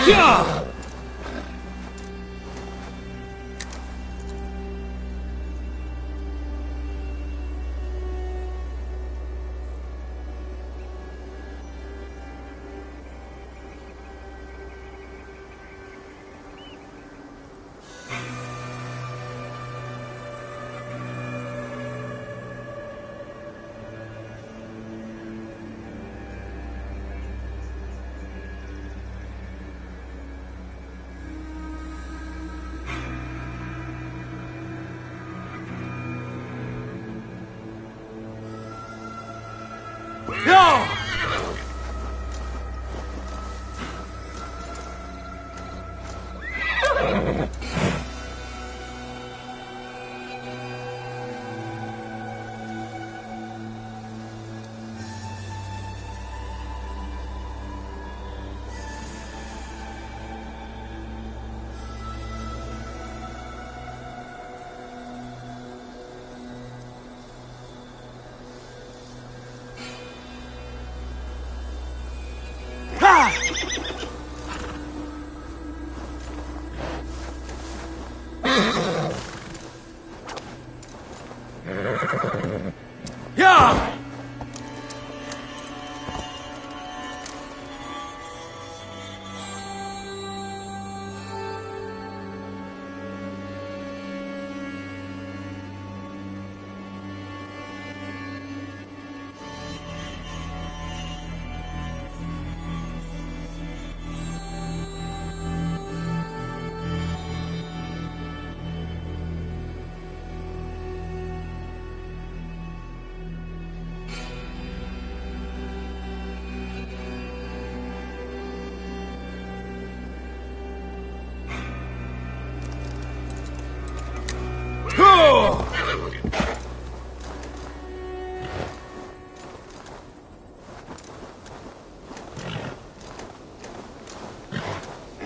Yeah! No!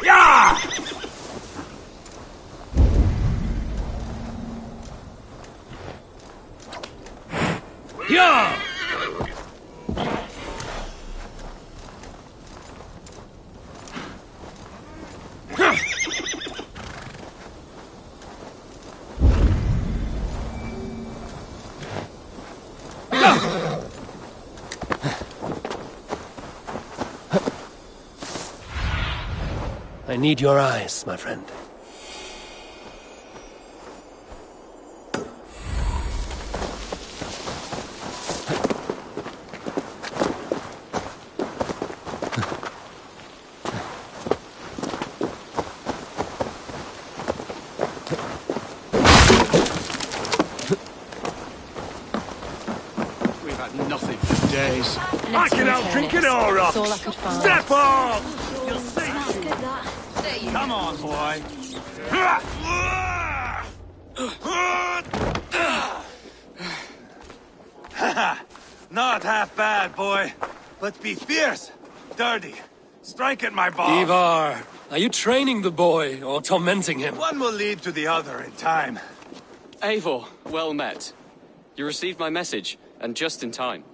Yeah! Yeah! I need your eyes, my friend. We've had nothing for days. I can out-drink it all, Rocks! That's all I could find. Step off! You'll see! Come on, boy. Not half bad, boy. But be fierce, dirty. Strike at my balls. Ivar, are you training the boy or tormenting him? One will lead to the other in time. Eivor, well met. You received my message, and just in time.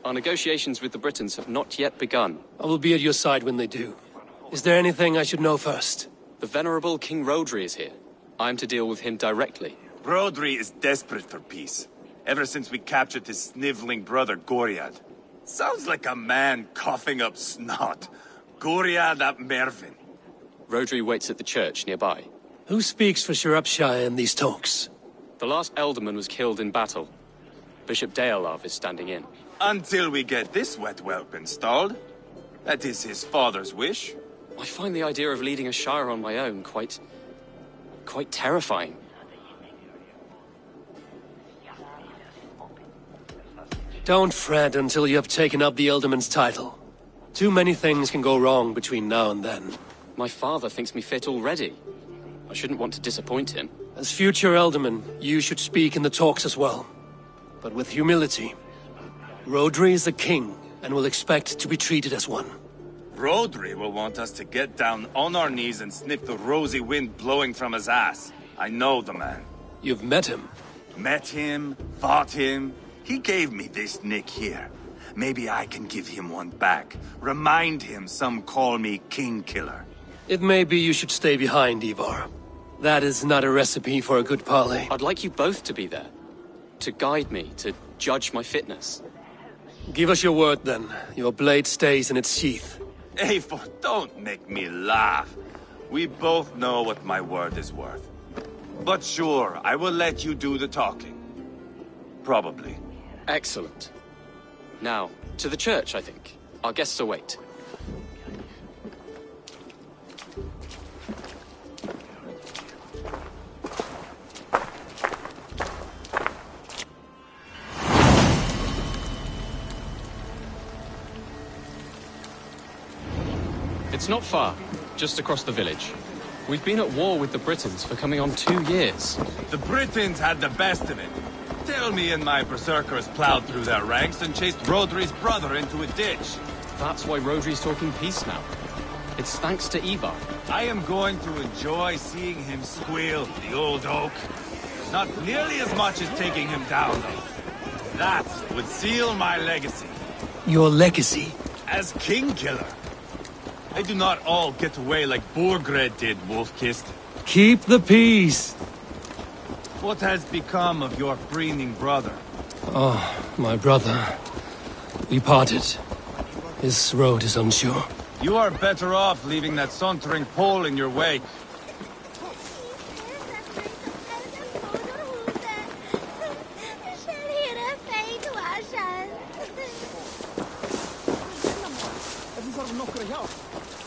Our negotiations with the Britons have not yet begun. I will be at your side when they do. Is there anything I should know first? The venerable King Rodri is here. I am to deal with him directly. Rodri is desperate for peace. Ever since we captured his sniveling brother, Goriad. Sounds like a man coughing up snot. Goriad ap Mervin. Rodri waits at the church nearby. Who speaks for Shropshire in these talks? The last Elderman was killed in battle. Bishop Deolav is standing in. Until we get this wet whelp installed. That is his father's wish. I find the idea of leading a shire on my own quite terrifying. Don't fret until you have taken up the Ealdorman's title. Too many things can go wrong between now and then. My father thinks me fit already. I shouldn't want to disappoint him. As future Ealdorman, you should speak in the talks as well. But with humility. Rodri is the king, and will expect to be treated as one. Rodri will want us to get down on our knees and sniff the rosy wind blowing from his ass. I know the man. You've met him? Met him, fought him. He gave me this nick here. Maybe I can give him one back. Remind him some call me King Killer. It may be you should stay behind, Ivar. That is not a recipe for a good parley. I'd like you both to be there. To guide me, to judge my fitness. Give us your word, then. Your blade stays in its sheath. Eivor, don't make me laugh. We both know what my word is worth. But sure, I will let you do the talking. Probably. Excellent. Now, to the church, I think. Our guests await. It's not far, just across the village. We've been at war with the Britons for coming on 2 years. The Britons had the best of it. Tell me and my berserkers plowed through their ranks and chased Rodri's brother into a ditch. That's why Rodri's talking peace now. It's thanks to Ivar. I am going to enjoy seeing him squeal, the old oak. Not nearly as much as taking him down, though. That would seal my legacy. Your legacy? As King Killer. I do not all get away like Borgred did, Wolf-Kissed. Keep the peace. What has become of your breathing brother? Oh, my brother. We parted. His road is unsure. You are better off leaving that sauntering Pole in your wake.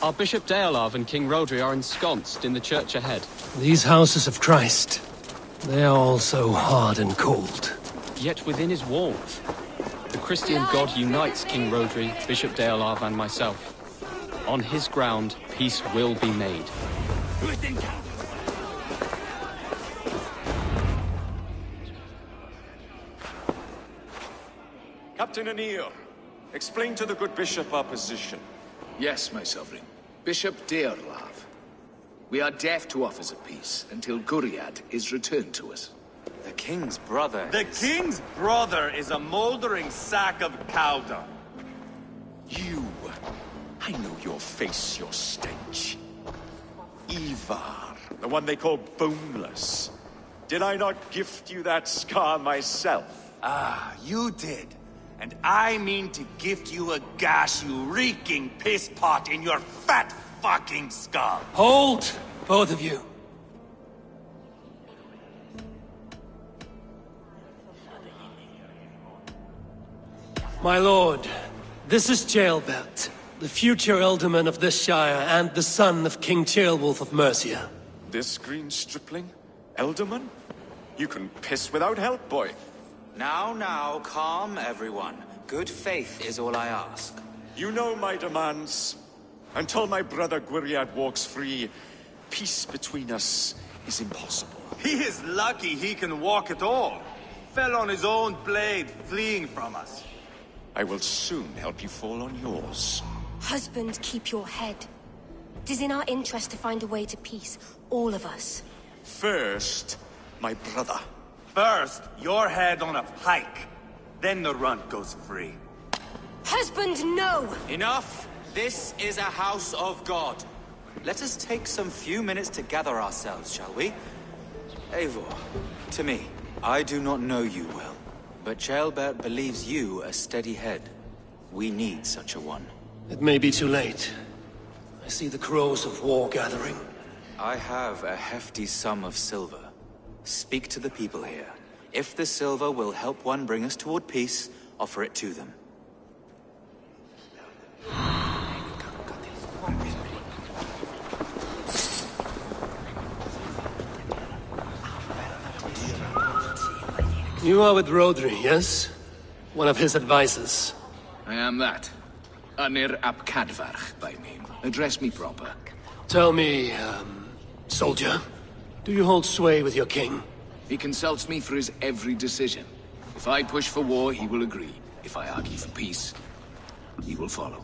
Our Bishop Deolav and King Rodri are ensconced in the church ahead. These houses of Christ, they are all so hard and cold. Yet within his warmth, the Christian God unites King Rodri, Bishop Deolav and myself. On his ground, peace will be made. Captain Anil, explain to the good bishop our position. Yes, my sovereign. Bishop Deolav. We are deaf to offers of peace until Guriad is returned to us. The king's brother The king's brother is a moldering sack of cow dung. You! I know your face, your stench. Ivar, the one they call boneless. Did I not gift you that scar myself? Ah, you did. And I mean to gift you a gash, you reeking piss pot in your fat fucking skull. Hold, both of you. My lord, this is Jailbert, the future alderman of this shire and the son of King Ceolwulf of Mercia. This green stripling? Elderman? You can piss without help, boy. Now, calm everyone. Good faith is all I ask. You know my demands. Until my brother Gwiriad walks free, peace between us is impossible. He is lucky he can walk at all. Fell on his own blade, fleeing from us. I will soon help you fall on yours. Husband, keep your head. It is in our interest to find a way to peace, all of us. First, my brother. First, your head on a pike. Then the runt goes free. Husband, no! Enough! This is a house of God. Let us take some few minutes to gather ourselves, shall we? Eivor, to me, I do not know you well, but Ceolbert believes you a steady head. We need such a one. It may be too late. I see the crows of war gathering. I have a hefty sum of silver. Speak to the people here. If the silver will help one bring us toward peace, offer it to them. You are with Rodri, yes? One of his advisors. I am that. Anir ap Cadfarch by name. Address me proper. Tell me, soldier, do you hold sway with your king? He consults me for his every decision. If I push for war, he will agree. If I argue for peace, he will follow.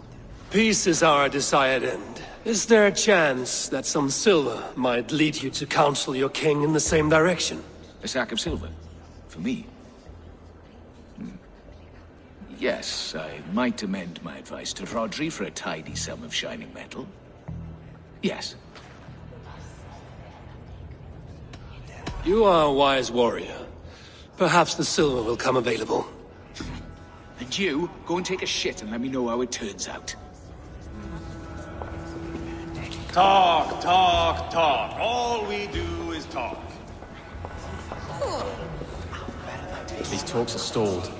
Peace is our desired end. Is there a chance that some silver might lead you to counsel your king in the same direction? A sack of silver? For me? Yes, I might amend my advice to Rodri for a tidy sum of shining metal. Yes. You are a wise warrior. Perhaps the silver will come available. And you, go and take a shit and let me know how it turns out. Talk, talk, talk. All we do is talk. These talks are stalled.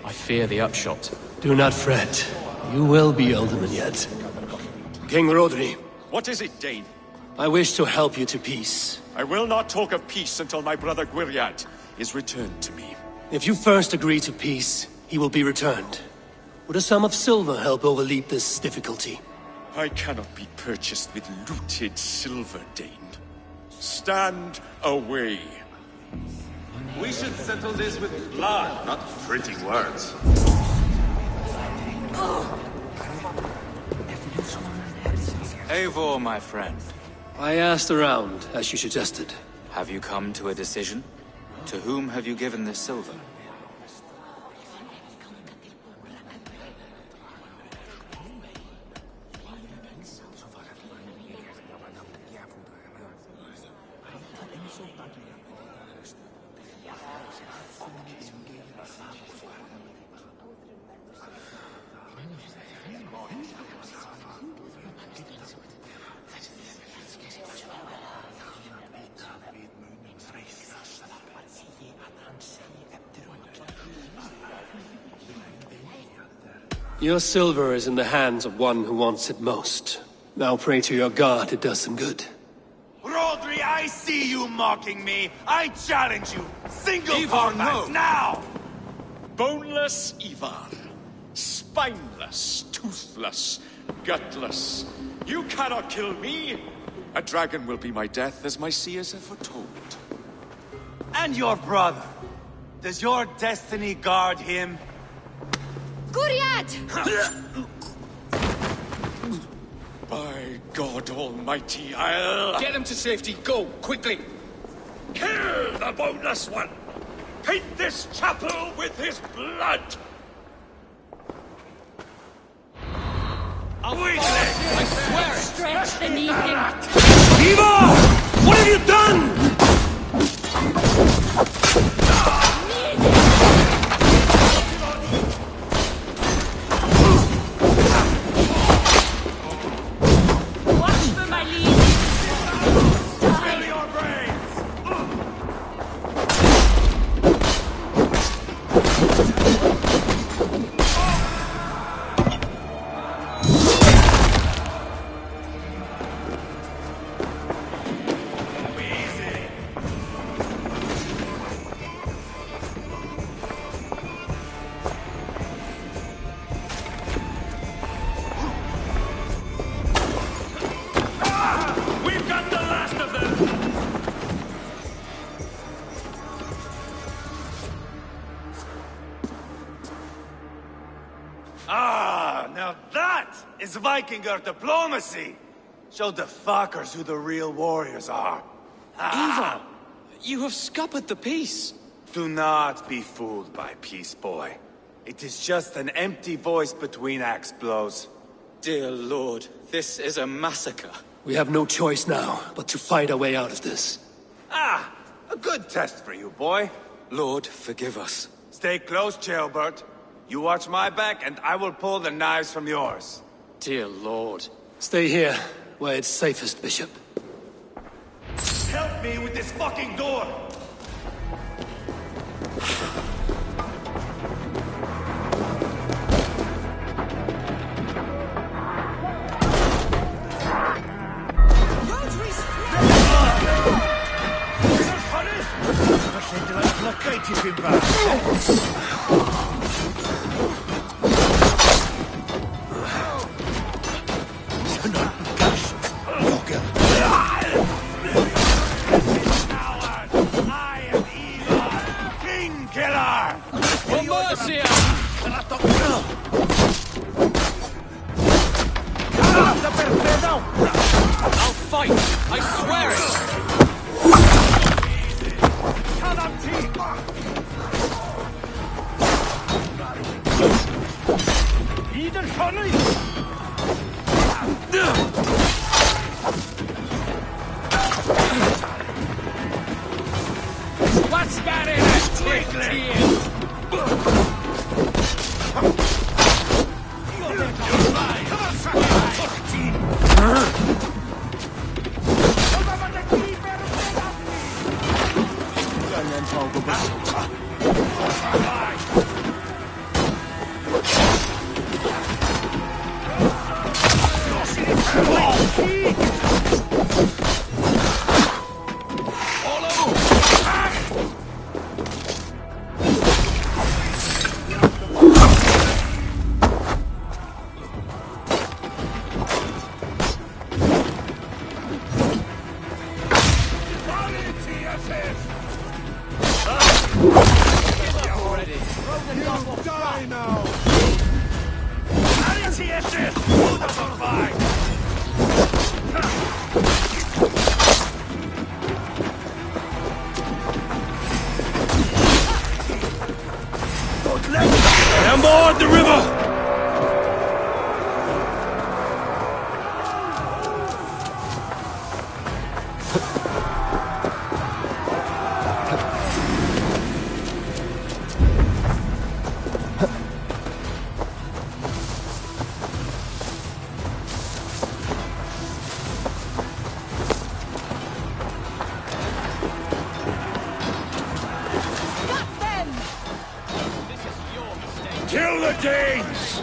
I fear the upshot. Do not fret. You will be Alderman yet. King Rodri, What is it, Dane? I wish to help you to peace. I will not talk of peace until my brother Gwiriad is returned to me. If you first agree to peace, he will be returned. Would a sum of silver help overleap this difficulty? I cannot be purchased with looted silver, Dane. Stand away. We should settle this with blood, not pretty words. Eivor, my friend, I asked around, as you suggested. have you come to a decision? To whom have you given this silver? Your silver is in the hands of one who wants it most. Now pray to your god it does some good. Rodri, I see you mocking me. I challenge you. Single Ivar, combat, no. now! Boneless Ivar. Spineless, toothless, gutless. You cannot kill me. A dragon will be my death, as my seers have foretold. And your brother. Does your destiny guard him? Guriad! By God Almighty, I'll... Get him to safety, go, quickly! Kill the boneless one! Paint this chapel with his blood! I swear it! Stretch beneath him. Ivar! What have you done? Watch for my lead. Spill your brains! Easy. We've got the last of them! Ah, now that is Vikinger diplomacy! Show the fuckers who the real warriors are. Ivar! You have scuppered the peace! Do not be fooled by peace, boy. It is just an empty voice between axe blows. Dear Lord, this is a massacre. We have no choice now, but to fight our way out of this. Ah, a good test for you, boy. Lord, forgive us. Stay close, Jailbird. You watch my back, and I will pull the knives from yours. Dear Lord. Stay here, where it's safest, Bishop. Help me with this fucking door! I am Ivar, King Killer! For mercy! right! I swear What's that in a tickling? On board the river! Kill the Danes!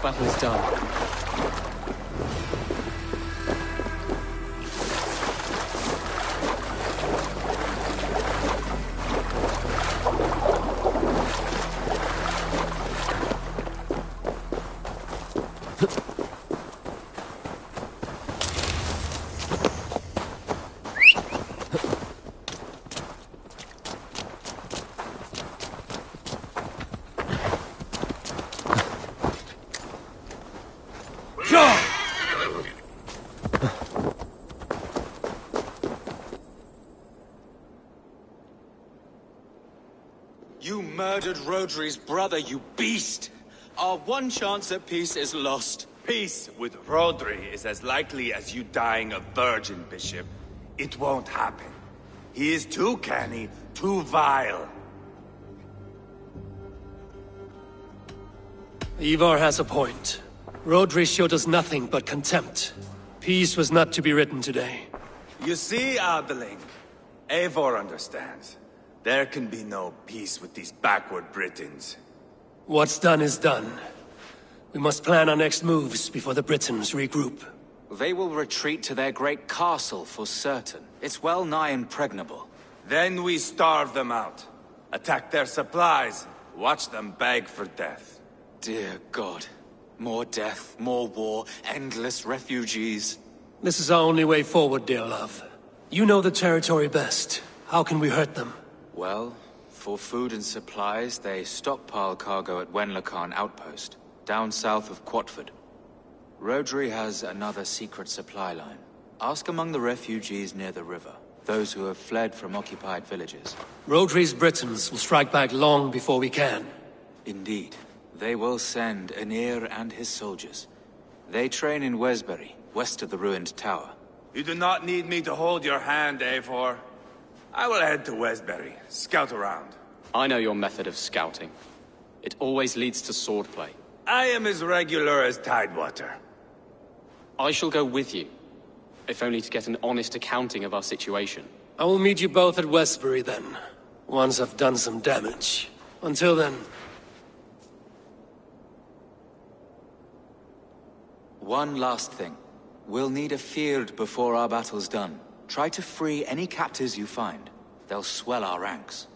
battle is done. You murdered Rodri's brother, you beast! Our one chance at peace is lost. Peace with Rodri is as likely as you dying a virgin, Bishop. It won't happen. He is too canny, too vile. Ivar has a point. Rodri showed us nothing but contempt. Peace was not to be written today. You see, Adeling, Eivor understands. There can be no peace with these backward Britons. What's done is done. We must plan our next moves before the Britons regroup. They will retreat to their great castle for certain. It's well nigh impregnable. Then we starve them out. Attack their supplies. Watch them beg for death. Dear God. More death, more war, endless refugees. This is our only way forward, dear love. You know the territory best. How can we hurt them? Well, for food and supplies, they stockpile cargo at Wenlacan Outpost, down south of Quatford. Rodri has another secret supply line. Ask among the refugees near the river, those who have fled from occupied villages. Rodri's Britons will strike back long before we can. Indeed. They will send Anir and his soldiers. They train in Wesbury, west of the ruined tower. You do not need me to hold your hand, Eivor. I will head to Wesbury, scout around. I know your method of scouting. It always leads to swordplay. I am as regular as Tidewater. I shall go with you, if only to get an honest accounting of our situation. I will meet you both at Westbury then, once I've done some damage. Until then... One last thing. We'll need a field before our battle's done. Try to free any captives you find. They'll swell our ranks.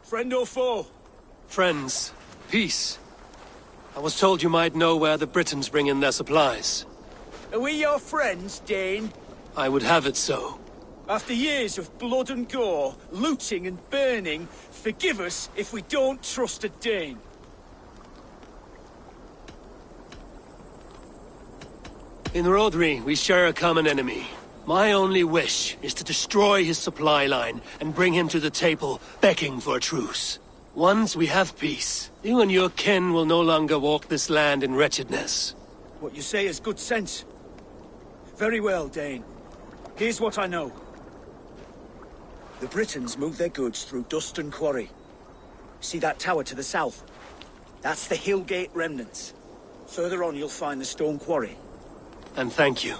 Friend or foe? Friends. Peace. I was told you might know where the Britons bring in their supplies. Are we your friends, Dane? I would have it so. After years of blood and gore, looting and burning, forgive us if we don't trust a Dane. In Rodri, we share a common enemy. My only wish is to destroy his supply line and bring him to the table, begging for a truce. Once we have peace, you and your kin will no longer walk this land in wretchedness. What you say is good sense. Very well, Dane. Here's what I know. The Britons move their goods through Dustin Quarry. See that tower to the south? That's the Hillgate remnants. Further on you'll find the stone quarry. And thank you.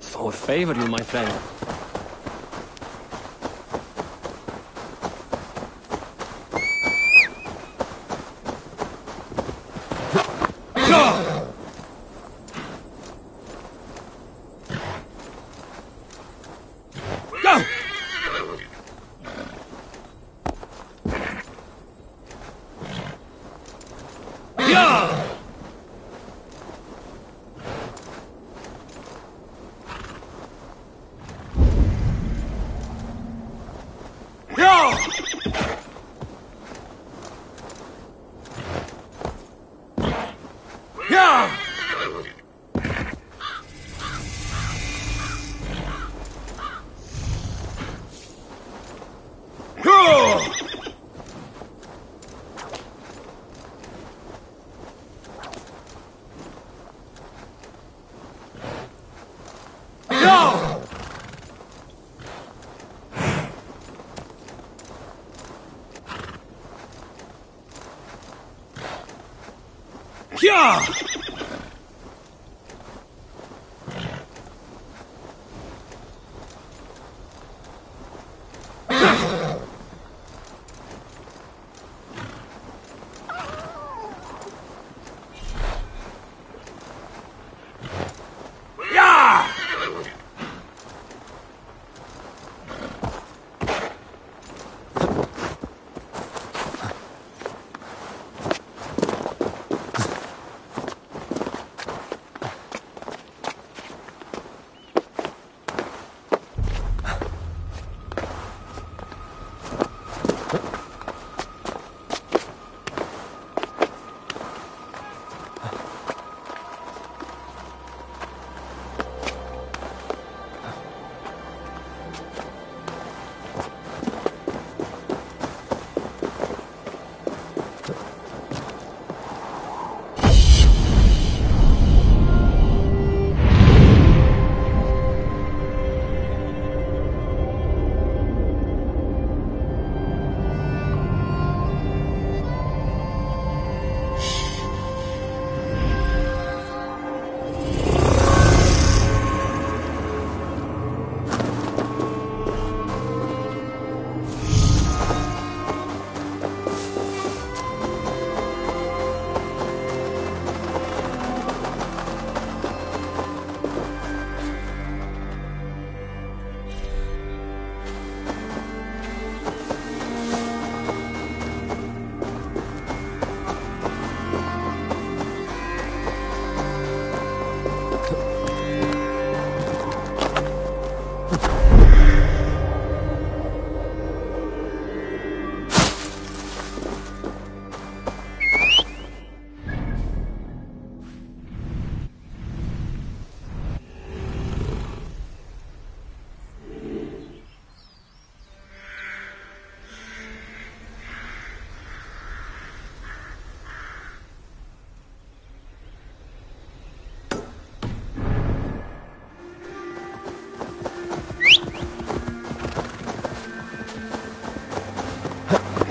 For favor you, my friend. Yeah! Yeah! Yeah!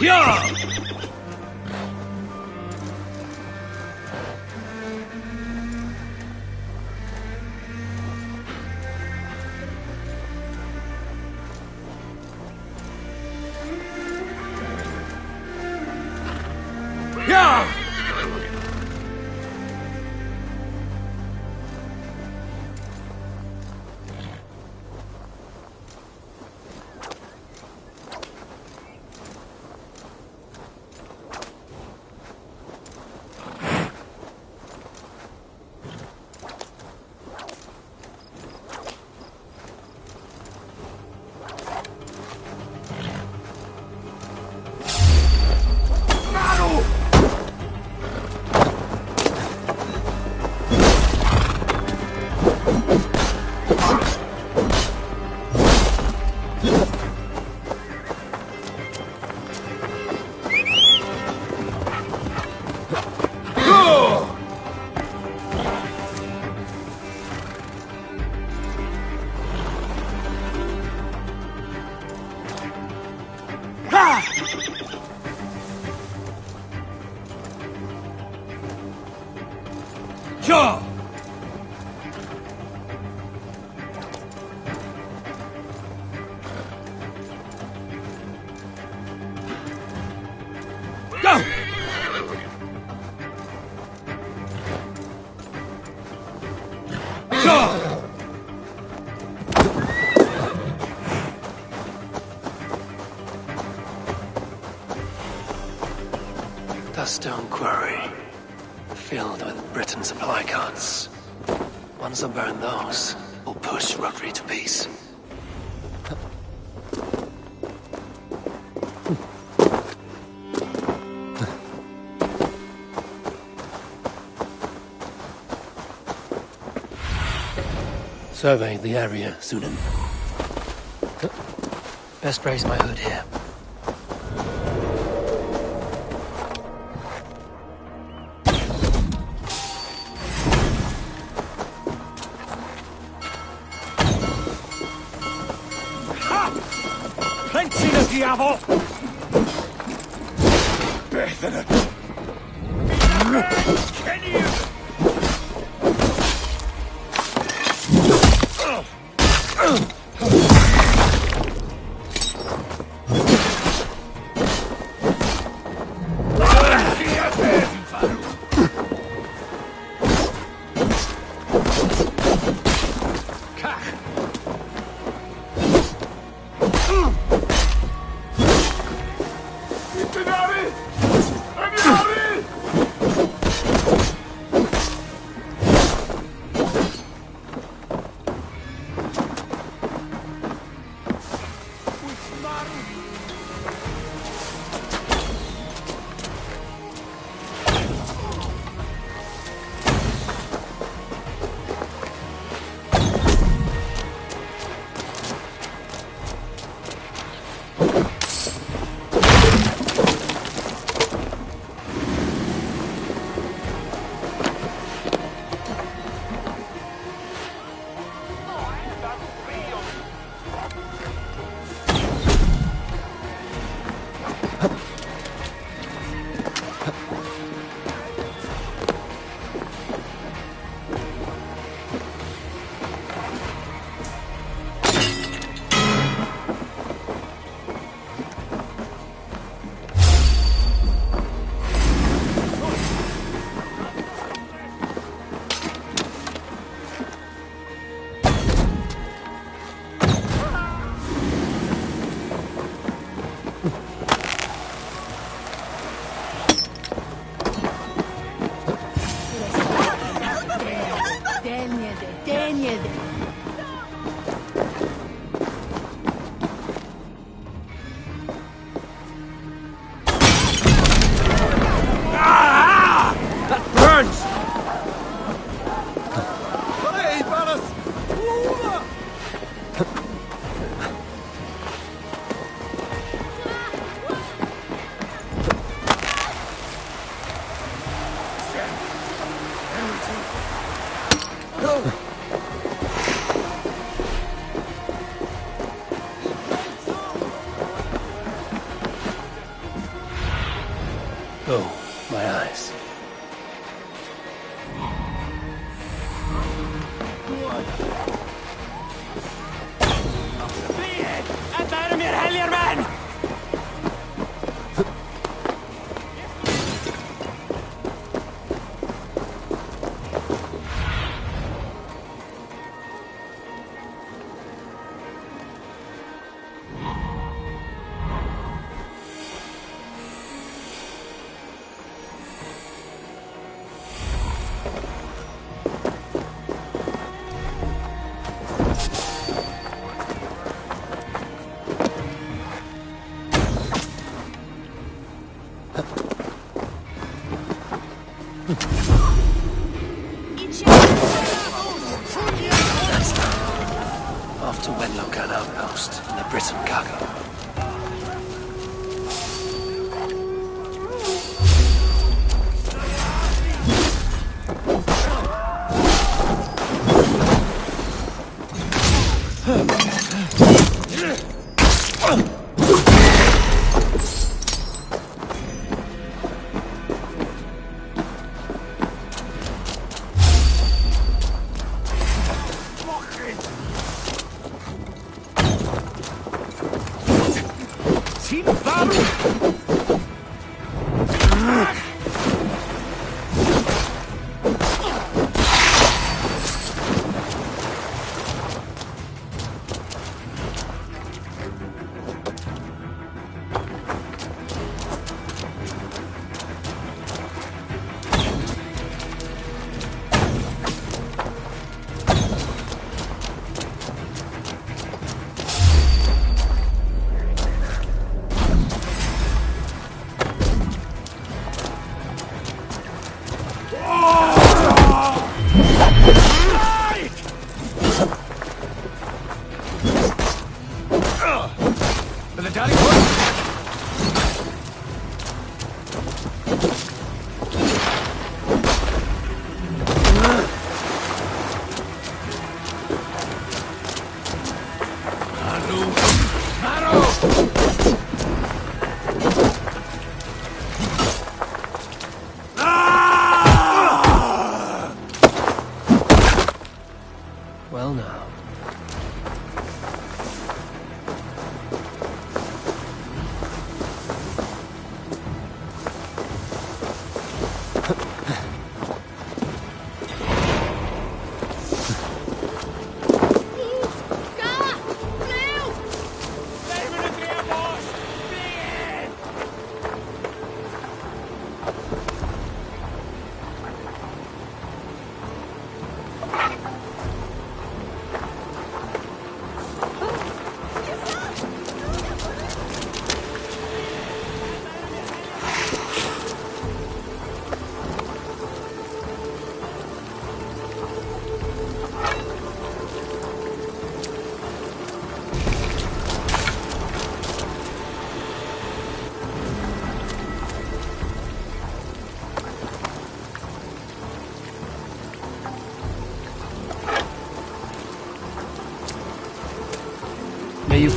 Yeah! Yeah! Yeah! Go! Yeah! The stone quarry, filled with Britain supply carts. Once I burn those, we'll push Rodri to peace. survey the area, Sunan. Best raise my hood here. Plenty of diavol! Bethany! Can you? Oh, my eyes. Off to Wenlock outpost in the Britain cargo.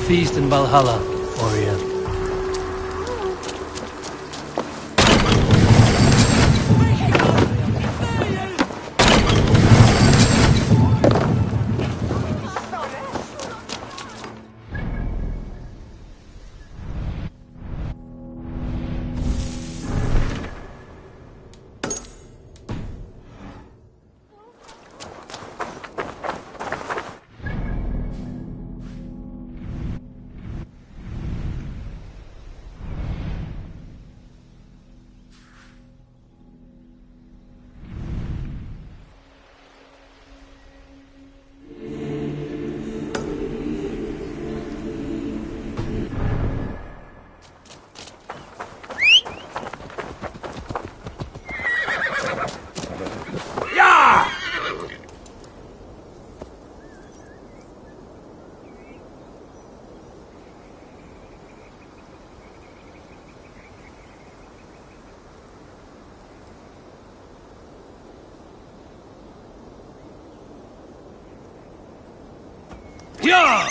feast in Valhalla, warrior. Yeah!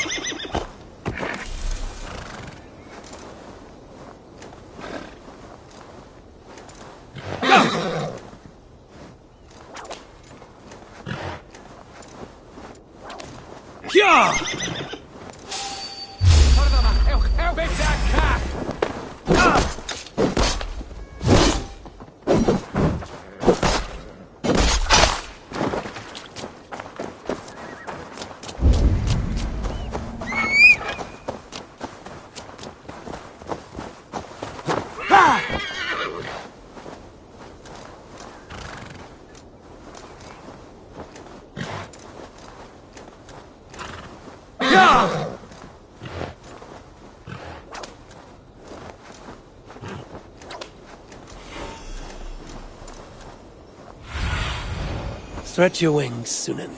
Yeah! Stretch your wings, Sunan.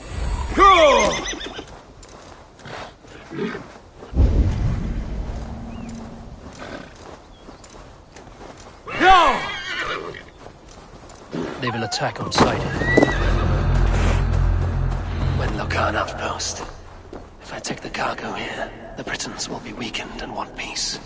They will attack on sight. When Lokan outpost. If I take the cargo here, the Britons will be weakened and want peace.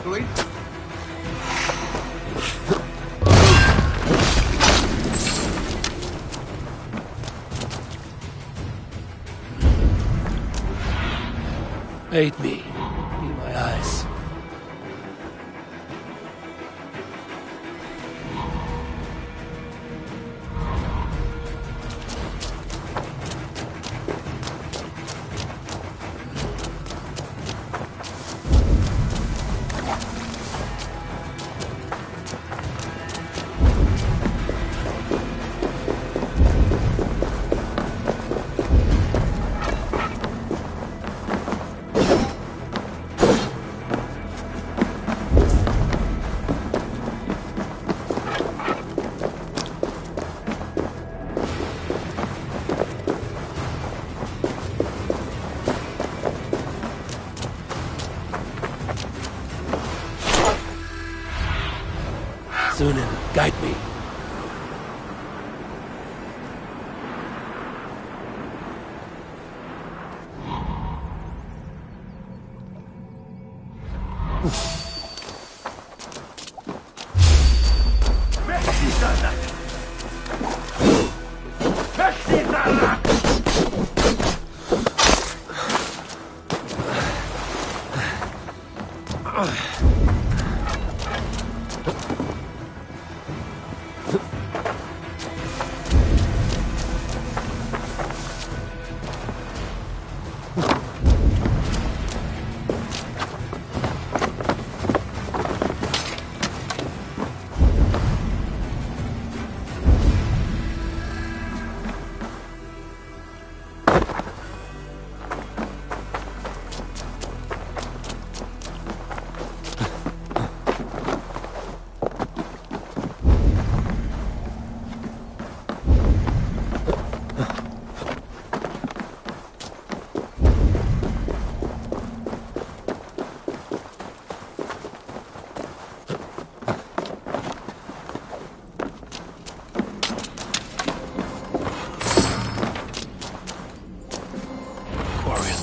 ugly. Aid me. Be my eyes. Sunan, guide me.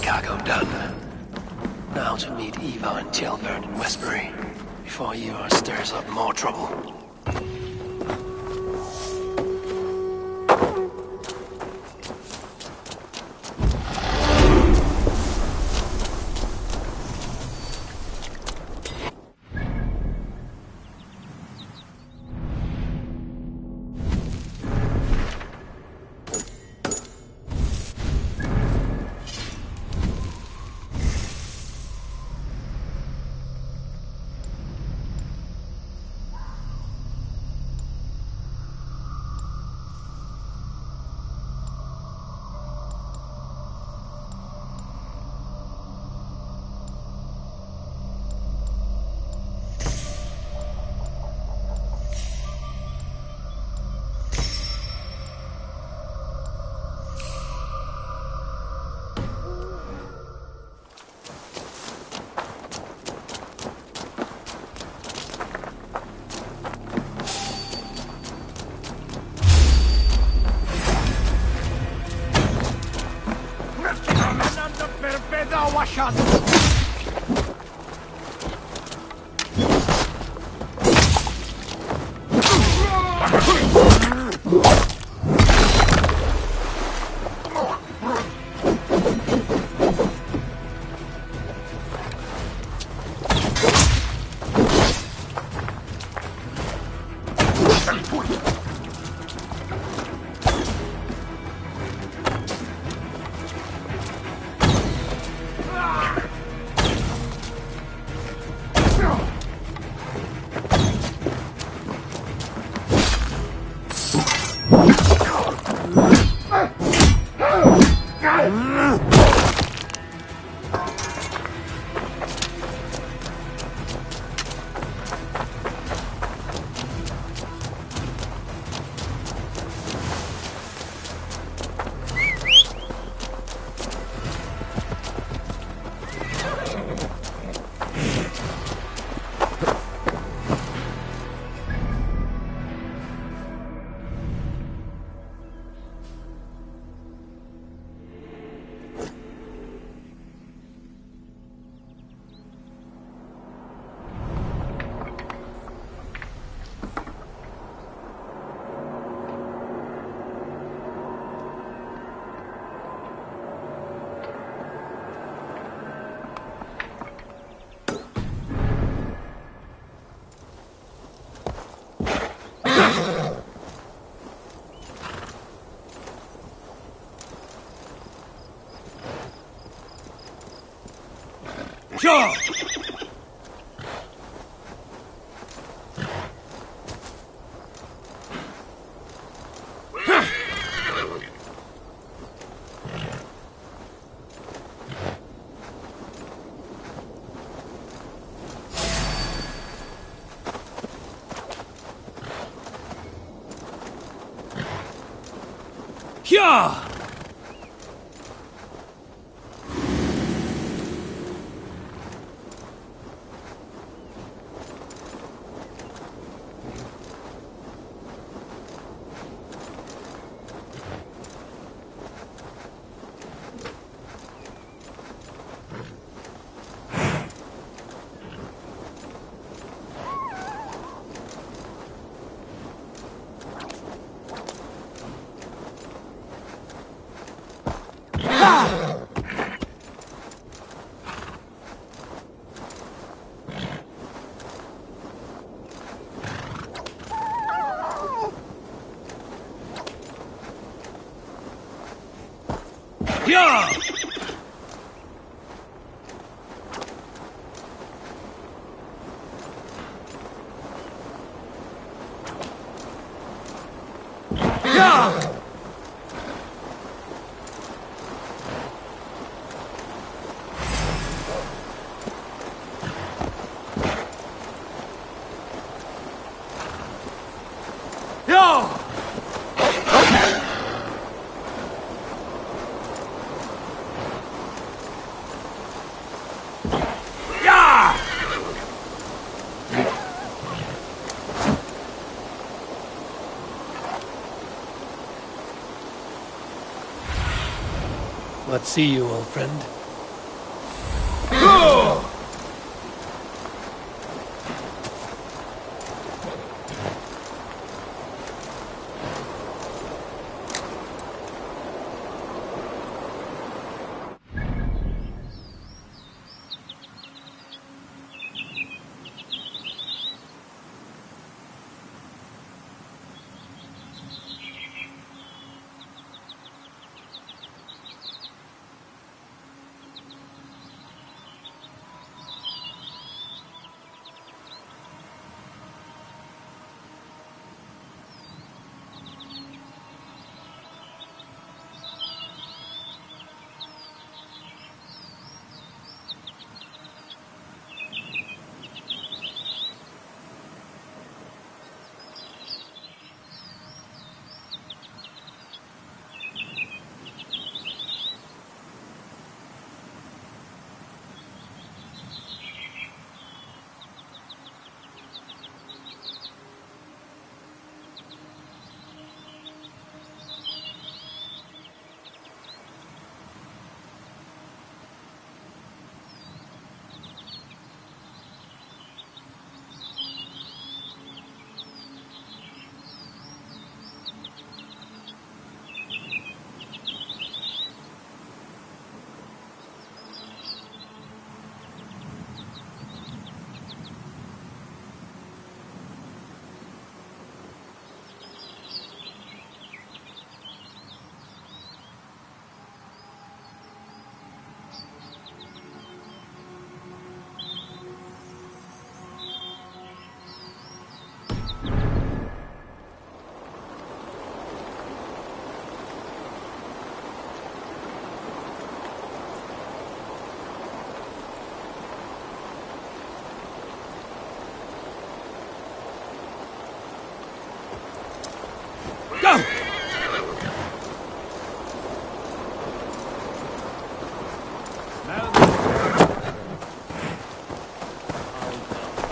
Cargo done. Now to meet Eva and Tilburn in Westbury, before Eva stirs up more trouble. Sure! Yeah! Yeah! Yeah! Yeah! Let's see you, old friend. Go!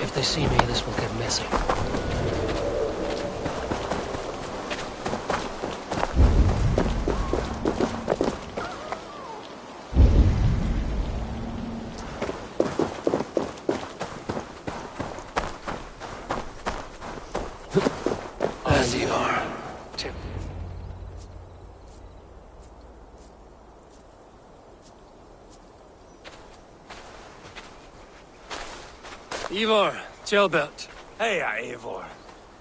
If they see me, this will get messy. As you are. Ivor, Gelbert. Hey, Eivor.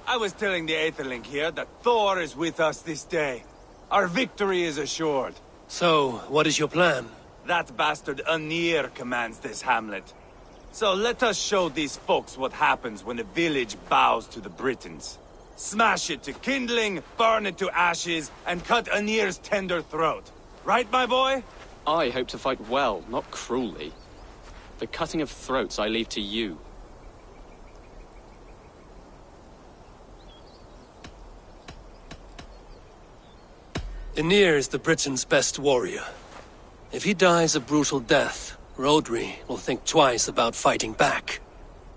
I was telling the Aetherling here that Thor is with us this day. Our victory is assured. So, what is your plan? That bastard Anir commands this hamlet. So let us show these folks what happens when a village bows to the Britons. Smash it to kindling, burn it to ashes, and cut Anir's tender throat. Right, my boy? I hope to fight well, not cruelly. The cutting of throats I leave to you. Anir is the Britons' best warrior. If he dies a brutal death, Rodri will think twice about fighting back.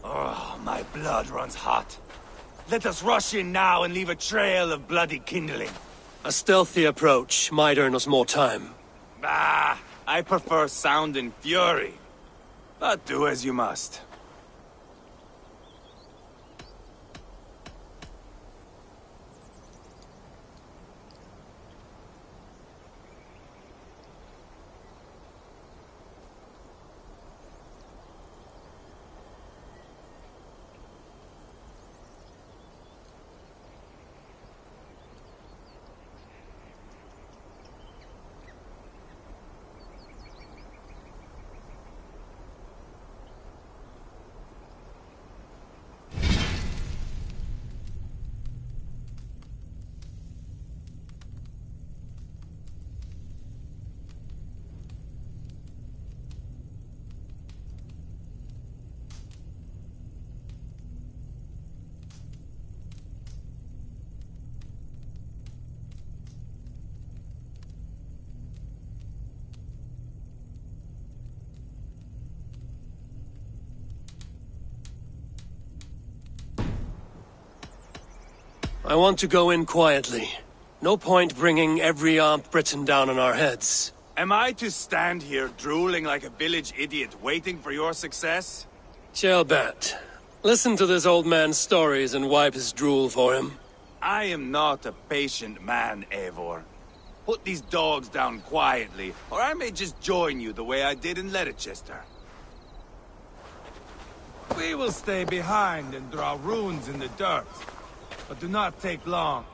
Oh, my blood runs hot. Let us rush in now and leave a trail of bloody kindling. A stealthy approach might earn us more time. Ah, I prefer sound and fury. But do as you must. I want to go in quietly. No point bringing every armed Briton down on our heads. Am I to stand here drooling like a village idiot waiting for your success? Shelbat, listen to this old man's stories and wipe his drool for him. I am not a patient man, Eivor. Put these dogs down quietly, or I may just join you the way I did in Leicester. We will stay behind and draw runes in the dirt, but do not take long.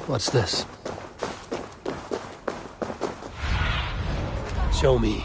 What's this? Show me.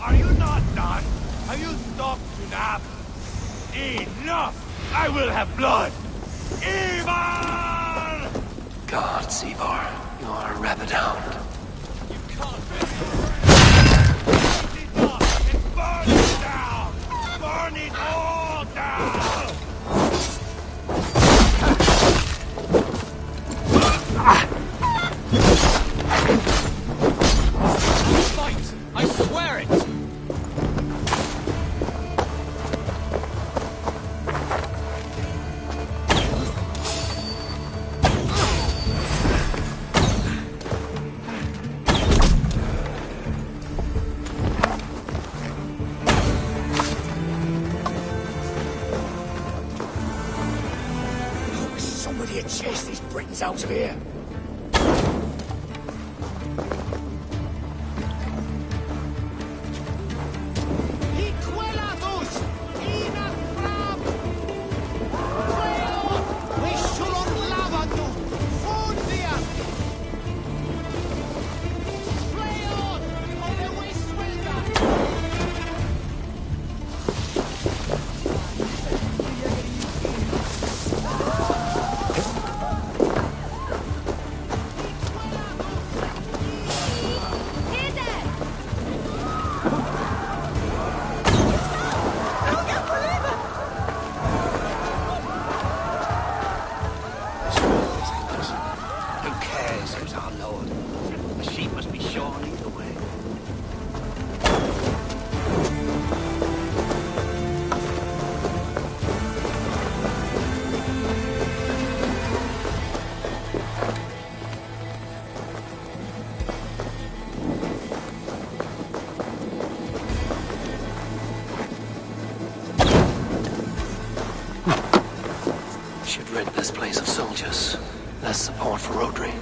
Are you not done? Have you stopped to nap? Enough! I will have blood! Ivar! Gods, Ivar, you are a rabid hound. You can't Light it up and burn it down! Burn it all down! Fight! I swear it! Somebody chase these Britons out of here. rid this place of soldiers. Less support for Rodri.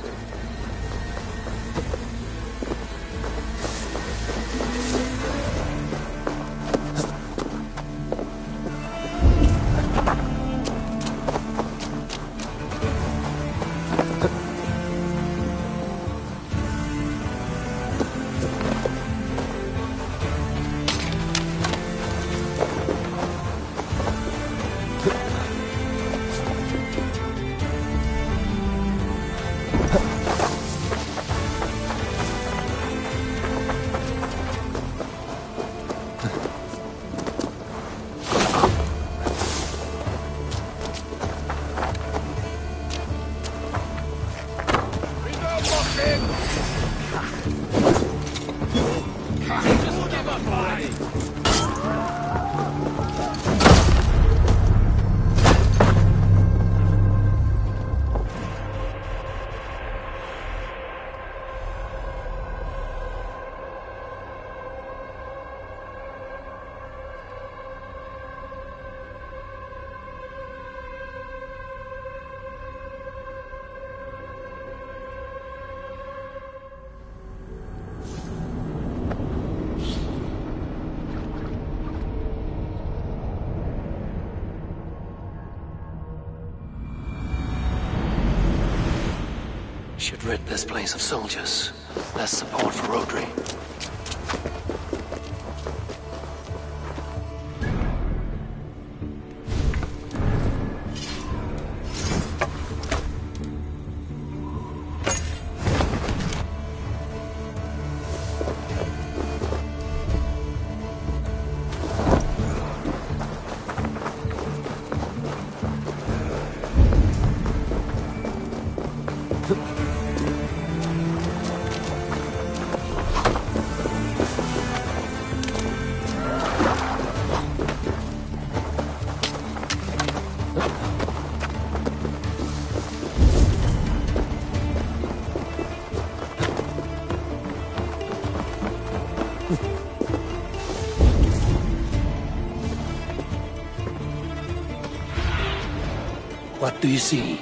Should rid this place of soldiers. Less support for Rodri. What do you see?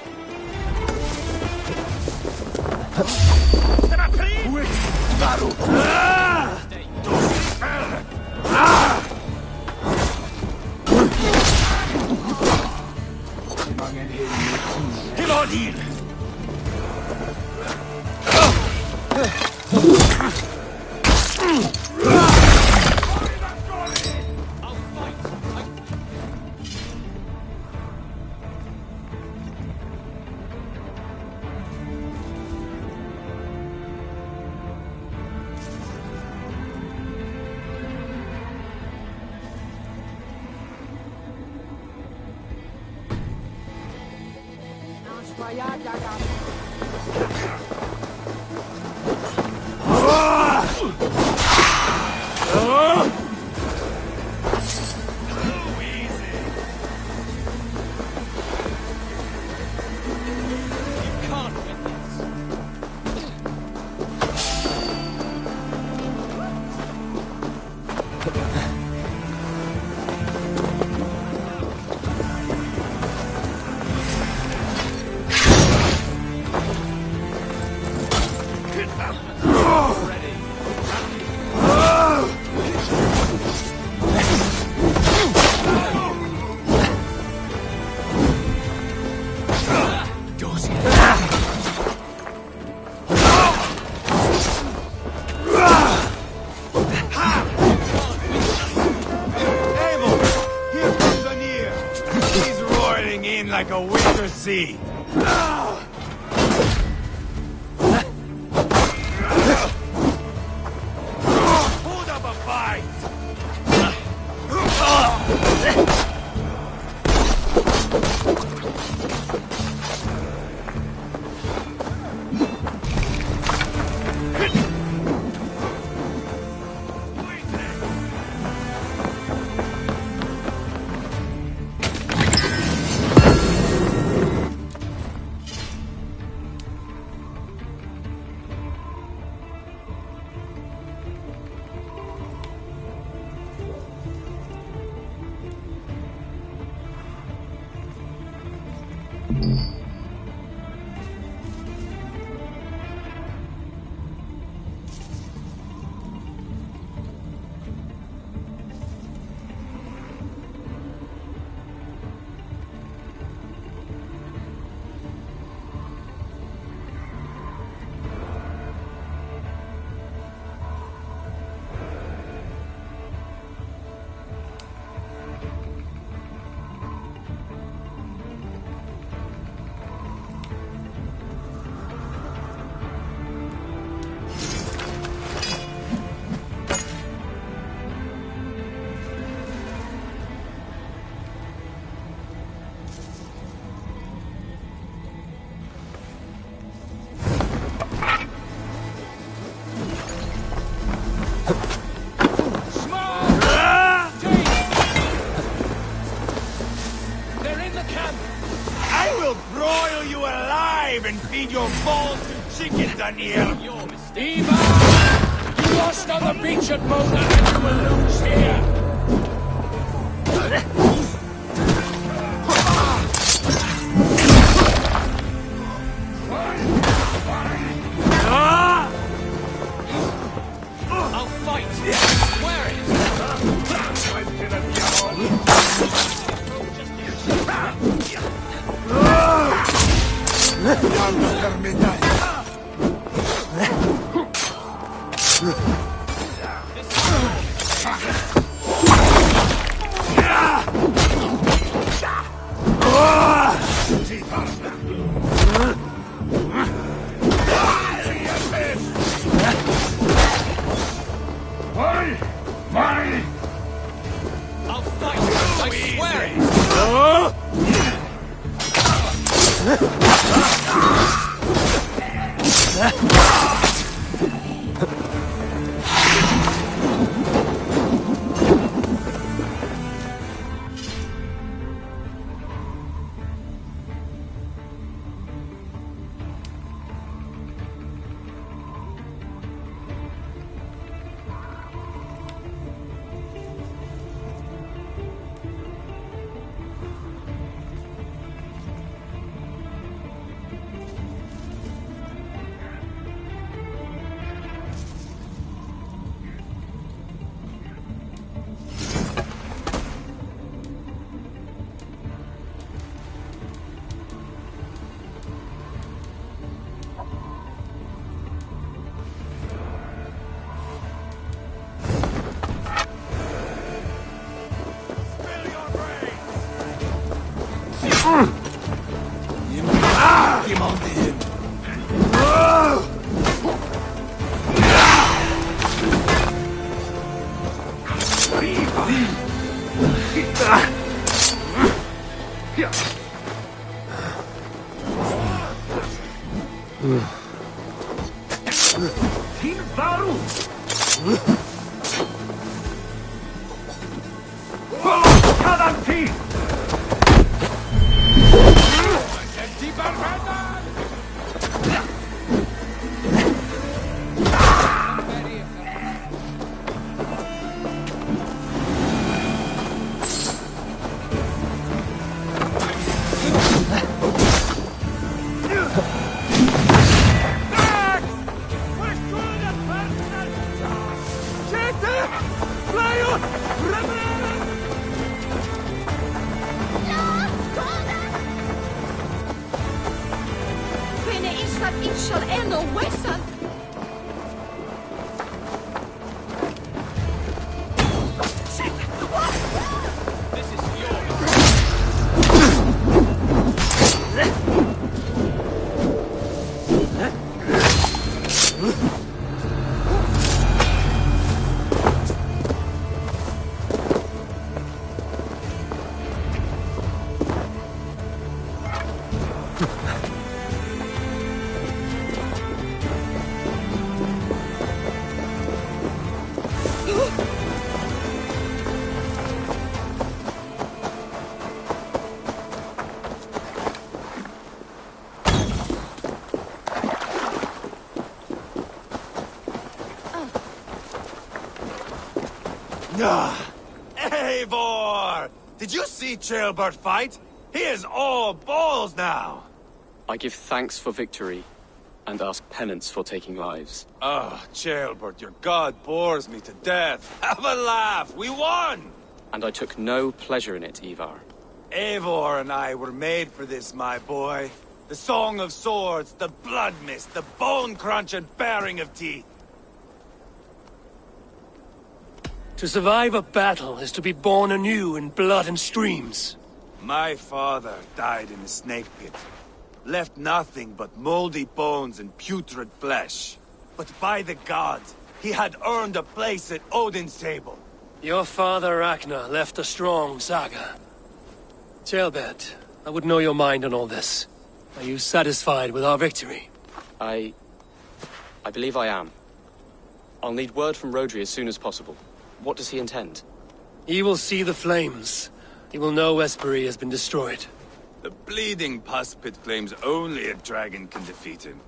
Like a winter sea. Hold up a fight. think it's done here? Eva! You lost on the beach at Mona, and you will lose here! I'll fight! Swear it! I'll fight! I swear it! Eivor! Did you see Ceolbert fight? He is all balls now! I give thanks for victory, and ask penance for taking lives. Oh, Ceolbert, your god bores me to death. Have a laugh! We won! And I took no pleasure in it, Ivar. Eivor and I were made for this, my boy. The song of swords, the blood mist, the bone crunch and baring of teeth. To survive a battle is to be born anew in blood and streams. My father died in the snake pit. Left nothing but moldy bones and putrid flesh. But by the gods, he had earned a place at Odin's table. Your father Ragnar left a strong saga. Ceolbert, I would know your mind on all this. Are you satisfied with our victory? I believe I am. I'll need word from Rodri as soon as possible. What does he intend? He will see the flames. He will know Espery has been destroyed. The bleeding pus pit claims only a dragon can defeat him.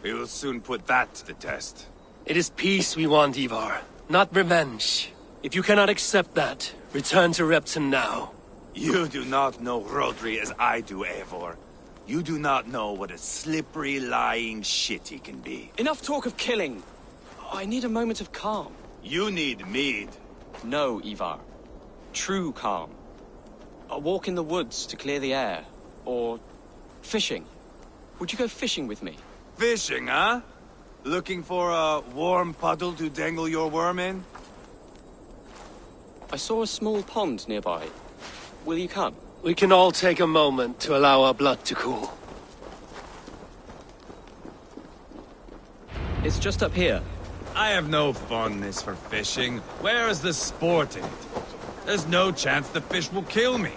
We will soon put that to the test. It is peace we want, Ivar, not revenge. If you cannot accept that, return to Repton now. You do not know Rodri as I do, Eivor. You do not know what a slippery, lying shit he can be. Enough talk of killing. I need a moment of calm. You need mead. No, Ivar. True calm. A walk in the woods to clear the air. Or fishing. Would you go fishing with me? Fishing, huh? Looking for a warm puddle to dangle your worm in? I saw a small pond nearby. Will you come? We can all take a moment to allow our blood to cool. It's just up here. I have no fondness for fishing. Where is the sport in it? There's no chance the fish will kill me.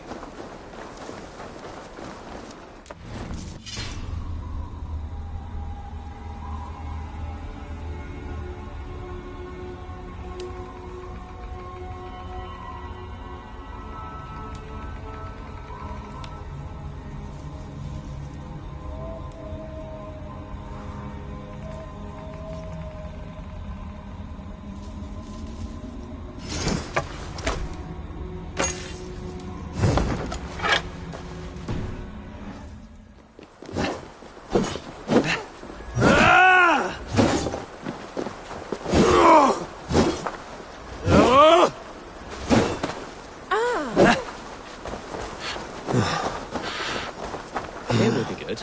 Here will be good.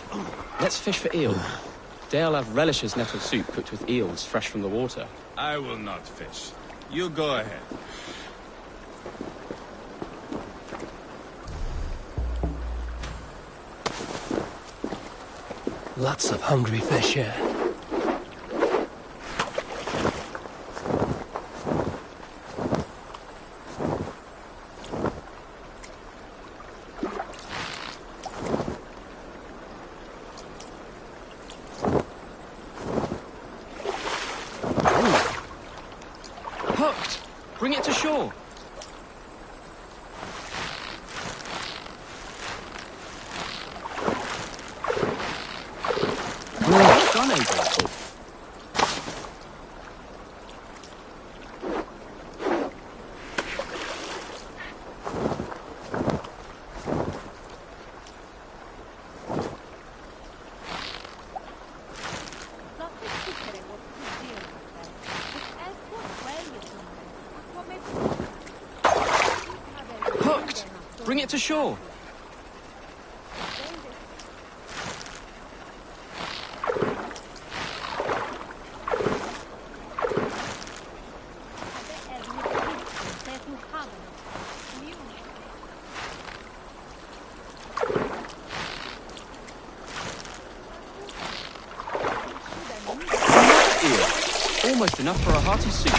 Let's fish for eel. Deolav relishes nettle soup cooked with eels fresh from the water. I will not fish. You go ahead. Lots of hungry fish here. Hooked! Bring it to shore! Well done, Abel. Hooked! Bring it to shore! Almost enough for a hearty soup.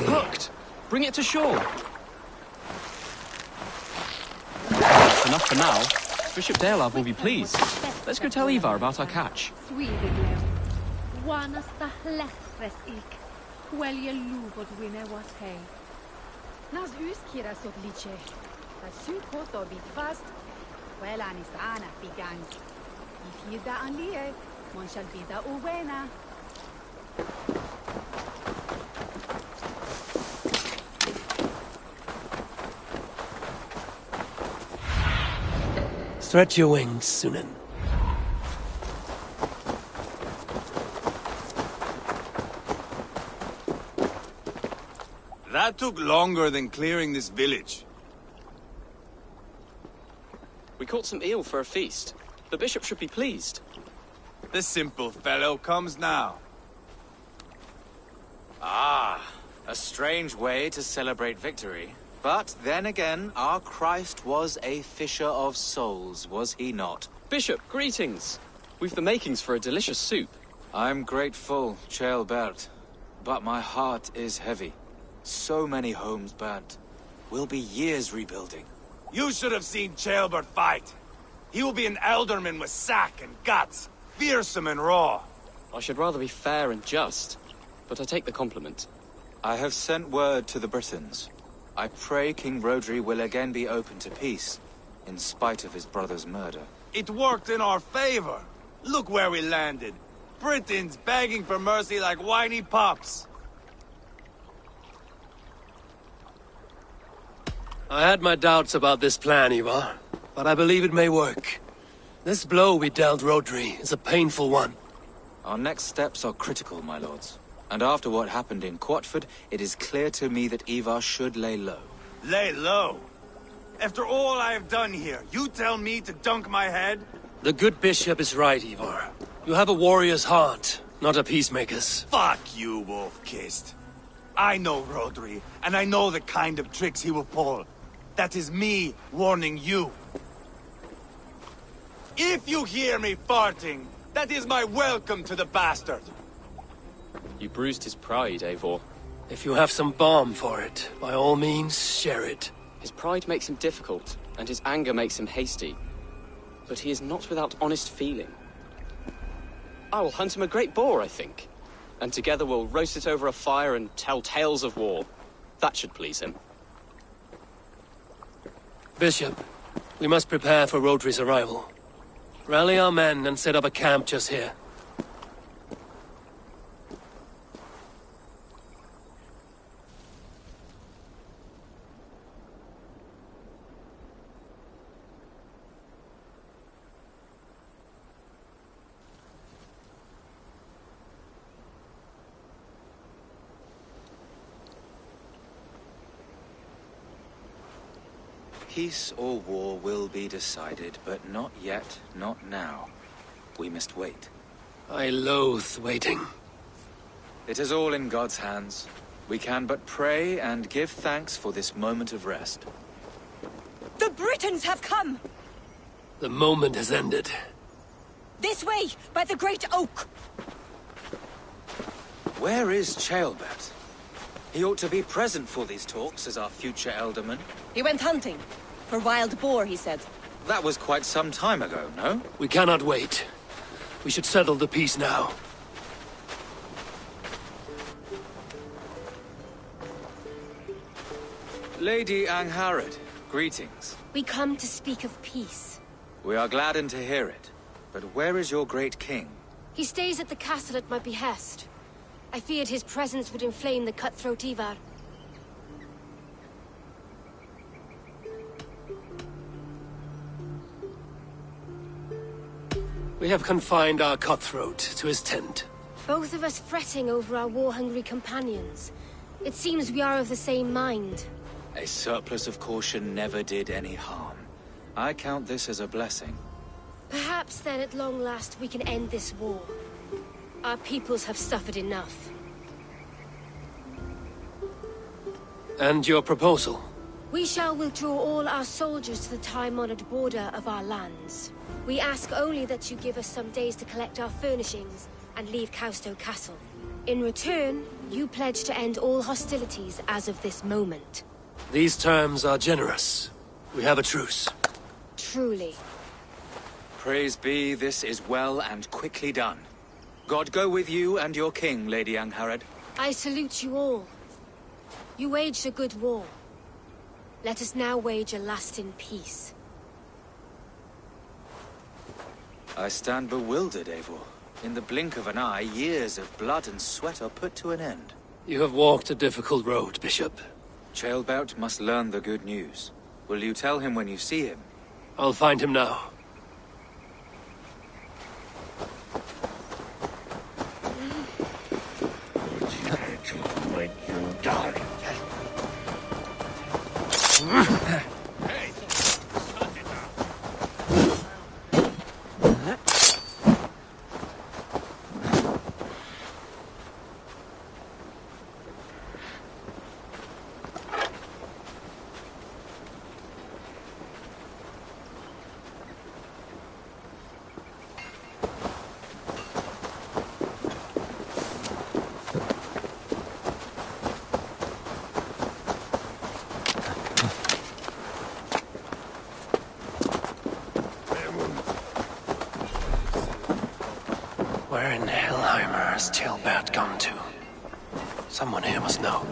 Hooked! Bring it to shore! That's enough for now. Bishop Deolav will be pleased. Let's go tell Ivar about our catch. Nas uskira soplice. Tasu koto bit fast. Well anisana pigang. If yida anlie, mon shall bida uwena. Stretch your wings, Sunan. That took longer than clearing this village. We caught some eel for a feast. The bishop should be pleased. The simple fellow comes now. Ah, a strange way to celebrate victory. But then again, our Christ was a fisher of souls, was he not? Bishop, greetings! We've the makings for a delicious soup. I'm grateful, Ceolbert, but my heart is heavy. So many homes burnt. We'll be years rebuilding. You should have seen Ceolbert fight. He will be an alderman with sack and guts, fearsome and raw. I should rather be fair and just, but I take the compliment. I have sent word to the Britons. I pray King Rodri will again be open to peace, in spite of his brother's murder. It worked in our favor. Look where we landed. Britons begging for mercy like whiny pups. I had my doubts about this plan, Ivar, but I believe it may work. This blow we dealt Rodri is a painful one. Our next steps are critical, my lords. And after what happened in Quatford, it is clear to me that Ivar should lay low. Lay low? After all I have done here, you tell me to dunk my head? The good bishop is right, Ivar. You have a warrior's heart, not a peacemaker's. Fuck you, wolf-kissed. I know Rodri, and I know the kind of tricks he will pull. That is me warning you. If you hear me farting, that is my welcome to the bastard. You bruised his pride, Eivor. If you have some balm for it, by all means, share it. His pride makes him difficult, and his anger makes him hasty. But he is not without honest feeling. I will hunt him a great boar, I think. And together we'll roast it over a fire and tell tales of war. That should please him. Bishop, we must prepare for Rodri's arrival. Rally our men and set up a camp just here. Peace or war will be decided, but not yet, not now. We must wait. I loathe waiting. It is all in God's hands. We can but pray and give thanks for this moment of rest. The Britons have come! The moment has ended. This way, by the great oak! Where is Ceolbert? He ought to be present for these talks as our future elderman. He went hunting. For wild boar, he said. That was quite some time ago, no? We cannot wait. We should settle the peace now. Lady Angharad, greetings. We come to speak of peace. We are gladdened to hear it. But where is your great king? He stays at the castle at my behest. I feared his presence would inflame the cutthroat Ivar. We have confined our cutthroat to his tent. Both of us fretting over our war-hungry companions. It seems we are of the same mind. A surplus of caution never did any harm. I count this as a blessing. Perhaps then at long last we can end this war. Our peoples have suffered enough. And your proposal? We shall withdraw all our soldiers to the time-honored border of our lands. We ask only that you give us some days to collect our furnishings and leave Causto Castle. In return, you pledge to end all hostilities as of this moment. These terms are generous. We have a truce. Truly. Praise be, this is well and quickly done. God go with you and your king, Lady Angharad. I salute you all. You waged a good war. Let us now wage a lasting peace. I stand bewildered, Eivor. In the blink of an eye, years of blood and sweat are put to an end. You have walked a difficult road, Bishop. Ceolbert must learn the good news. Will you tell him when you see him? I'll find him now. Hellheimer has Tailbat gone to? Someone here must know.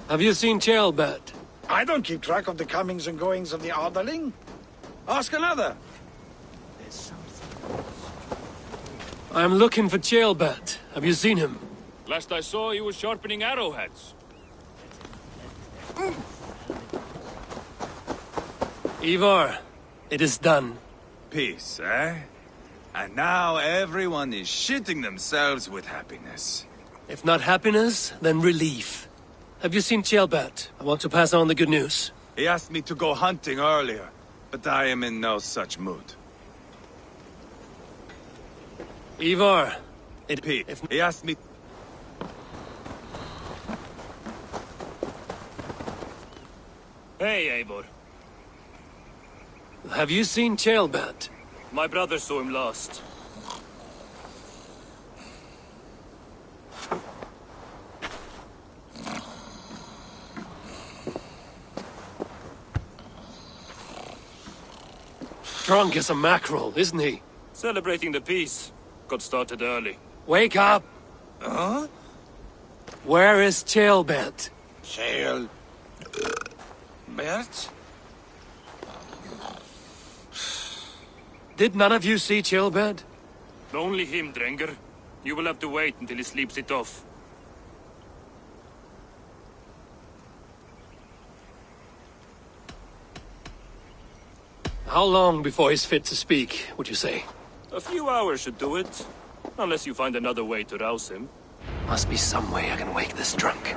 Have you seen Tailbat? I don't keep track of the comings and goings of the Arderling. Ask another. There's something. I'm looking for Tailbat. Have you seen him? Last I saw, he was sharpening arrowheads. Ivar, it is done. Peace, eh? And now everyone is shitting themselves with happiness. If not happiness, then relief. Have you seen Tailbat? I want to pass on the good news. He asked me to go hunting earlier, but I am in no such mood. Ivar, Pete, he asked me... Hey, Eivor. Have you seen Tailbat? My brother saw him last. Drunk as a mackerel, isn't he? Celebrating the peace. Got started early. Wake up! Huh? Where is Tailbat? Tail... Bert? Did none of you see Tailbat? Only him, Drenger. You will have to wait until he sleeps it off. How long before he's fit to speak, would you say? A few hours should do it. Unless you find another way to rouse him. Must be some way I can wake this drunk.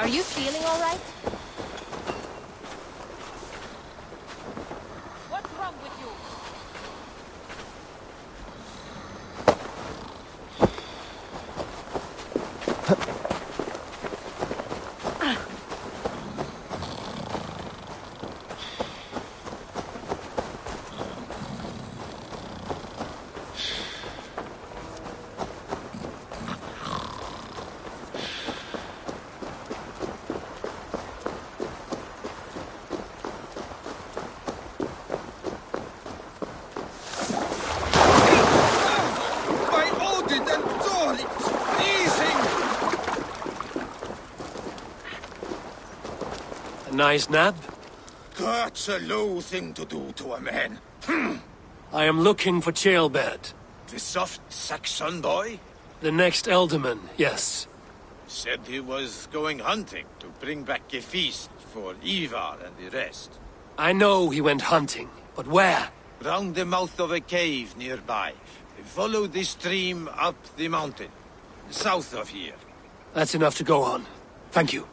Are you feeling all right? What's wrong with you? A nice nap? That's a low thing to do to a man. I am looking for Tailbat. The soft Saxon boy? The next Elderman, yes. Said he was going hunting to bring back a feast for Ivar and the rest. I know he went hunting, but where? Round the mouth of a cave nearby. Follow the stream up the mountain. South of here. That's enough to go on. Thank you.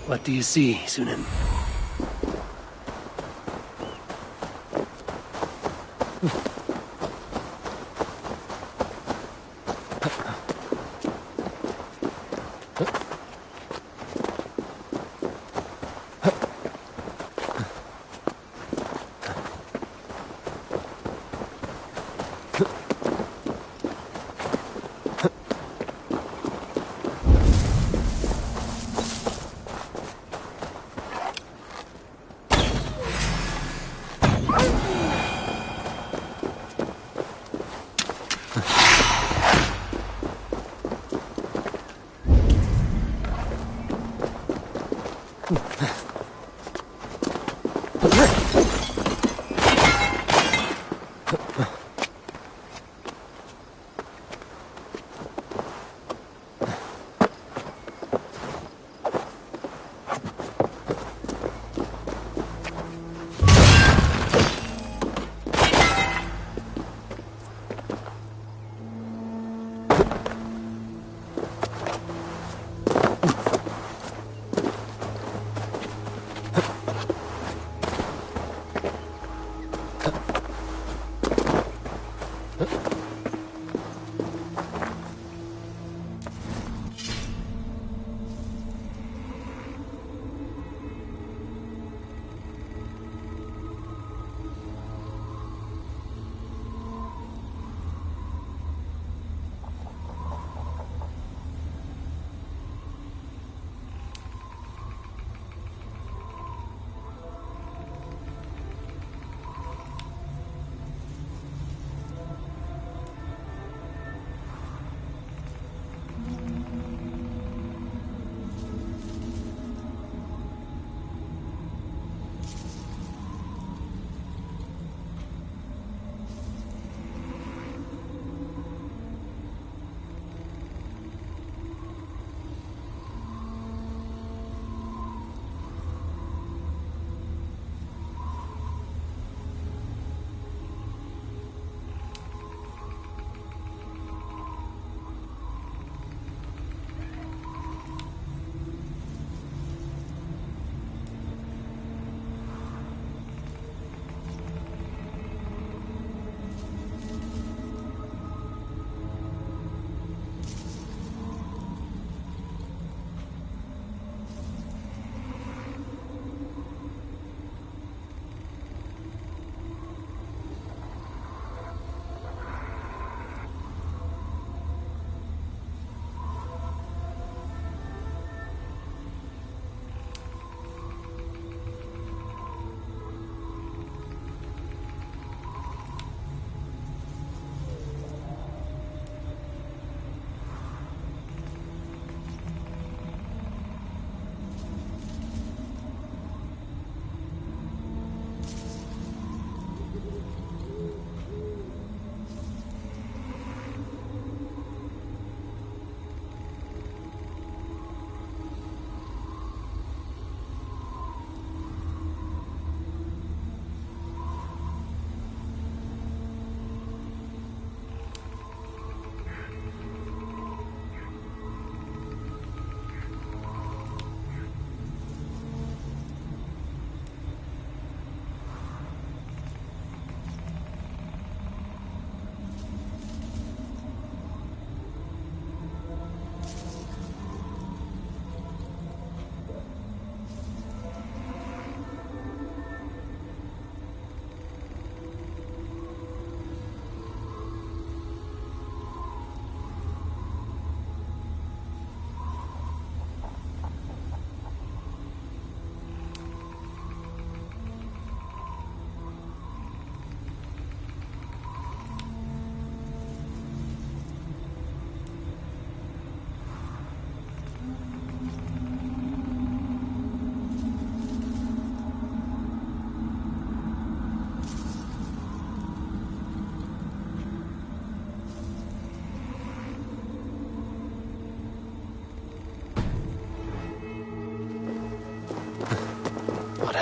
What do you see, Sunan?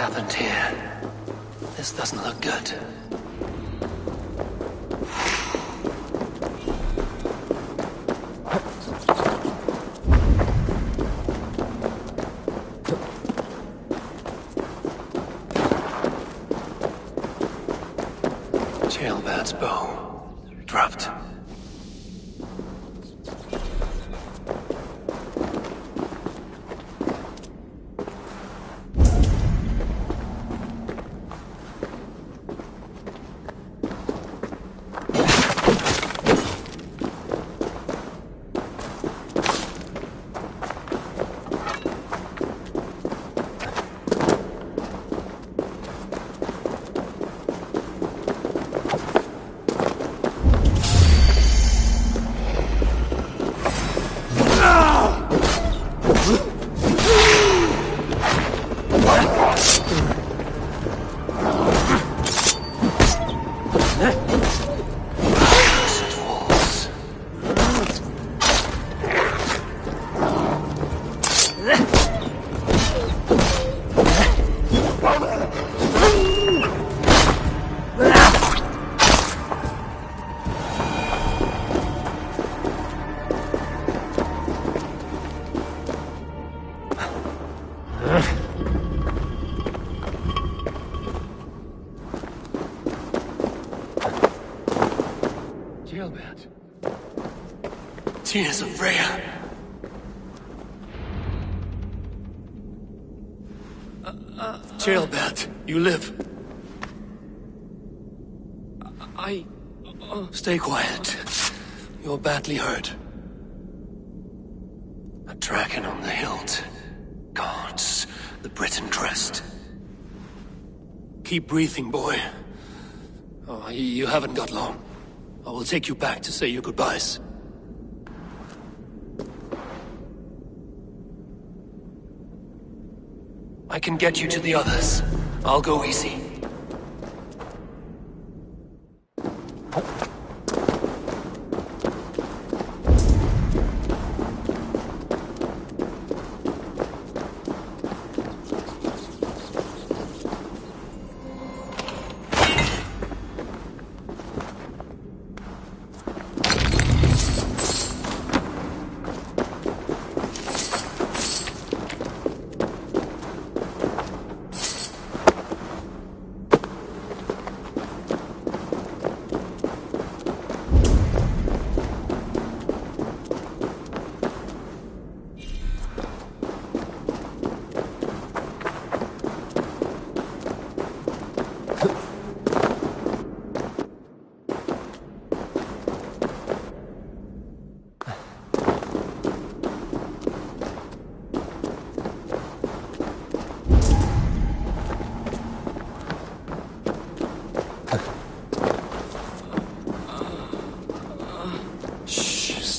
happened here? This doesn't look good. Tailbat's bow. Dropped. Tears of Freya. Jailbat, you live. Stay quiet. You're badly hurt. A dragon on the hilt. Guards, the Briton crest. Keep breathing, boy. Oh, you haven't got long. I will take you back to say your goodbyes. I can get you to the others. I'll go easy.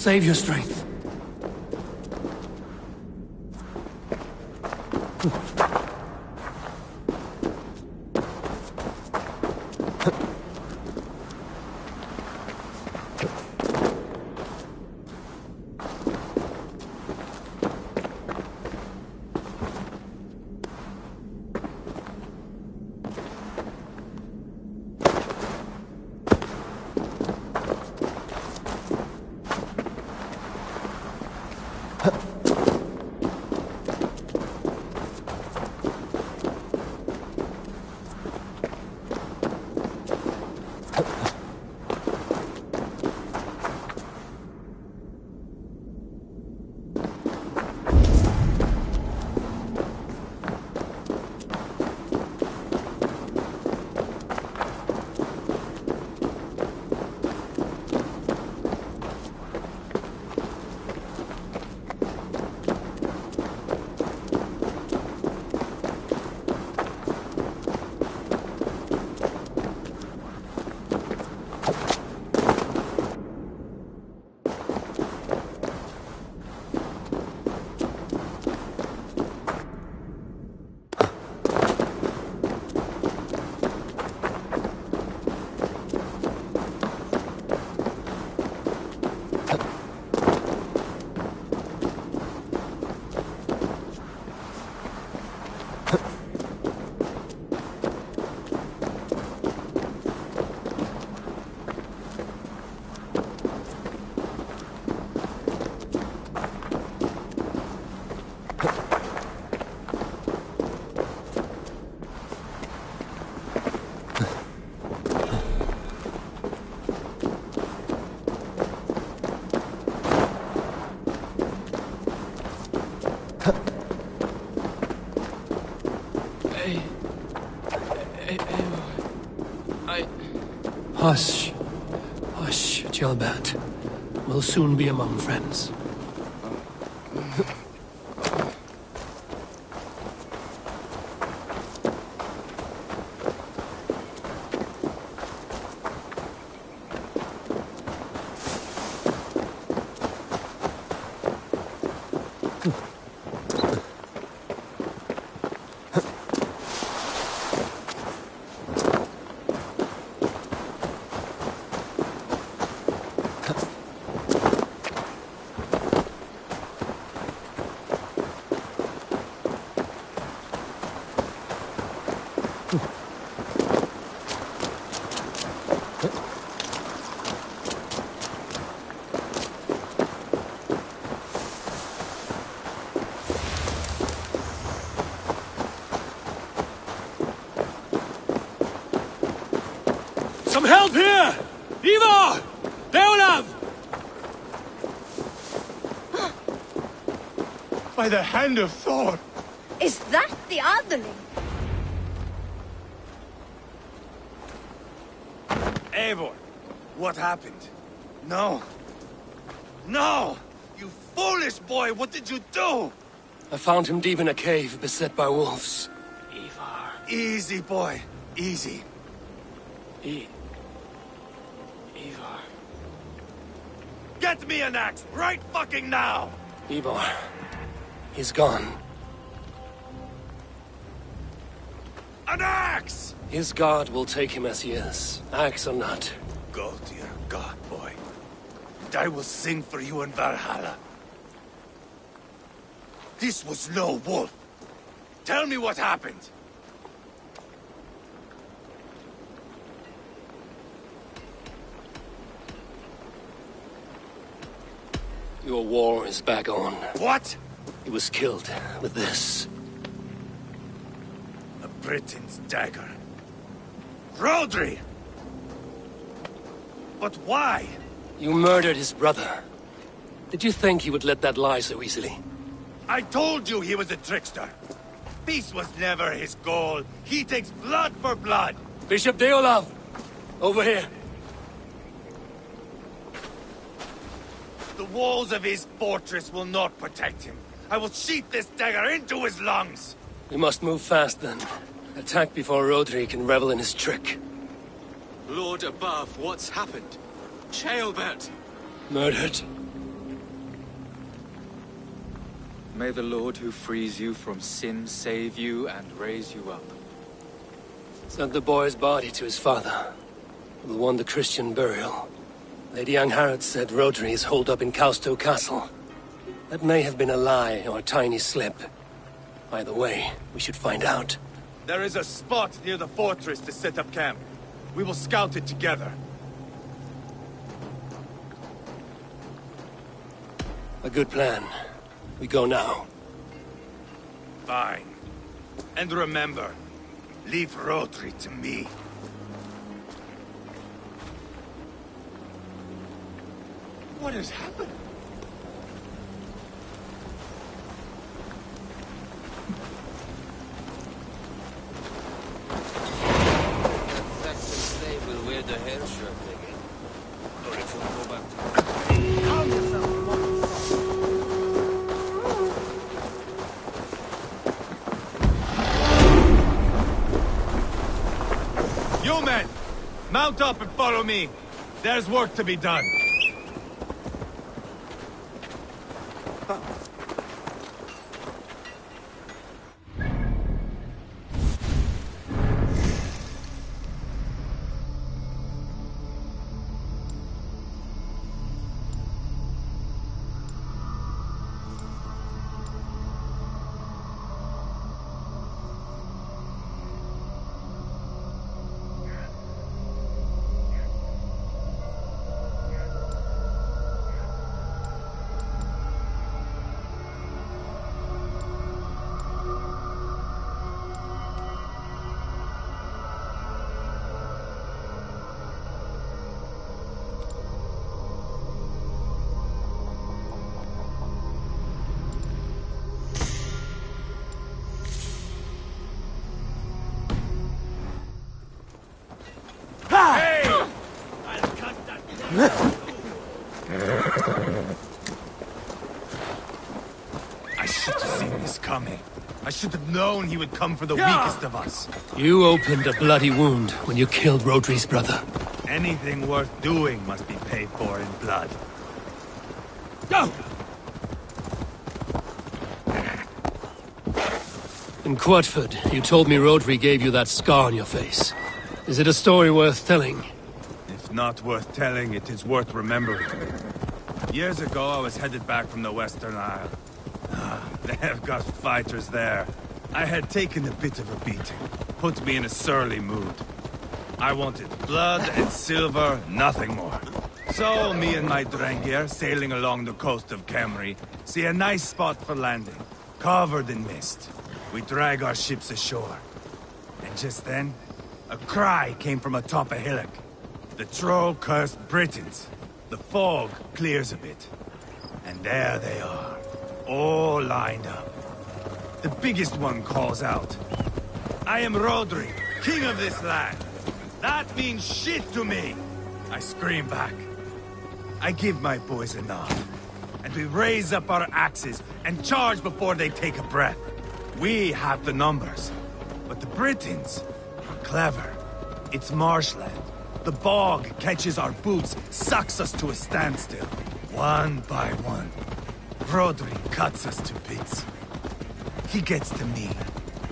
Save your strength. Hush. Hush, Gilbert. We'll soon be among friends. Some help here! Ivar! Leolav! By the hand of Thor! Is that the otherling? Eivor, what happened? No. No! You foolish boy, what did you do? I found him deep in a cave, beset by wolves. Ivar. Easy, boy. Easy. Ivar. Get me an axe, right fucking now! Ivar. He's gone. An axe! His god will take him as he is, axe or not. Go to your god, boy. And I will sing for you in Valhalla. This was no wolf. Tell me what happened. Your war is back on. What? He was killed with this. A Briton's dagger. Rodri! But why? You murdered his brother. Did you think he would let that lie so easily? I told you he was a trickster. Peace was never his goal. He takes blood for blood. Bishop Deolav! Over here. The walls of his fortress will not protect him. I will sheath this dagger into his lungs. We must move fast then. Attack before Rodri can revel in his trick. Lord above, what's happened? Ceolbert! Murdered. May the Lord who frees you from sin save you and raise you up. Sent the boy's body to his father. We'll want the Christian burial. Lady Angharad said Rodri is holed up in Causto Castle. That may have been a lie or a tiny slip. Either way, we should find out. There is a spot near the fortress to set up camp. We will scout it together. A good plan. We go now. Fine. And remember, leave Rodri to me. What has happened? They will wear the hair shirt again. Or if you go back Calm yourself, You men! Mount up and follow me. There's work to be done. I should have seen this coming. I should have known he would come for the weakest of us. You opened a bloody wound when you killed Rodri's brother. Anything worth doing must be paid for in blood. Go! In Quatford, you told me Rodri gave you that scar on your face. Is it a story worth telling? If not worth telling, it is worth remembering. Years ago, I was headed back from the Western Isle. They have got fighters there. I had taken a bit of a beating. Put me in a surly mood. I wanted blood and silver, nothing more. So, me and my Drengir, sailing along the coast of Kemri, see a nice spot for landing, covered in mist. We drag our ships ashore. And just then, a cry came from atop a hillock. The troll-cursed Britons. The fog clears a bit. And there they are, all lined up. The biggest one calls out, "I am Rodri, king of this land. That means shit to me!" I scream back. I give my boys a nod. And we raise up our axes and charge before they take a breath. We have the numbers. But the Britons are clever. It's marshland. The bog catches our boots, sucks us to a standstill. One by one. Rodri cuts us to bits. He gets to me,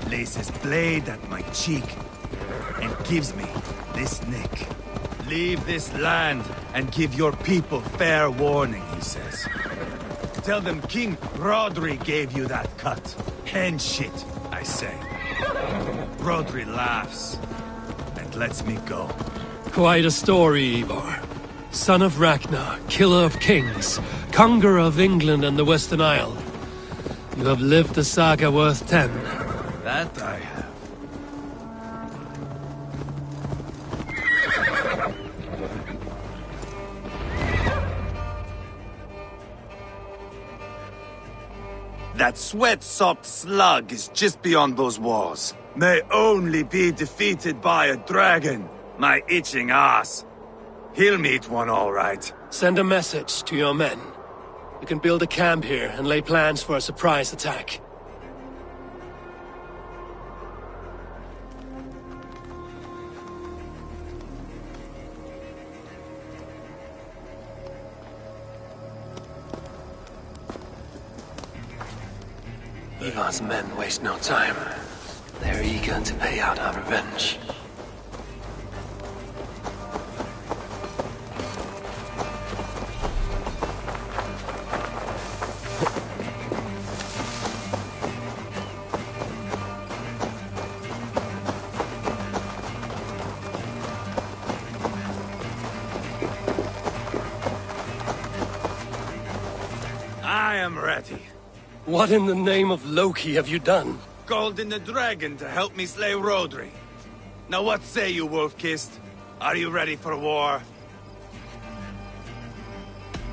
lays his blade at my cheek, and gives me this nick. "Leave this land and give your people fair warning," he says. "Tell them King Rodri gave you that cut. Hen shit," I say. Rodri laughs and lets me go. Quite a story, Ivar. Son of Ragnar, killer of kings, conqueror of England and the Western Isle. You have lived a saga worth 10. That I have. That sweat-sopped slug is just beyond those walls. May only be defeated by a dragon, my itching ass. He'll meet one all right. Send a message to your men. You can build a camp here and lay plans for a surprise attack. Ivar's men waste no time. They're eager to pay out our revenge. I am ready. What in the name of Loki have you done? Called in the dragon to help me slay Rodri. Now what say you, Wolf-Kissed? Are you ready for war?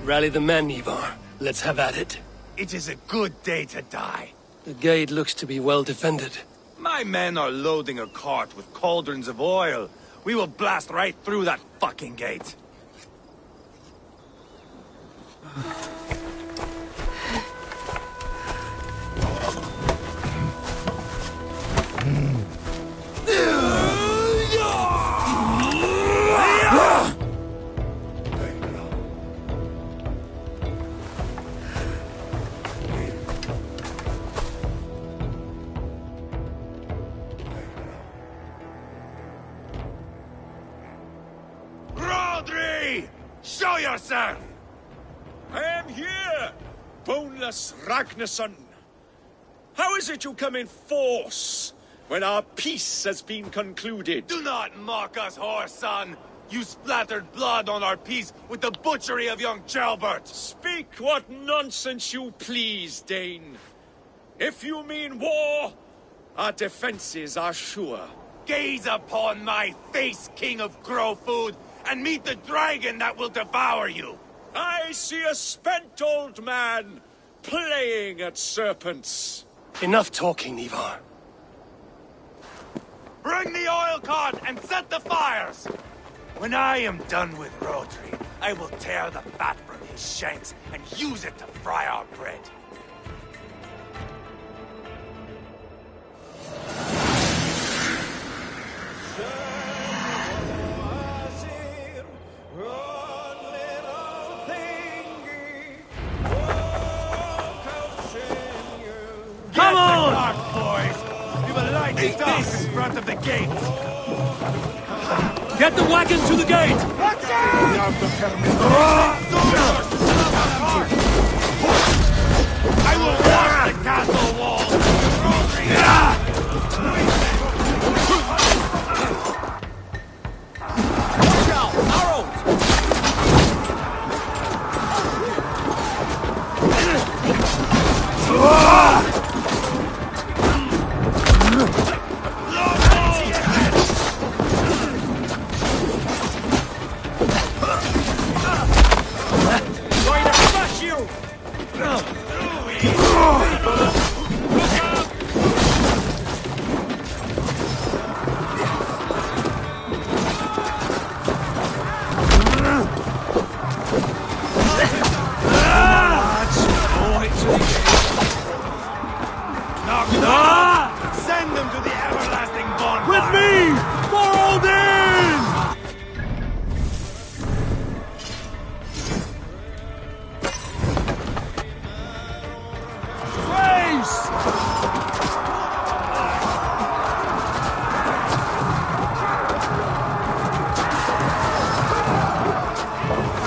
Rally the men, Ivar. Let's have at it. It is a good day to die. The gate looks to be well defended. My men are loading a cart with cauldrons of oil. We will blast right through that fucking gate. Rodri! Show yourself! I am here, boneless Ragnarsson. How is it you come in force when our peace has been concluded? Do not mock us, whoreson! You splattered blood on our peace with the butchery of young Gelbert! Speak what nonsense you please, Dane. If you mean war, our defenses are sure. Gaze upon my face, King of Grow Food, and meet the dragon that will devour you! I see a spent old man playing at serpents. Enough talking, Ivar. Bring the oil cart and set the fires! When I am done with Rodri, I will tear the fat from his shanks and use it to fry our bread. Come on! Dark, boys! We will light it up in front of the gate! Get the wagon to the gate! I will walk the castle wall! Send them to the everlasting bonfire! With me! For Odin! Grace!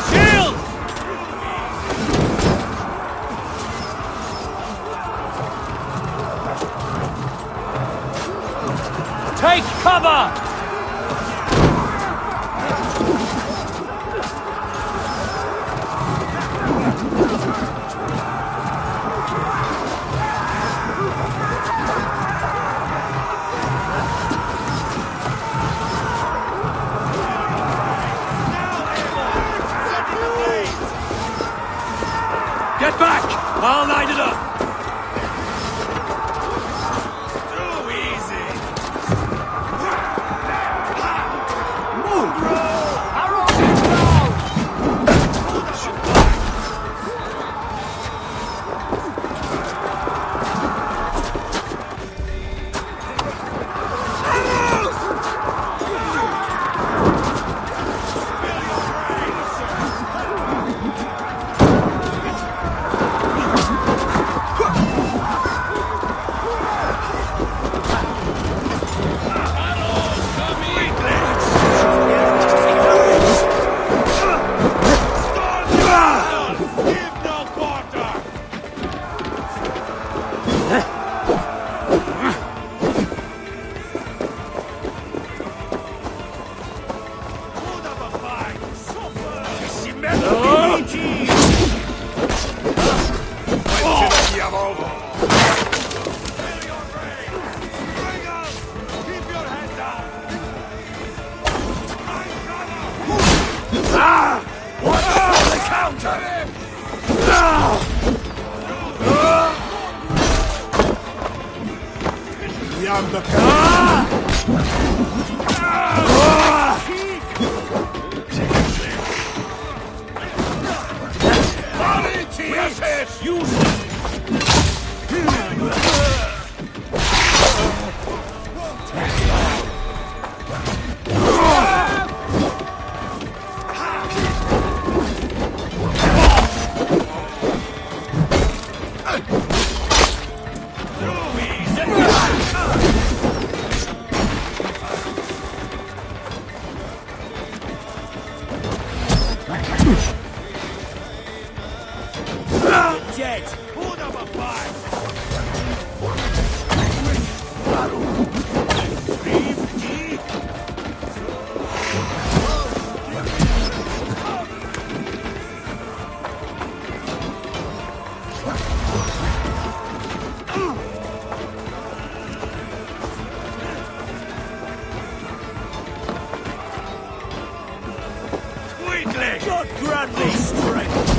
Shield! Take cover! Get back! I'll light it up! Too easy! Dead! Hold up a fight! God grant me strength!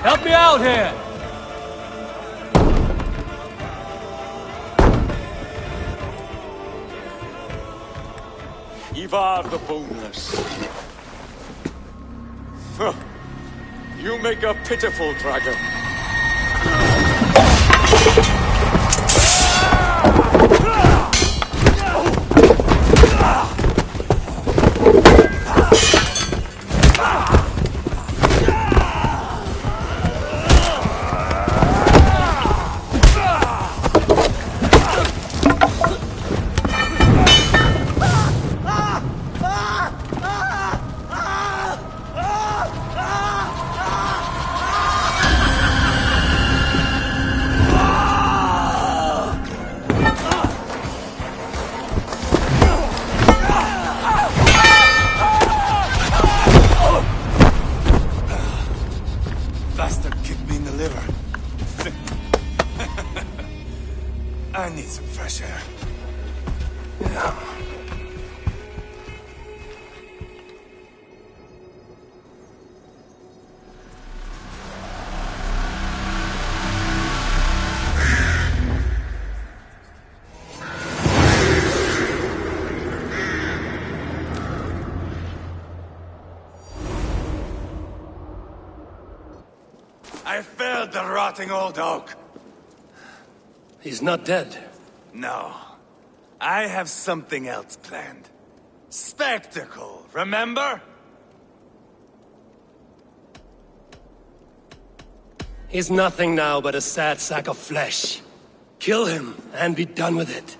Help me out here! Ivar the Boneless. Huh. You make a pitiful dragon. Bastard kicked me in the liver. I need some fresh air. Yeah. I felled the rotting old oak. He's not dead. No. I have something else planned. Spectacle, remember? He's nothing now but a sad sack of flesh. Kill him and be done with it.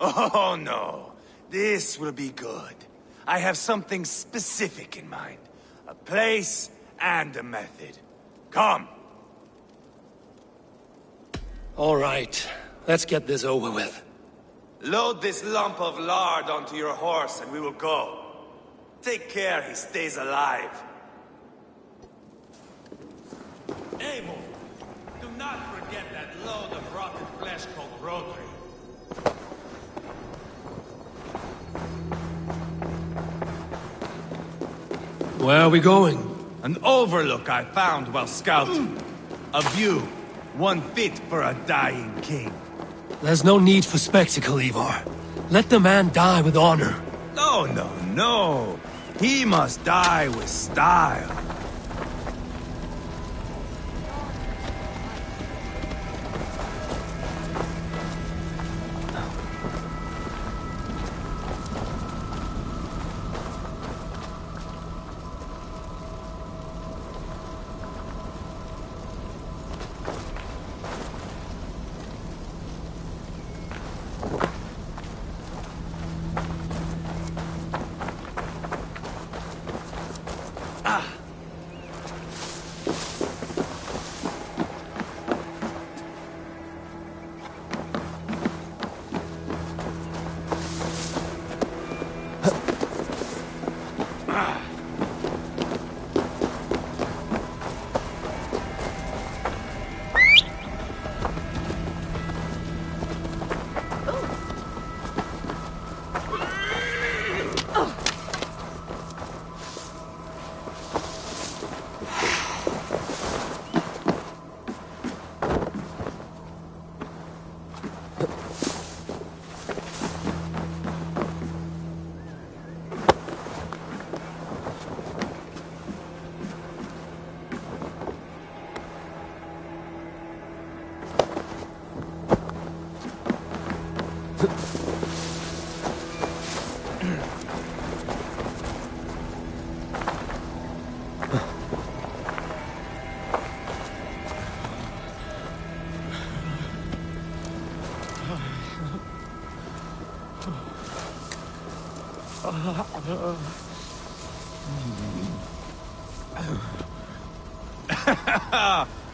Oh no. This will be good. I have something specific in mind. A place and a method. Come. All right. Let's get this over with. Load this lump of lard onto your horse and we will go. Take care he stays alive. Abel, do not forget that load of rotten flesh called Rotary. Where are we going? An overlook I found while scouting. A view, one fit for a dying king. There's no need for spectacle, Ivar. Let the man die with honor. No, no, no. He must die with style.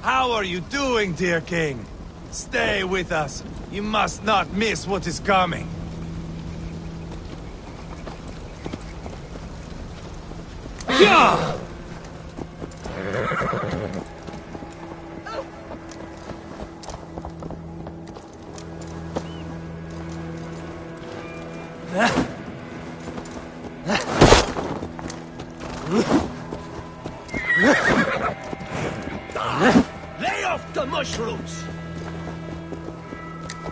How are you doing, dear king? Stay with us. You must not miss what is coming. Yeah! Lay off the mushrooms!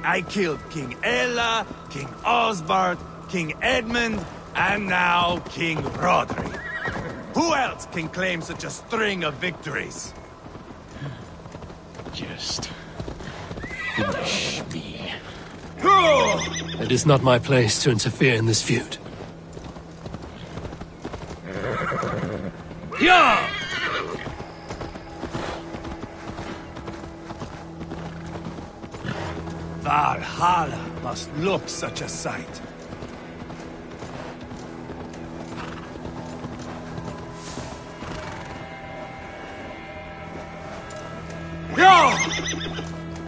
I killed King Ella, King Osbert, King Edmund, and now King Rodri. Who else can claim such a string of victories? Just finish me. It is not my place to interfere in this feud. Yeah! Valhalla must look such a sight.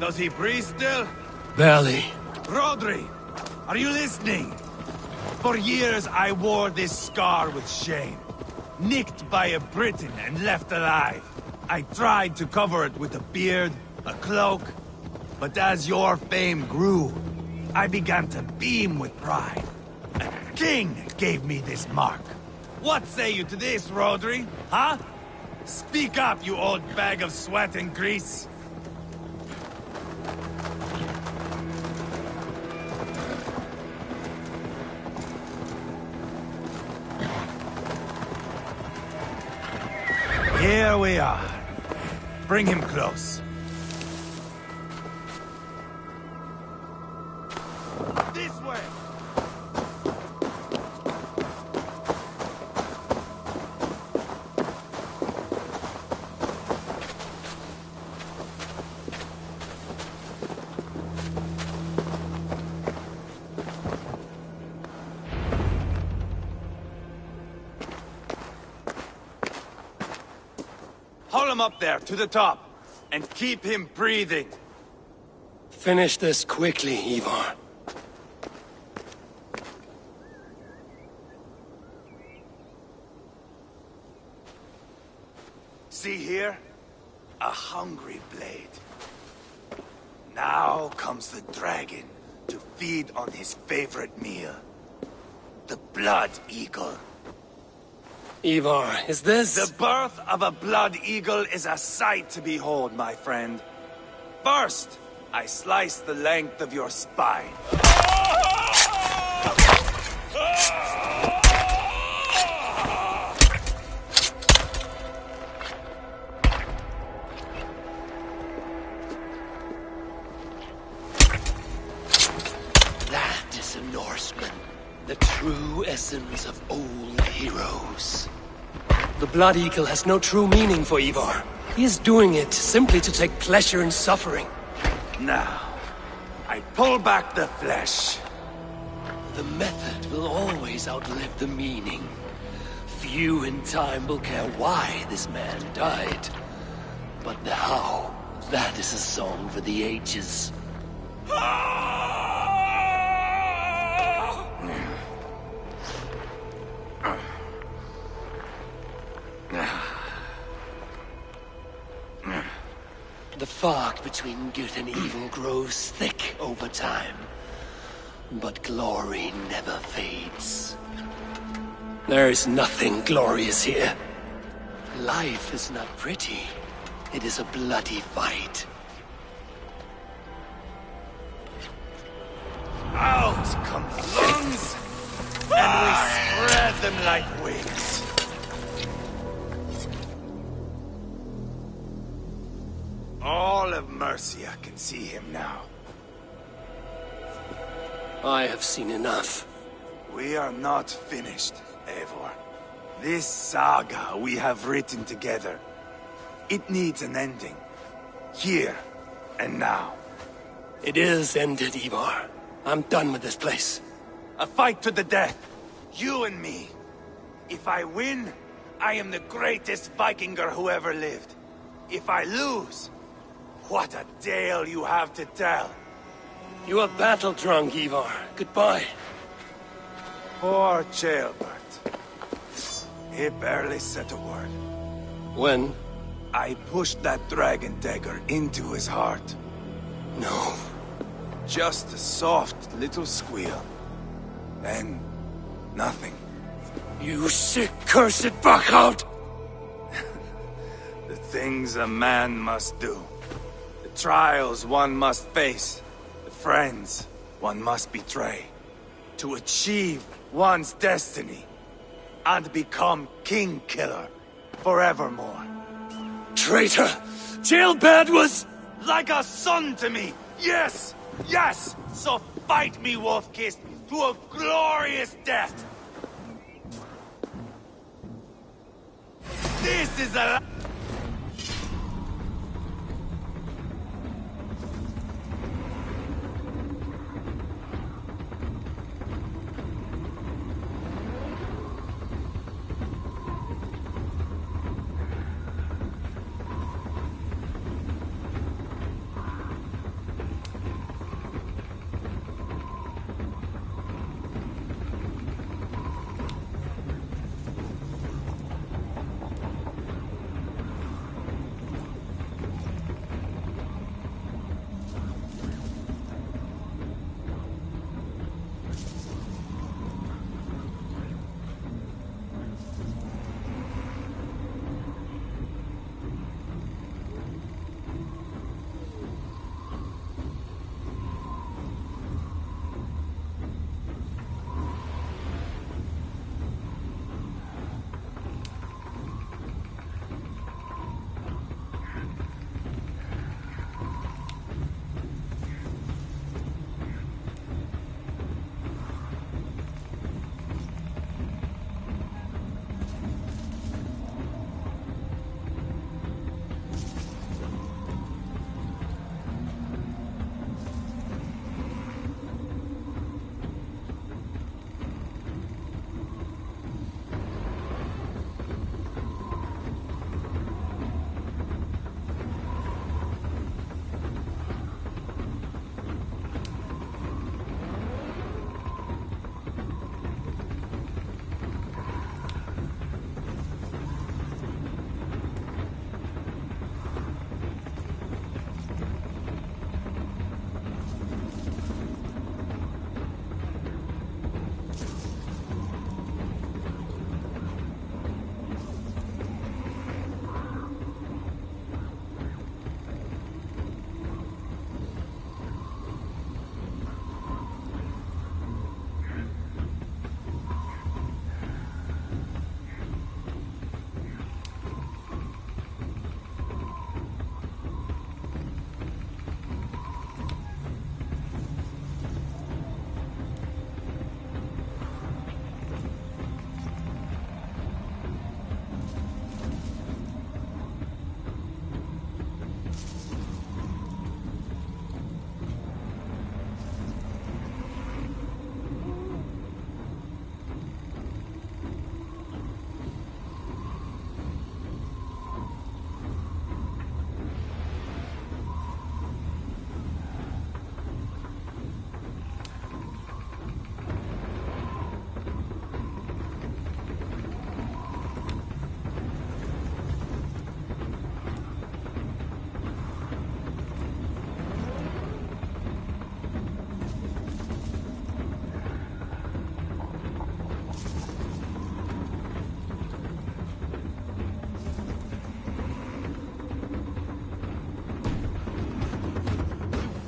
Does he breathe still? Barely. Rodri, are you listening? For years I wore this scar with shame. Nicked by a Briton and left alive. I tried to cover it with a beard, a cloak. But as your fame grew, I began to beam with pride. A king gave me this mark. What say you to this, Rodri? Huh? Speak up, you old bag of sweat and grease. Here we are. Bring him close. This way! Haul him up there, to the top, and keep him breathing. Finish this quickly, Ivar. See here? A hungry blade. Now comes the dragon to feed on his favorite meal. The blood eagle. Ivar, is this... The birth of a blood eagle is a sight to behold, my friend. First, I slice the length of your spine. That is a Norseman. The true essence of old heroes. The Blood Eagle has no true meaning for Ivar. He is doing it simply to take pleasure in suffering. Now, I pull back the flesh. The method will always outlive the meaning. Few in time will care why this man died. But the how, that is a song for the ages. The fog between good and evil grows thick over time. But glory never fades. There is nothing glorious here. Life is not pretty. It is a bloody fight. Out come the lungs, and we spread them like wings. All of Mercia can see him now. I have seen enough. We are not finished, Eivor. This saga we have written together, it needs an ending. Here and now. It is ended, Ivar. I'm done with this place. A fight to the death. You and me. If I win, I am the greatest Vikinger who ever lived. If I lose, what a tale you have to tell. You are battle-drunk, Ivar. Goodbye. Poor Ceolbert. He barely said a word. When? I pushed that dragon dagger into his heart. No. Just a soft little squeal. Then, nothing. You sick, cursed fuckout! The things a man must do. The trials one must face. The friends one must betray. To achieve one's destiny. And become King Killer forevermore. Traitor! Jailbird was... Like a son to me! Yes! Yes! So fight me, Wolf-Kiss, to a glorious death! This is a...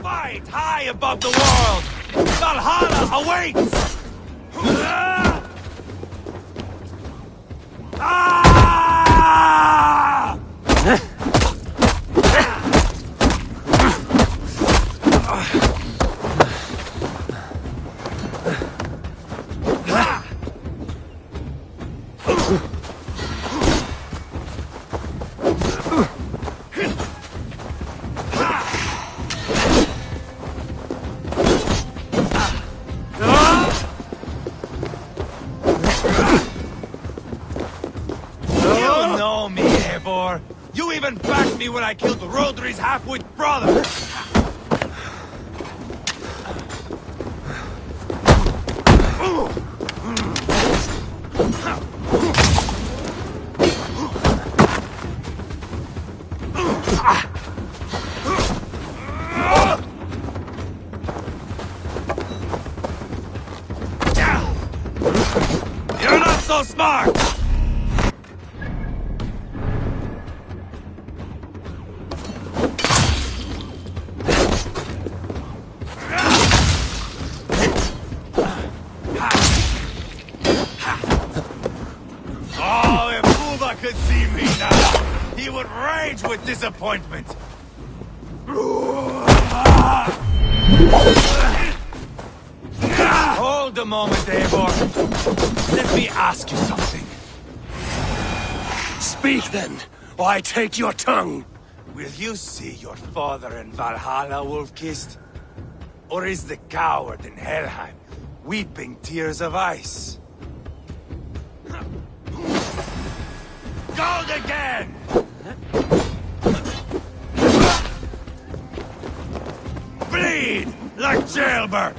Fight high above the world! Valhalla awaits! You even backed me when I killed Rodri's half-wit brother! You're not so smart! rage with disappointment. Hold a moment, Eivor. Let me ask you something. Speak then, or I take your tongue. Will you see your father in Valhalla, Wolf-Kissed? Or is the coward in Helheim weeping tears of ice? Gold again! Bleed like jailbird!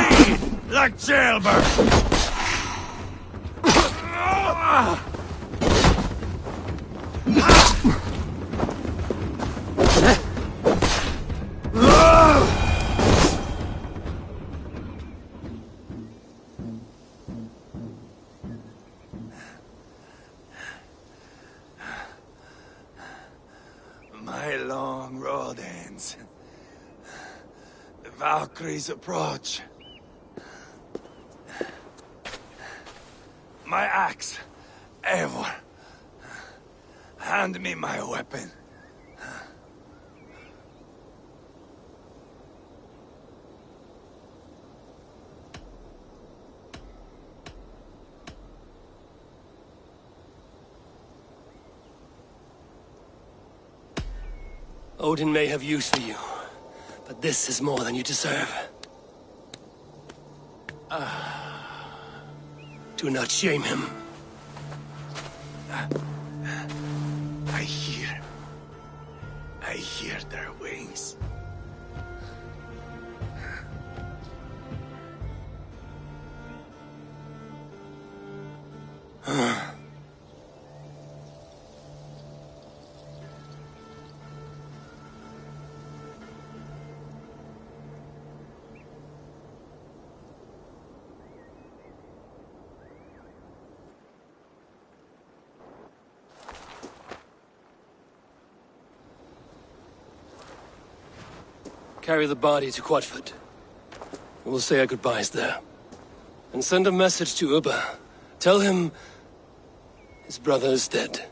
Bleed like jailbird! My long road ends. The Valkyries approach. My axe, Eivor. Hand me my weapon. Odin may have use for you, but this is more than you deserve. Do not shame him. I hear their wings. Carry the body to Quatford. We'll say our goodbyes there. And send a message to Ubba. Tell him his brother is dead.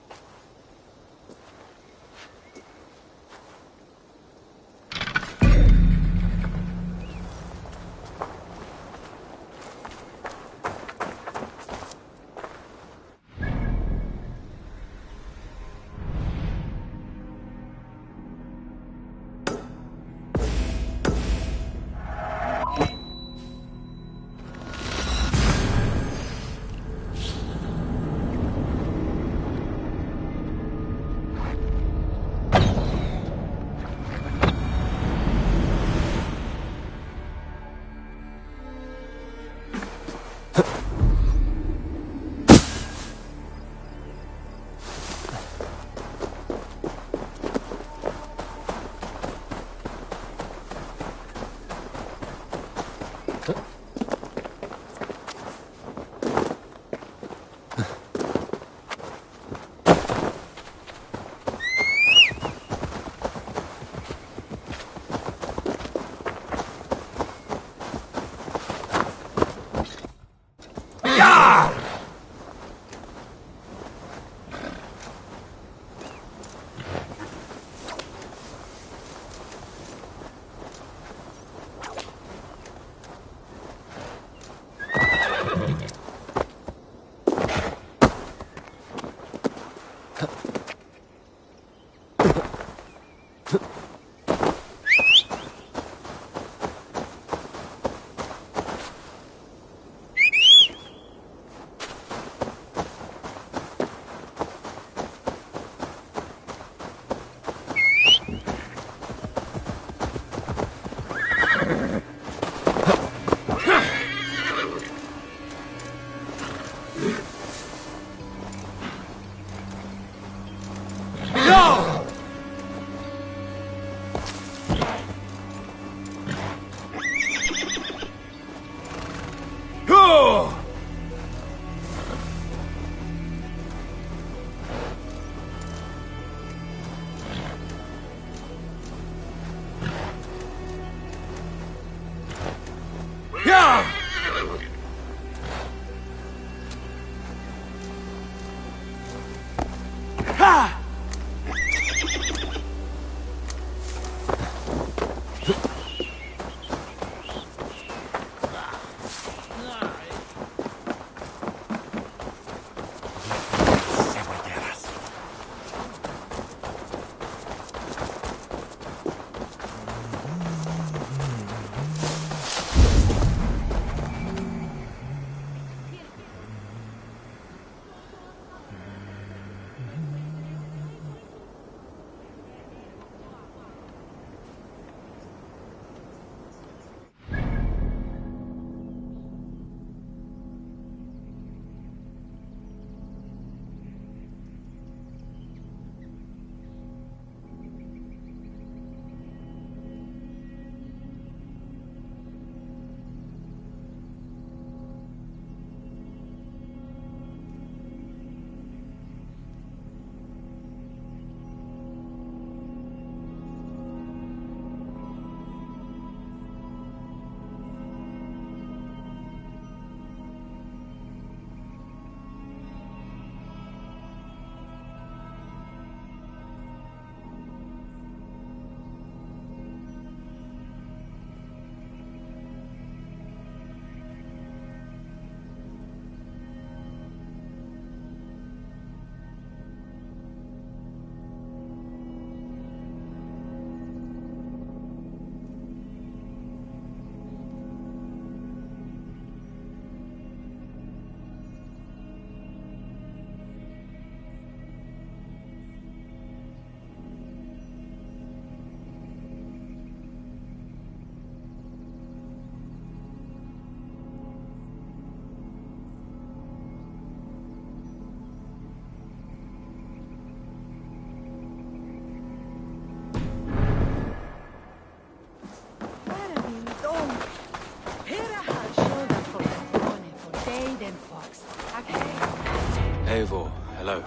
then, Fox. Okay? Eivor, hello.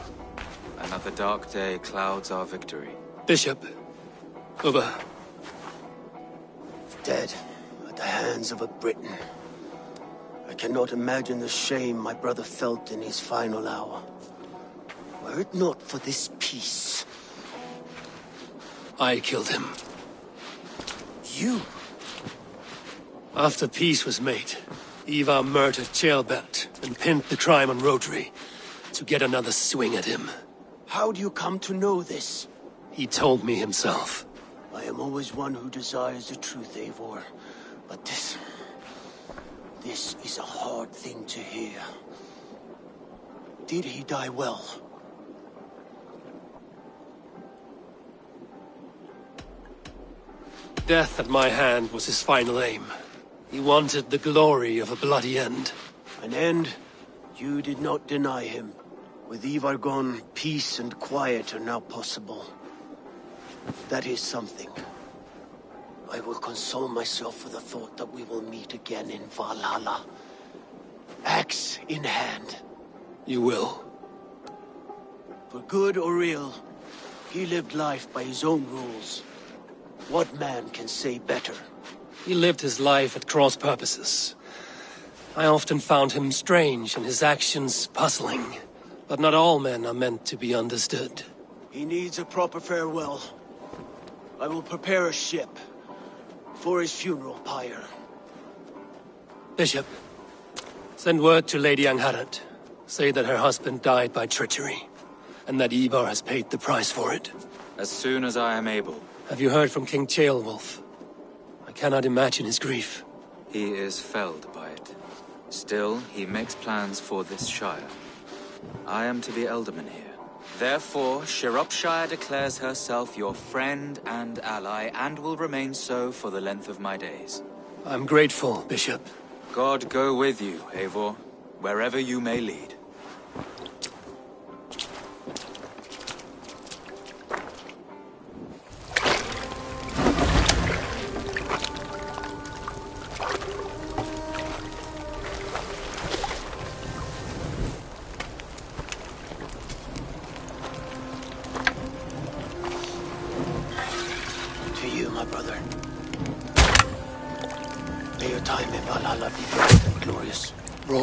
Another dark day clouds our victory. Bishop. Uber. Dead at the hands of a Briton. I cannot imagine the shame my brother felt in his final hour. Were it not for this peace. I killed him. You? After peace was made, Ivar murdered Ceolbert and pinned the crime on Rotary to get another swing at him. How do you come to know this? He told me himself. I am always one who desires the truth, Eivor. But this is a hard thing to hear. Did he die well? Death at my hand was his final aim. He wanted the glory of a bloody end. An end you did not deny him. With Ivar gone, peace and quiet are now possible. That is something. I will console myself with the thought that we will meet again in Valhalla. Axe in hand. You will. For good or ill, he lived life by his own rules. What man can say better? He lived his life at cross purposes. I often found him strange and his actions puzzling. But not all men are meant to be understood. He needs a proper farewell. I will prepare a ship for his funeral pyre. Bishop, send word to Lady Angharad. Say that her husband died by treachery, and that Ivar has paid the price for it. As soon as I am able. Have you heard from King Ceolwulf? I cannot imagine his grief. He is felled by it. Still, he makes plans for this shire. I am to be Elderman here. Therefore, Shropshire declares herself your friend and ally, and will remain so for the length of my days. I'm grateful, Bishop. God go with you, Eivor, wherever you may lead.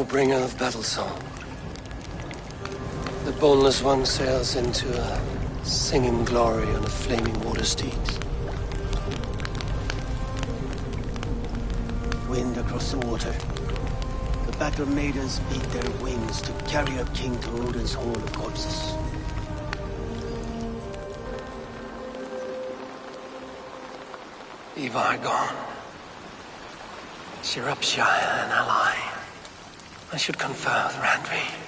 Bringer of battle song. The boneless one sails into a singing glory on a flaming water steed. Wind across the water. The battle maidens beat their wings to carry a king to Odin's hall of corpses. Ivar gone. Shropshire an ally. I should confer with Randvi.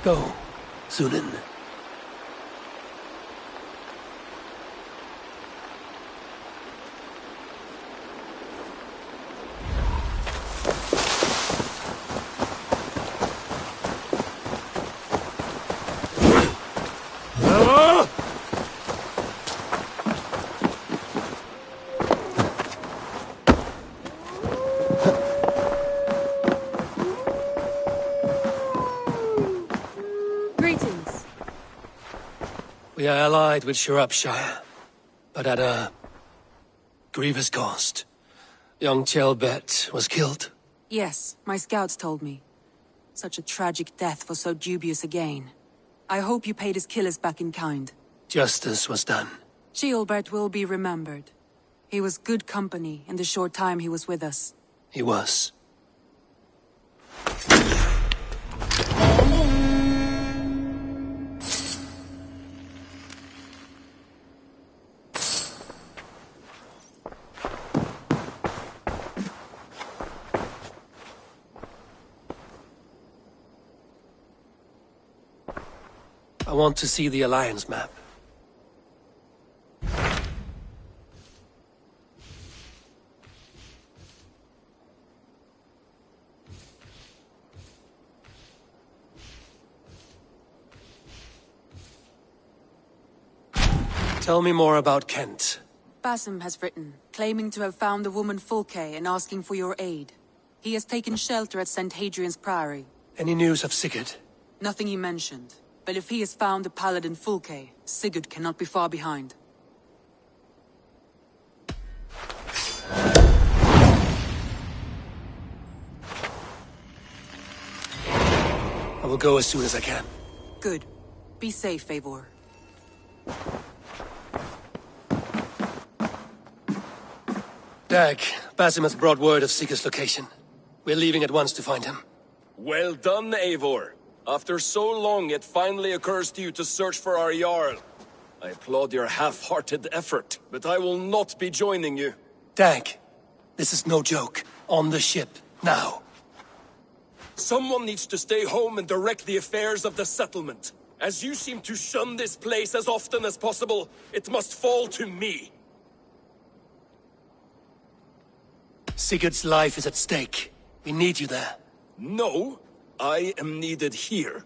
Go, Sunan. Greetings. We are allied with Shropshire, but at a grievous cost. Young Chelbet was killed. Yes, my scouts told me. Such a tragic death for so dubious a gain. I hope you paid his killers back in kind. Justice was done. Ceolbert will be remembered. He was good company in the short time he was with us. He was. I want to see the Alliance map. Tell me more about Kent. Basim has written, claiming to have found the woman Fulke and asking for your aid. He has taken shelter at St. Hadrian's Priory. Any news of Sigurd? Nothing he mentioned. But if he has found the paladin Fulke, Sigurd cannot be far behind. I will go as soon as I can. Good. Be safe, Eivor. Dag, Basim has brought word of Sigurd's location. We're leaving at once to find him. Well done, Eivor. After so long, it finally occurs to you to search for our Jarl. I applaud your half-hearted effort, but I will not be joining you. Dag, this is no joke. On the ship, now. Someone needs to stay home and direct the affairs of the settlement. As you seem to shun this place as often as possible, it must fall to me. Sigurd's life is at stake. We need you there. No, I am needed here.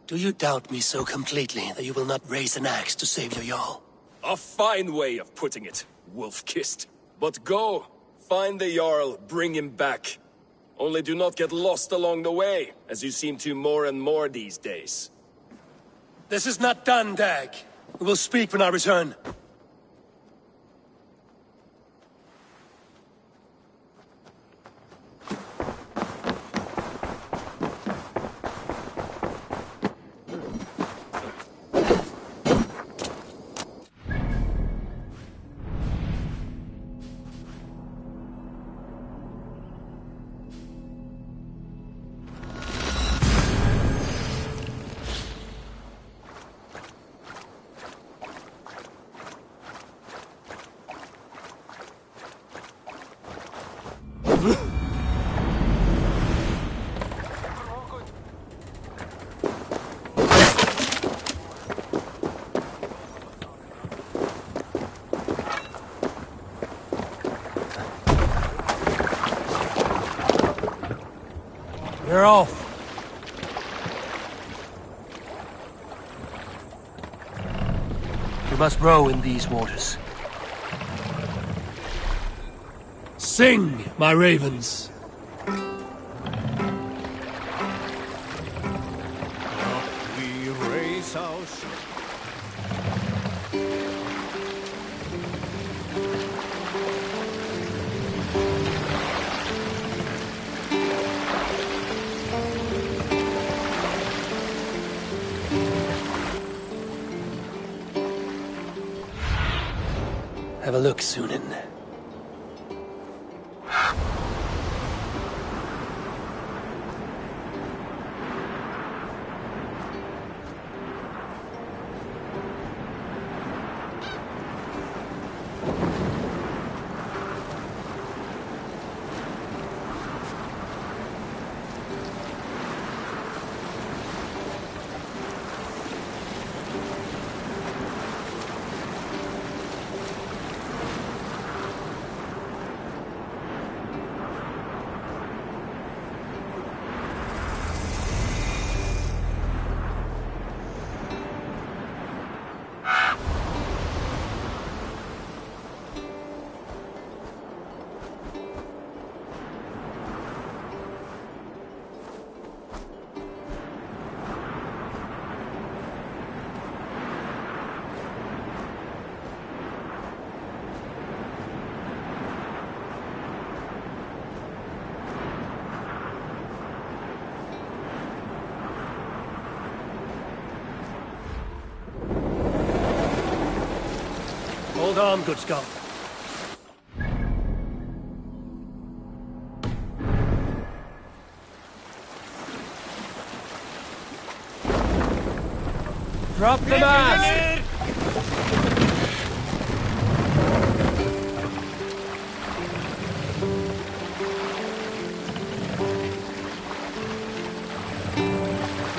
Do you doubt me so completely that you will not raise an axe to save your Jarl? A fine way of putting it, wolf-kissed. But go, find the Jarl, bring him back. Only do not get lost along the way, as you seem to more and more these days. This is not done, Dag. We will speak when I return. We're off. We must row in these waters. Sing, my ravens. We raise our ship. Have a look, Sunan. Hold on, good Scot. Drop the mast!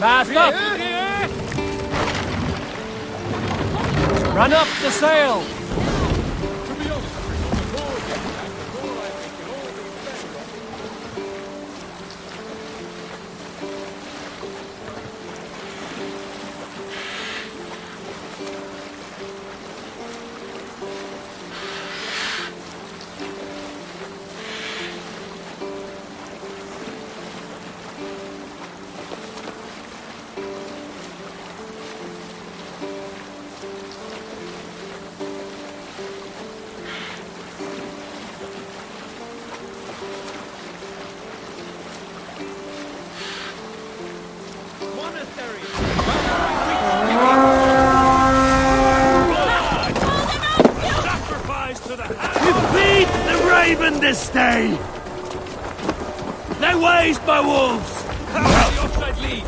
Mast up! Run up the sail! Defeat the Raven this day! They're raised by wolves! The offside lead!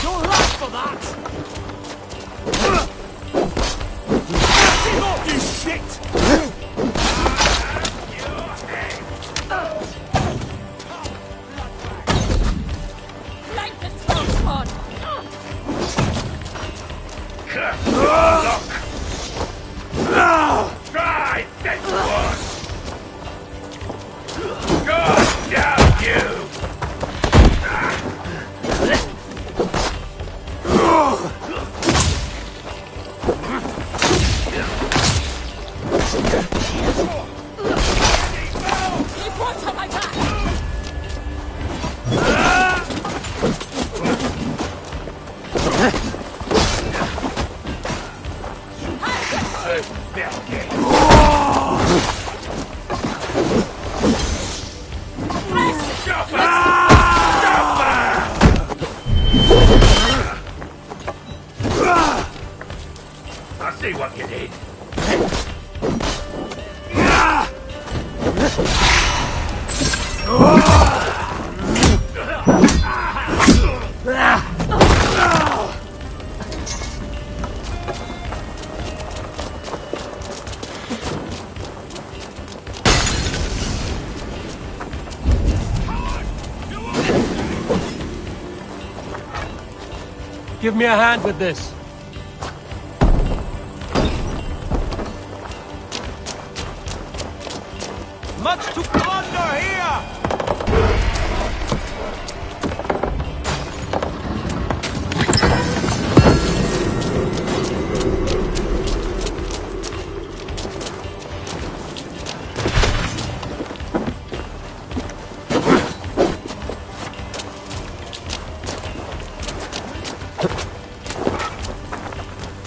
You'll laugh for that! Get off, you shit! Try this one! God damn you! Keep watch on my back! I see what you did. Give me a hand with this. Much to plunder here!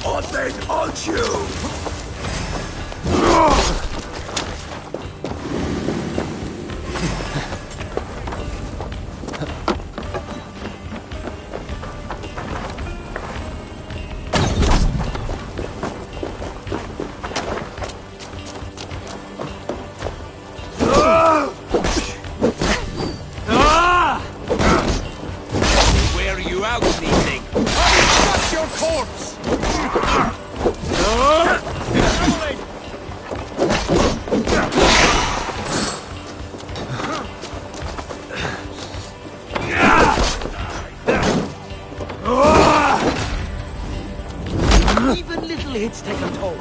Or they haunt you! Where are you out, sneezing? Shut your corpse! Even little hits take a toll.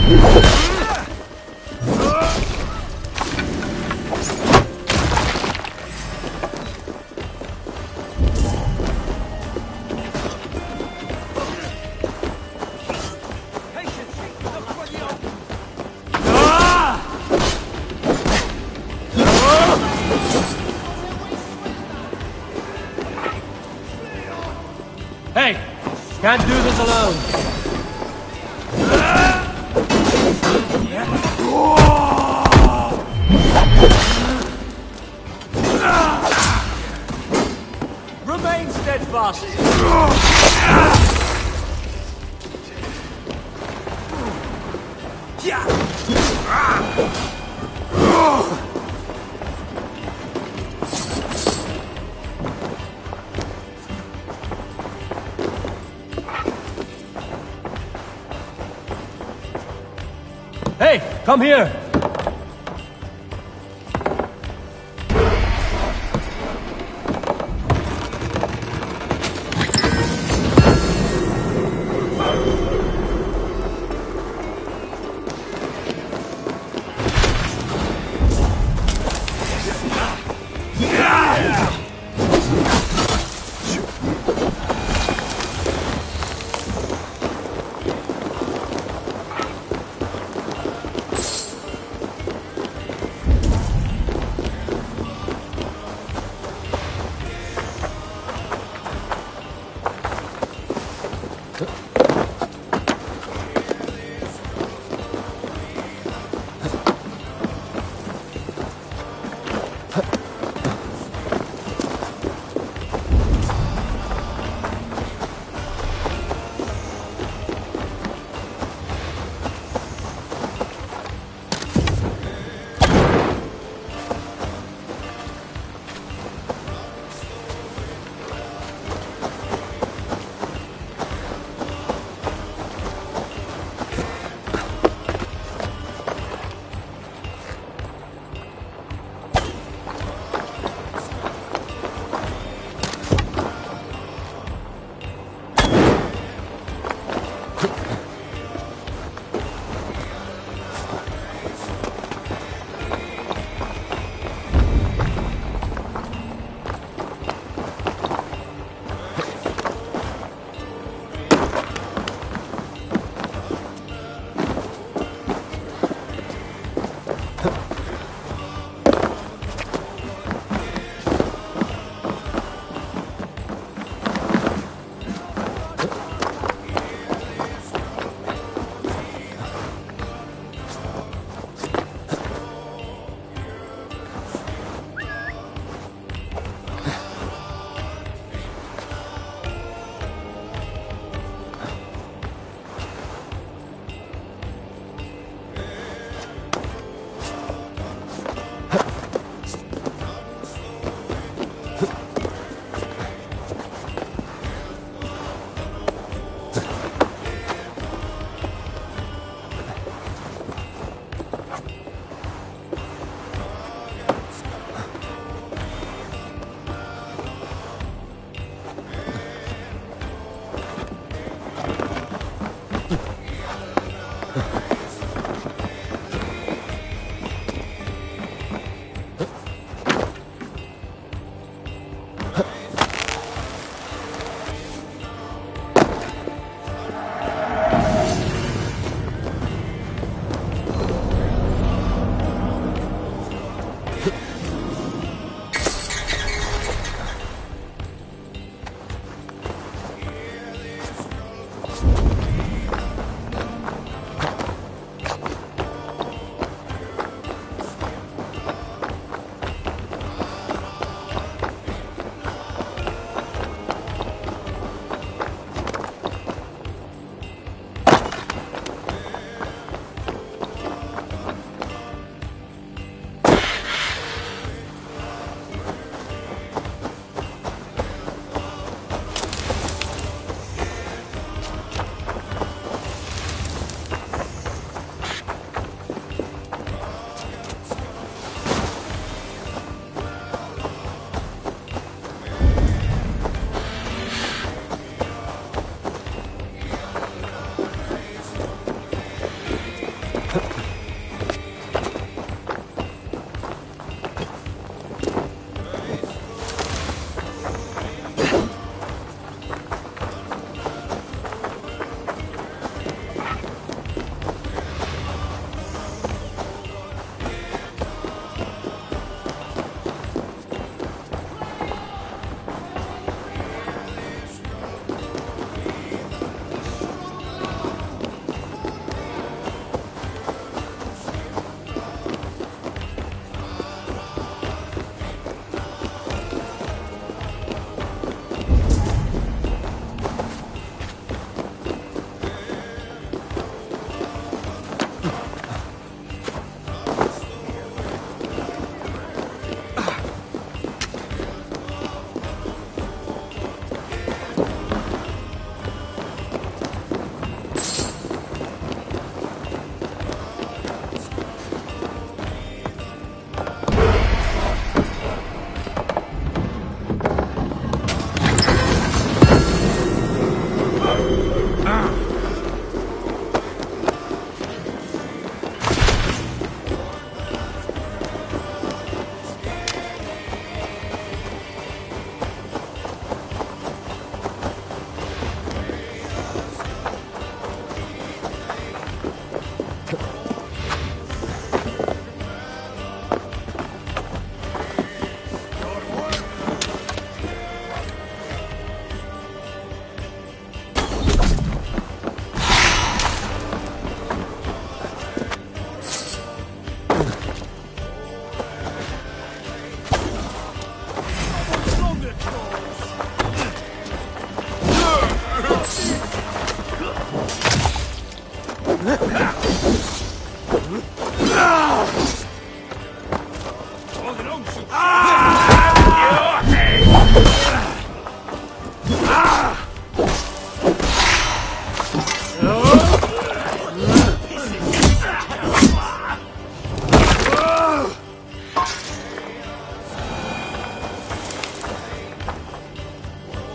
Hey! Can't do this alone. Remain steadfast. Hey, come here!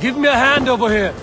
Give me a hand over here.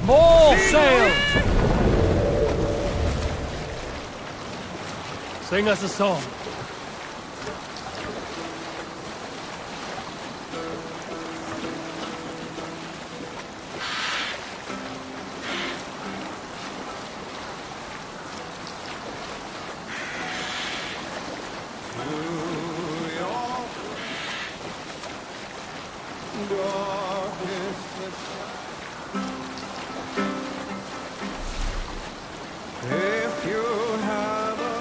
More sail! Sing us a song. If you have a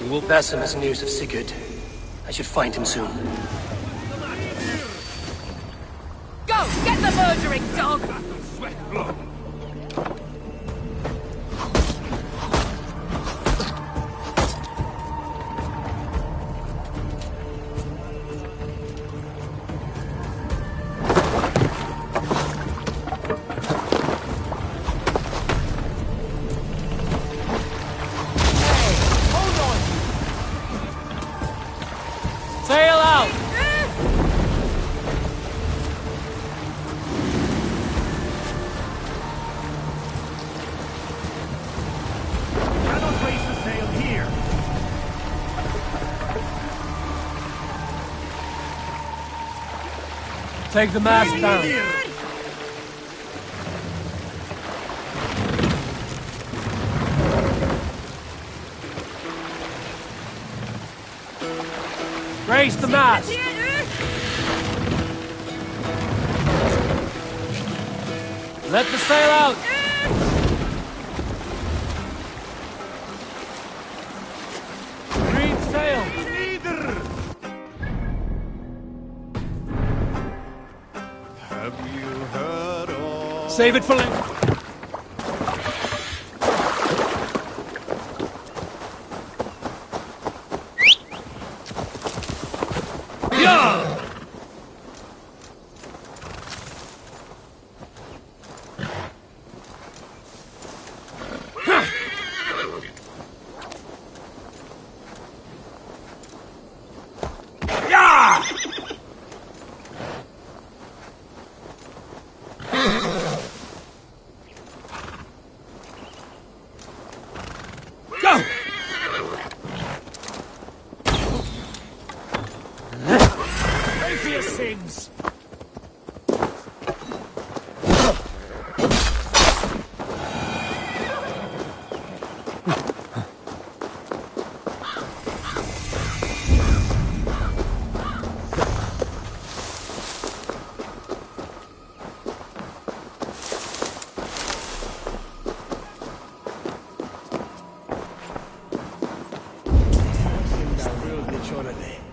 Basim has news of Sigurd. I should find him soon. Go! Get the murdering dog! Sail out! Cannot raise the sail here. Take the mast down. Raise the mast! Let the sail out! Green sail! Have you heard of... Save it for later. Go! Pray for your sins!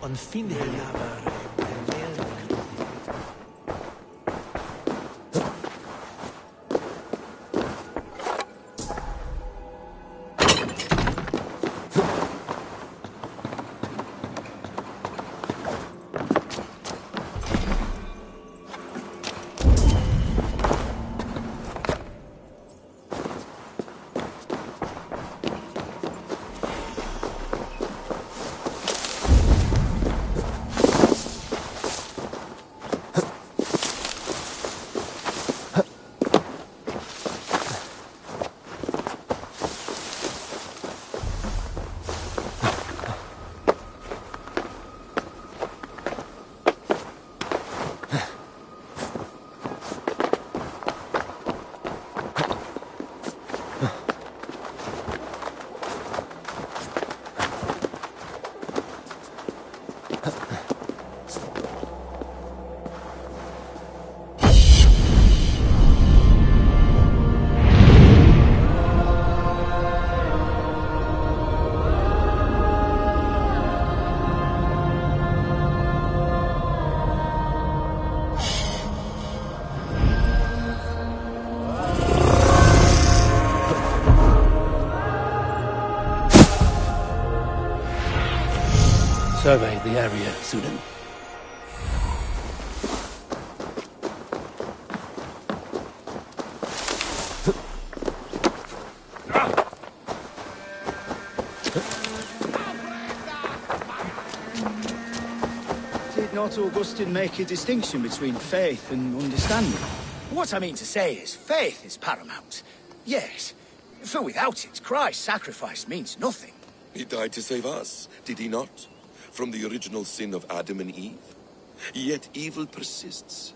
On fin de lavar. Survey the area, Sudan. Did not Augustine make a distinction between faith and understanding? What I mean to say is, faith is paramount. Yes, for without it, Christ's sacrifice means nothing. He died to save us, did he not? From the original sin of Adam and Eve. Yet evil persists.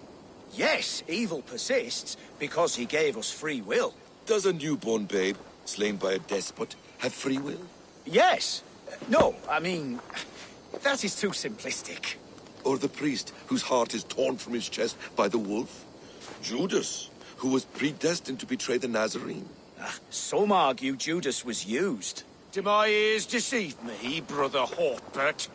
Yes, evil persists because he gave us free will. Does a newborn babe, slain by a despot, have free will? Yes. No, I mean, that is too simplistic. Or the priest whose heart is torn from his chest by the wolf? Judas, who was predestined to betray the Nazarene? Some argue Judas was used. Do my ears deceive me, Brother Hawkbert?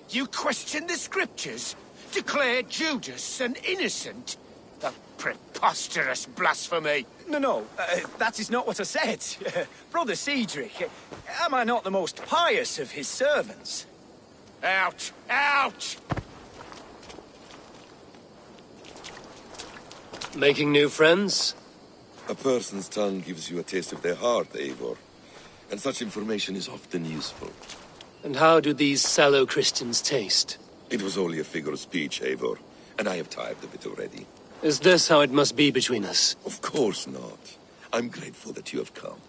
You question the scriptures? Declare Judas an innocent? A preposterous blasphemy! No, that is not what I said. Brother Cedric, am I not the most pious of his servants? Out! Out! Making new friends? A person's tongue gives you a taste of their heart, Eivor. And such information is often useful. And how do these sallow Christians taste? It was only a figure of speech, Eivor, and I have tired of it already. Is this how it must be between us? Of course not. I'm grateful that you have come.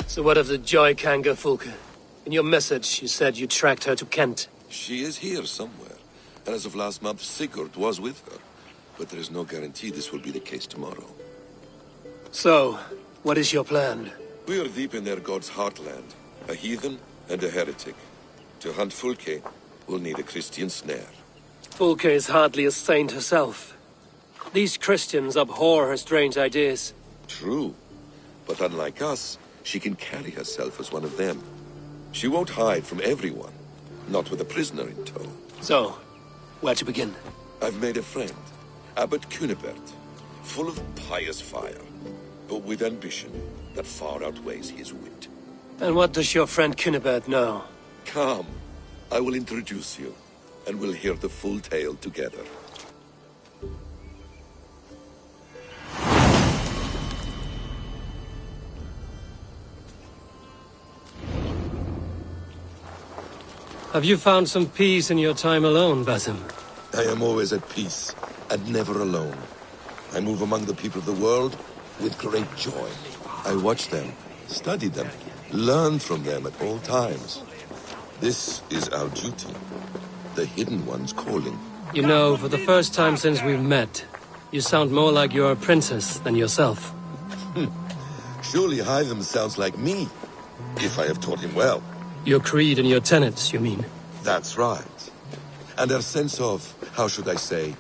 So what of the Joy Kanga Fulke? In your message, you said you tracked her to Kent. She is here somewhere, and as of last month, Sigurd was with her. But there is no guarantee this will be the case tomorrow. So, what is your plan? We are deep in their god's heartland, a heathen and a heretic. To hunt Fulke, we'll need a Christian snare. Fulke is hardly a saint herself. These Christians abhor her strange ideas. True, but unlike us, she can carry herself as one of them. She won't hide from everyone, not with a prisoner in tow. So, where to begin? I've made a friend, Abbot Cunibert, full of pious fire, but with ambition that far outweighs his wit. And what does your friend Cunibert know? Come, I will introduce you, and we'll hear the full tale together. Have you found some peace in your time alone, Basim? I am always at peace, and never alone. I move among the people of the world with great joy. I watch them, study them, learn from them at all times. This is our duty, the Hidden One's calling. You know, for the first time since we've met, you sound more like you're a princess than yourself. Surely Hytham sounds like me, if I have taught him well. Your creed and your tenets, you mean? That's right. And our sense of, how should I say,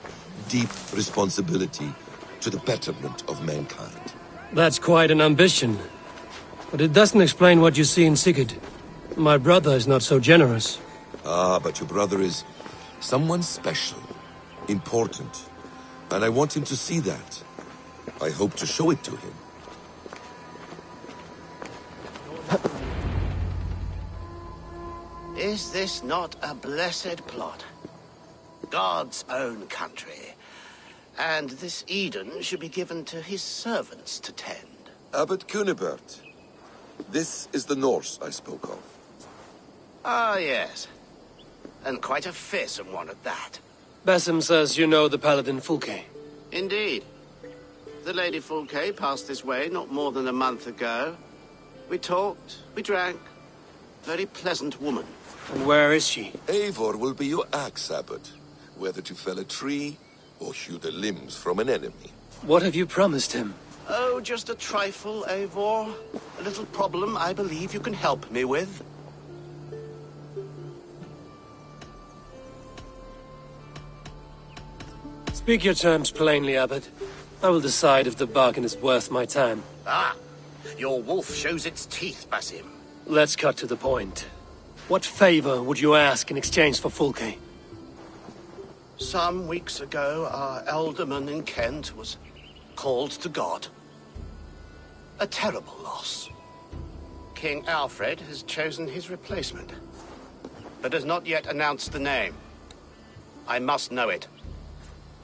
deep responsibility to the betterment of mankind. That's quite an ambition. But it doesn't explain what you see in Sigurd. My brother is not so generous. Ah, but your brother is someone special, important. And I want him to see that. I hope to show it to him. Is this not a blessed plot? God's own country. And this Eden should be given to his servants to tend. Abbot Cunibert. This is the Norse I spoke of. Ah, yes. And quite a fearsome one at that. Basim says you know the paladin Fulke. Indeed. The Lady Fulke passed this way not more than a month ago. We talked, we drank. Very pleasant woman. And where is she? Eivor will be your axe, Abbot. Whether to fell a tree or hew the limbs from an enemy. What have you promised him? Oh, just a trifle, Eivor. A little problem I believe you can help me with. Speak your terms plainly, Abbot. I will decide if the bargain is worth my time. Ah, your wolf shows its teeth, Basim. Let's cut to the point. What favor would you ask in exchange for Fulke? Some weeks ago, our alderman in Kent was called to God. A terrible loss. King Alfred has chosen his replacement, but has not yet announced the name. I must know it.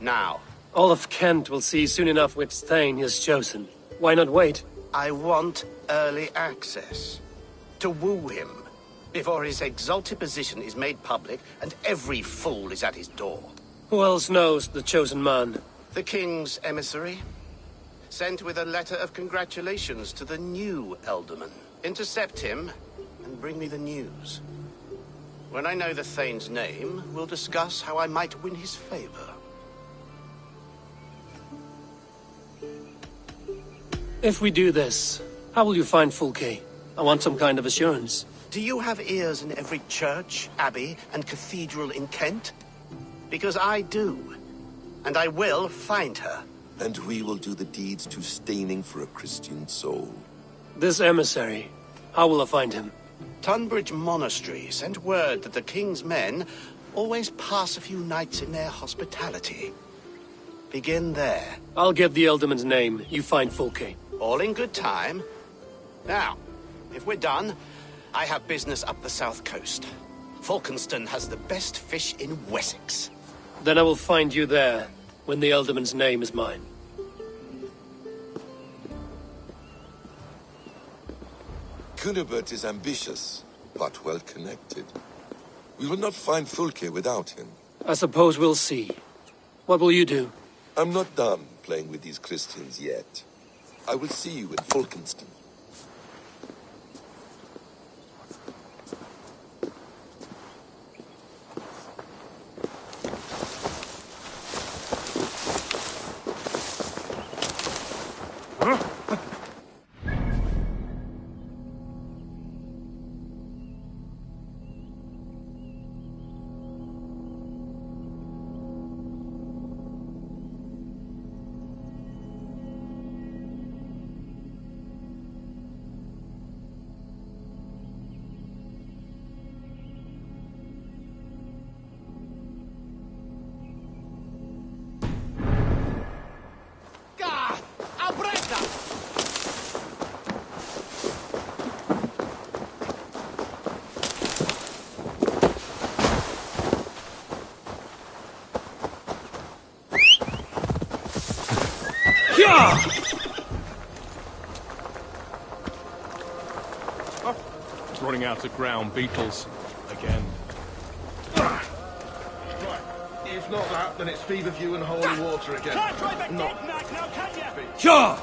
Now. All of Kent will see soon enough which Thane he has chosen. Why not wait? I want early access. To woo him, before his exalted position is made public and every fool is at his door. Who else knows the chosen man? The king's emissary. Sent with a letter of congratulations to the new alderman. Intercept him and bring me the news. When I know the Thane's name, we'll discuss how I might win his favor. If we do this, how will you find Fulke? I want some kind of assurance. Do you have ears in every church, abbey, and cathedral in Kent? Because I do. And I will find her. and we will do the deeds too staining for a Christian soul. This emissary, how will I find him? Tunbridge Monastery sent word that the king's men always pass a few nights in their hospitality. Begin there. I'll get the Elderman's name. You find Fulke. All in good time. Now, if we're done, I have business up the south coast. Falkenston has the best fish in Wessex. Then I will find you there, when the Elderman's name is mine. Cunibert is ambitious, but well-connected. We will not find Fulke without him. I suppose we'll see. What will you do? I'm not done playing with these Christians yet. I will see you in Falkenston. Running out of ground beetles again. Right. If not that, then it's feverfew and holy water again. Not. Sure.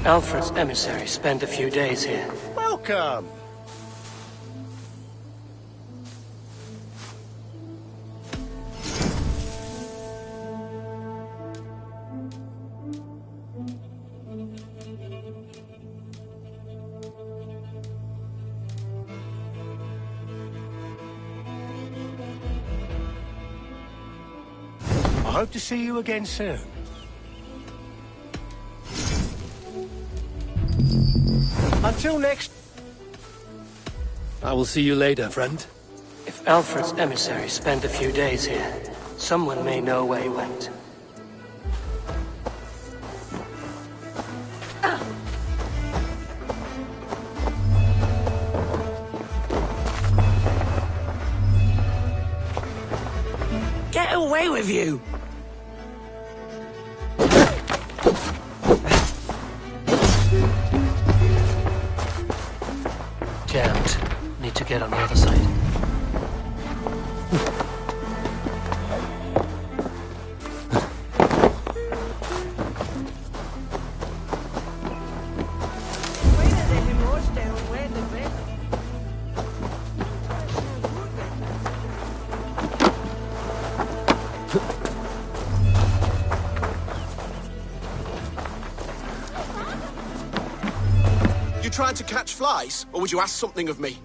Alfred's emissary spent a few days here. Welcome. hope to see you again soon. Until next... I will see you later, friend. If Alfred's emissary spent a few days here, someone may know where he went. Get away with you! Jammed. Need to get on the other side. You trying to catch flies, or would you ask something of me?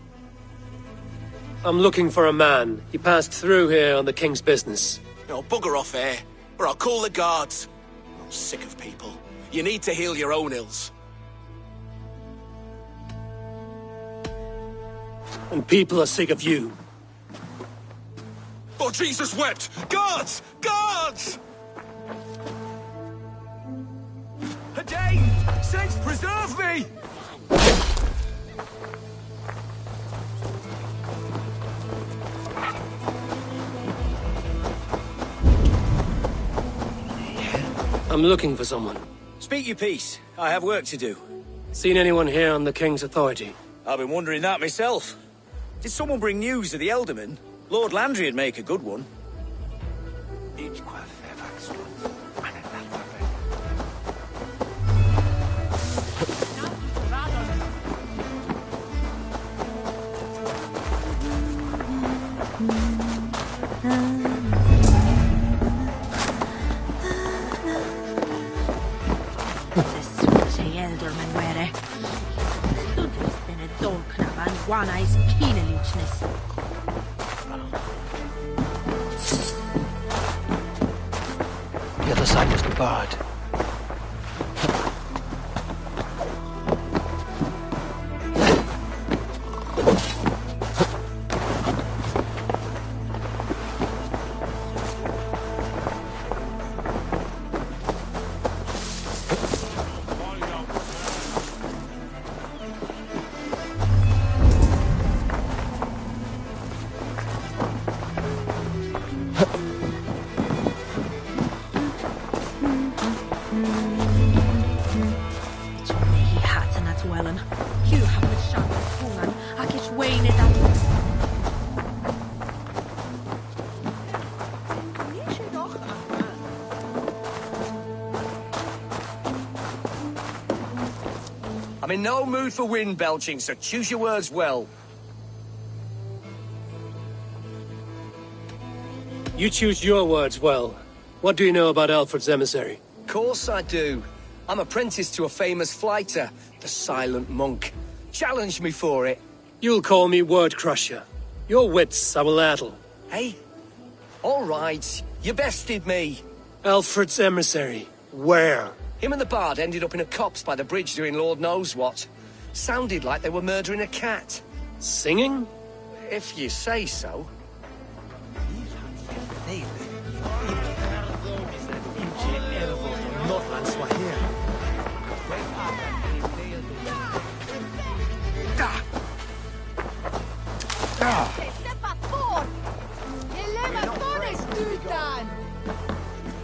I'm looking for a man. He passed through here on the king's business. No, bugger off here, or I'll call the guards. I'm sick of people. You need to heal your own ills. And people are sick of you. Oh, Jesus wept! Guards! Guards! Hadain! Saints preserve me! I'm looking for someone. Speak your piece. I have work to do. Seen anyone here on the king's authority? I've been wondering that myself. Did someone bring news of the Elderman? Lord Landry'd make a good one. The other side must be barred. I'm in no mood for wind belching, so choose your words well. You choose your words well. What do you know about Alfred's emissary? Course I do. I'm apprenticed to a famous fighter, the Silent Monk. Challenge me for it. You'll call me Word Crusher. Your wits I will addle. Hey? All right, you bested me. Alfred's emissary. Where? Him and the bard ended up in a copse by the bridge doing Lord knows what. Sounded like they were murdering a cat. Singing? If you say so.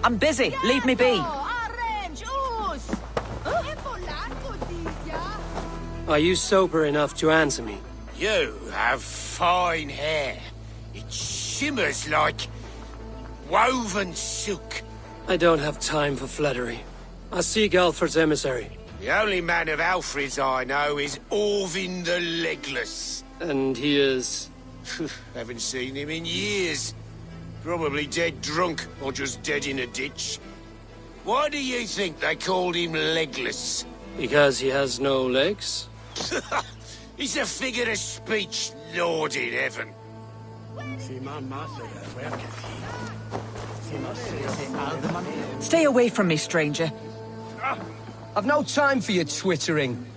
I'm busy. Leave me be. Are you sober enough to answer me? You have fine hair. It shimmers like woven silk. I don't have time for flattery. I seek Alfred's emissary. The only man of Alfred's I know is Orvin the Legless. And he is... Haven't seen him in years. Probably dead drunk, or just dead in a ditch. Why do you think they called him Legless? Because he has no legs? He's a figure of speech, Lord in heaven. Stay away from me, stranger. I've no time for your twittering.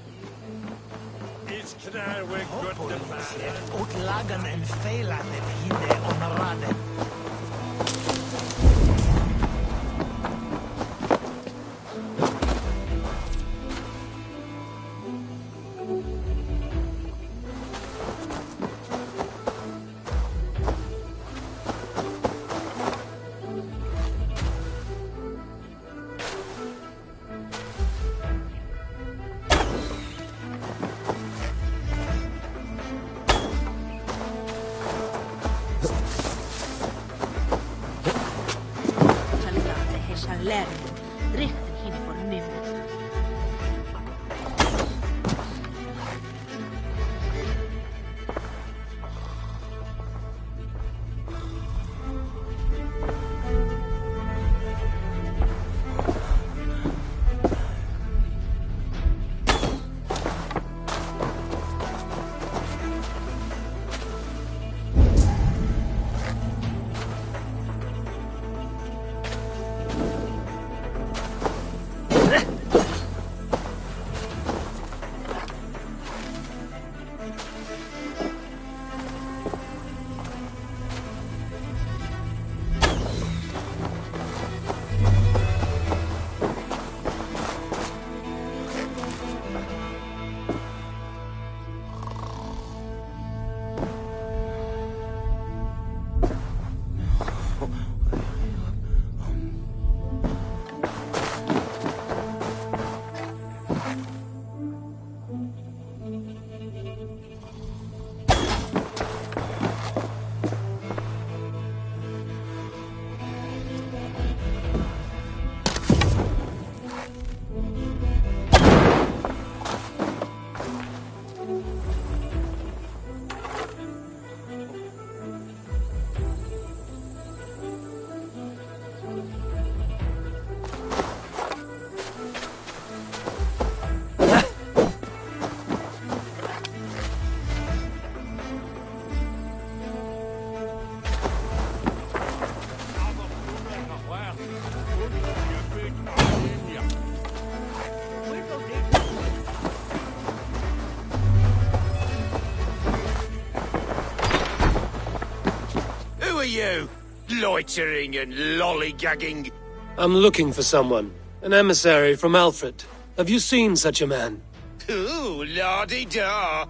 You, loitering and lollygagging. I'm looking for someone. An emissary from Alfred. Have you seen such a man? Ooh, la-di-da.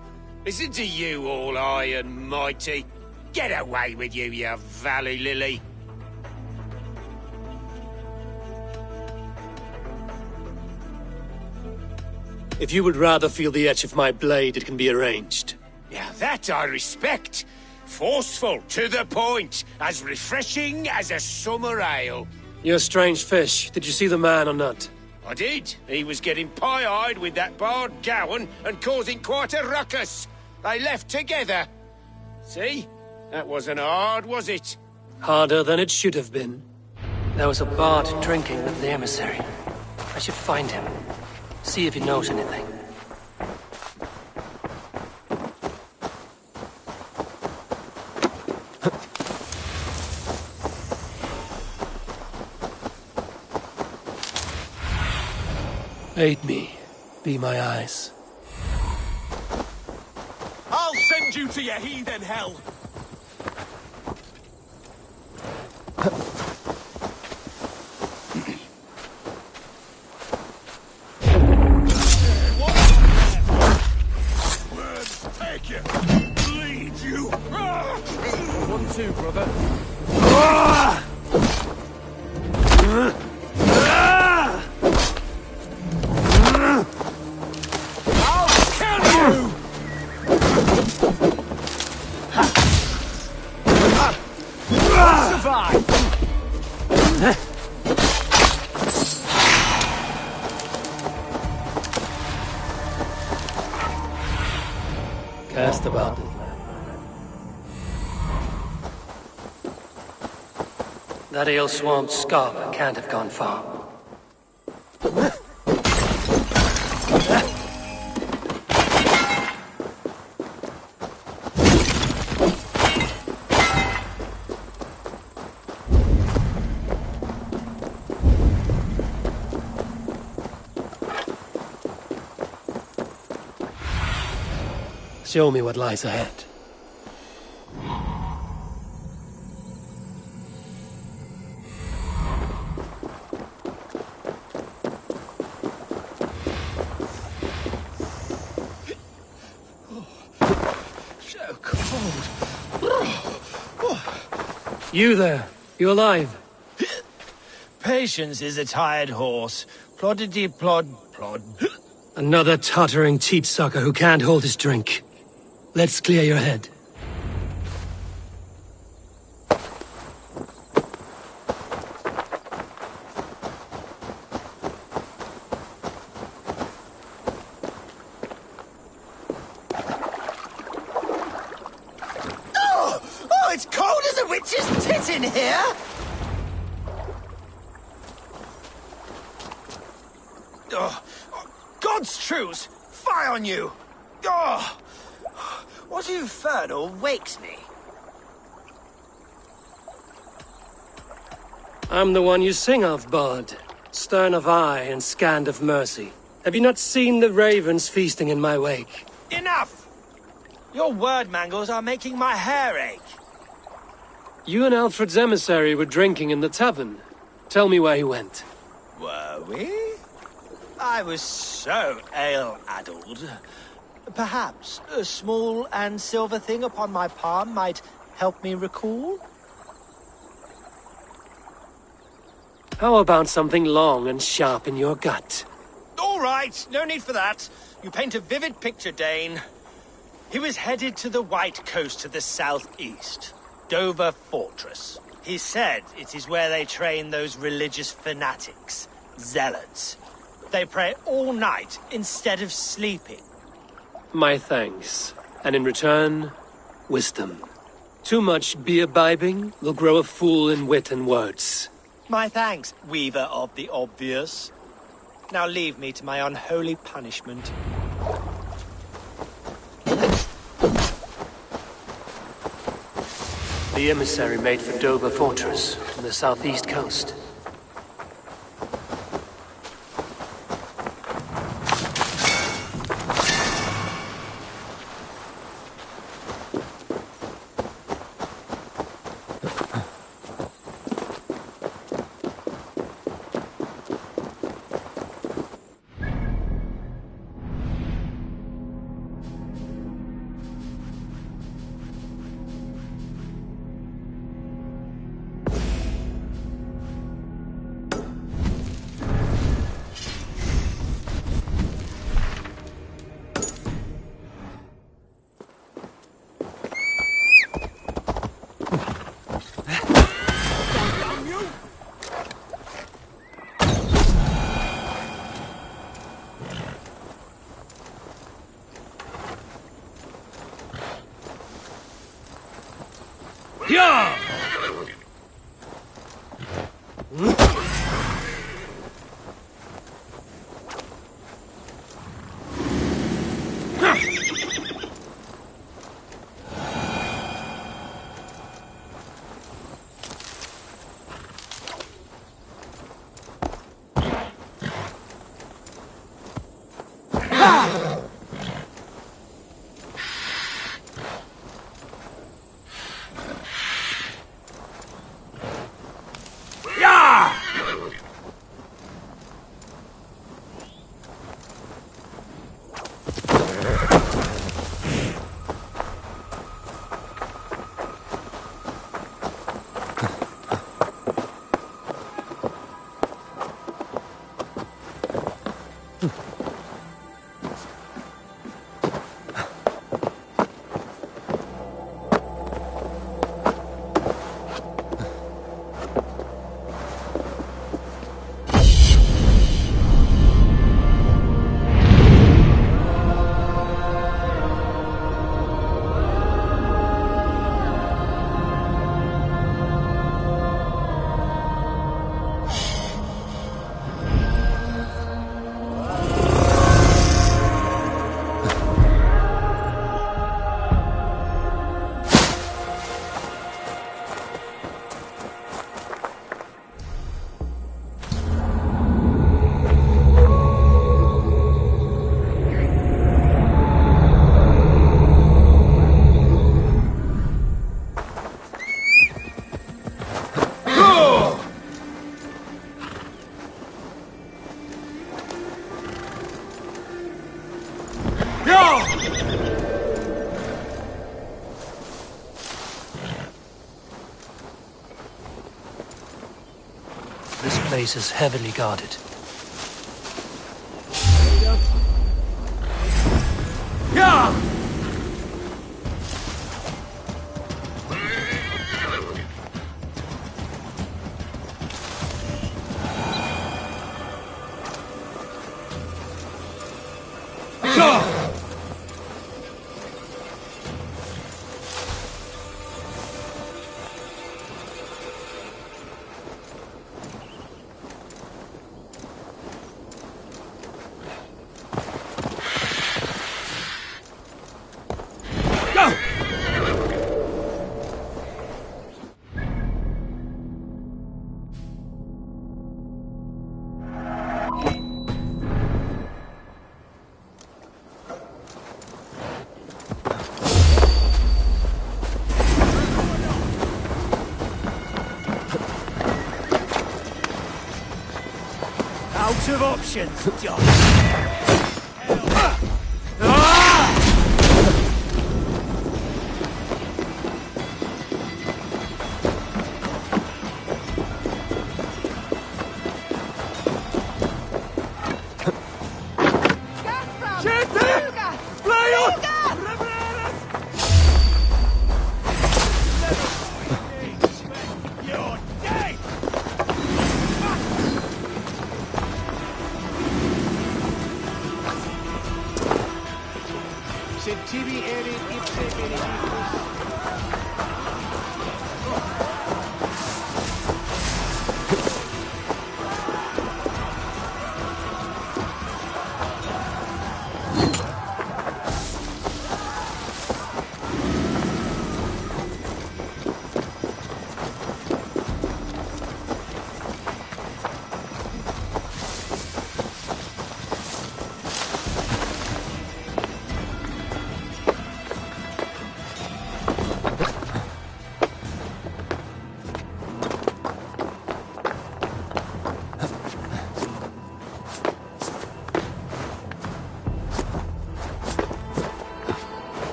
Isn't to you all high and mighty? Get away with you, you valley lily. If you would rather feel the edge of my blade, it can be arranged. Yeah, that I respect. Forceful, to the point, as refreshing as a summer ale. You're a strange fish. Did you see the man or not? I did. He was getting pie-eyed with that Bard Gowan and causing quite a ruckus. They left together. See? That wasn't hard, was it? Harder than it should have been. There was a bard drinking with the emissary. I should find him. See if he knows anything. Aid me. Be my eyes. I'll send you to your heathen hell! Words take you! Bleed you! 1-2, brother. Cast about this land. That ale swamp scarp can't have gone far. show me what lies ahead. So cold. You there, you alive? Patience is a tired horse. Ploddity plod plod. Another tottering teat-sucker who can't hold his drink. Let's clear your head. Oh, it's cold as a witch's tit in here! Oh, God's truce! Fie on you! Oh, what infernal wakes me? I'm the one you sing of, Bard. Stern of eye and scant of mercy. Have you not seen the ravens feasting in my wake? Enough! Your word mangles are making my hair ache. You and Alfred's emissary were drinking in the tavern. Tell me where he went. Were we? I was so ale-addled. Perhaps a small and silver thing upon my palm might help me recall? How about something long and sharp in your gut? All right, no need for that. You paint a vivid picture, Dane. He was headed to the White Coast to the southeast, Dover Fortress. He said it is where they train those religious fanatics, zealots. They pray all night instead of sleeping. My thanks. And in return, wisdom. Too much beer-bibbing will grow a fool in wit and words. My thanks, weaver of the obvious. Now leave me to my unholy punishment. The emissary made for Dover Fortress on the southeast coast. Yeah! This place is heavily guarded. Yeah! Out of options, John.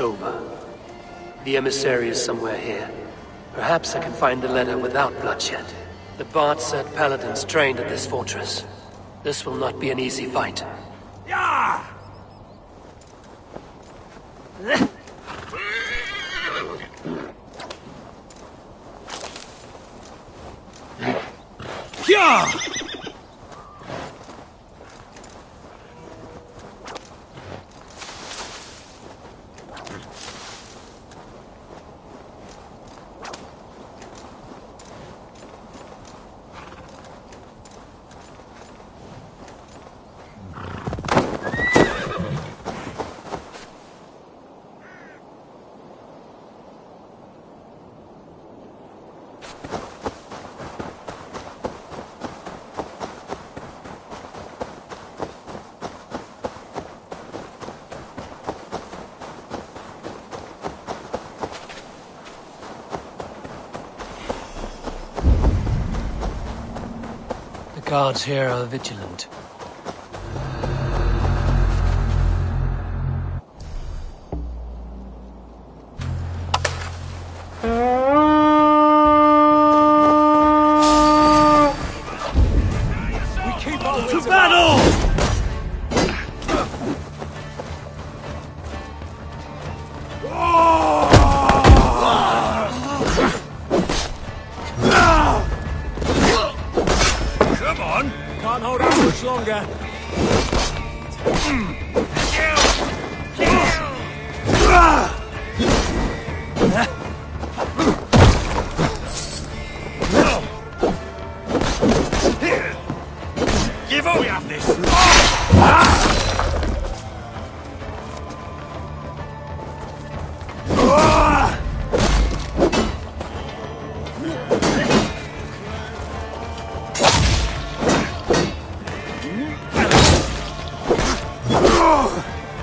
Dover. The emissary is somewhere here. Perhaps I can find the letter without bloodshed. The Bard said paladins trained at this fortress. This will not be an easy fight. Yeah! Yeah! Guards here are vigilant. To battle! Come on! Can't hold out much longer. Give up! We have this!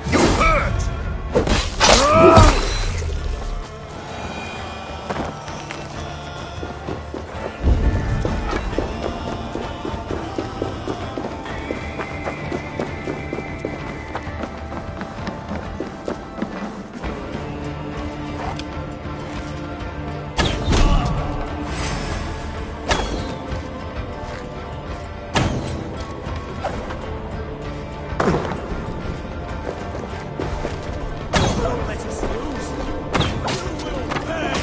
You hurt! Don't let us lose! You will pay!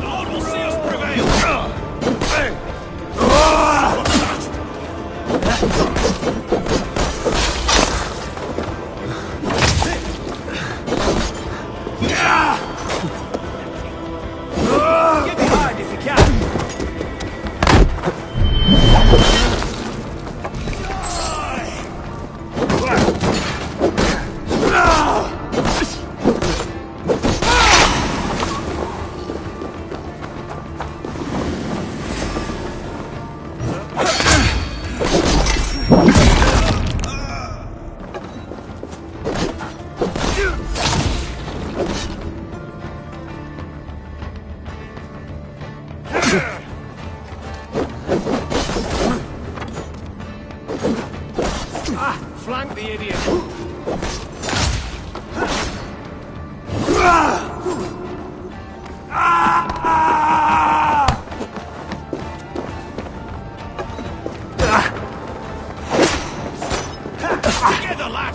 Lord will see us prevail! Get behind if you can. Flank the idiot! Together, lad!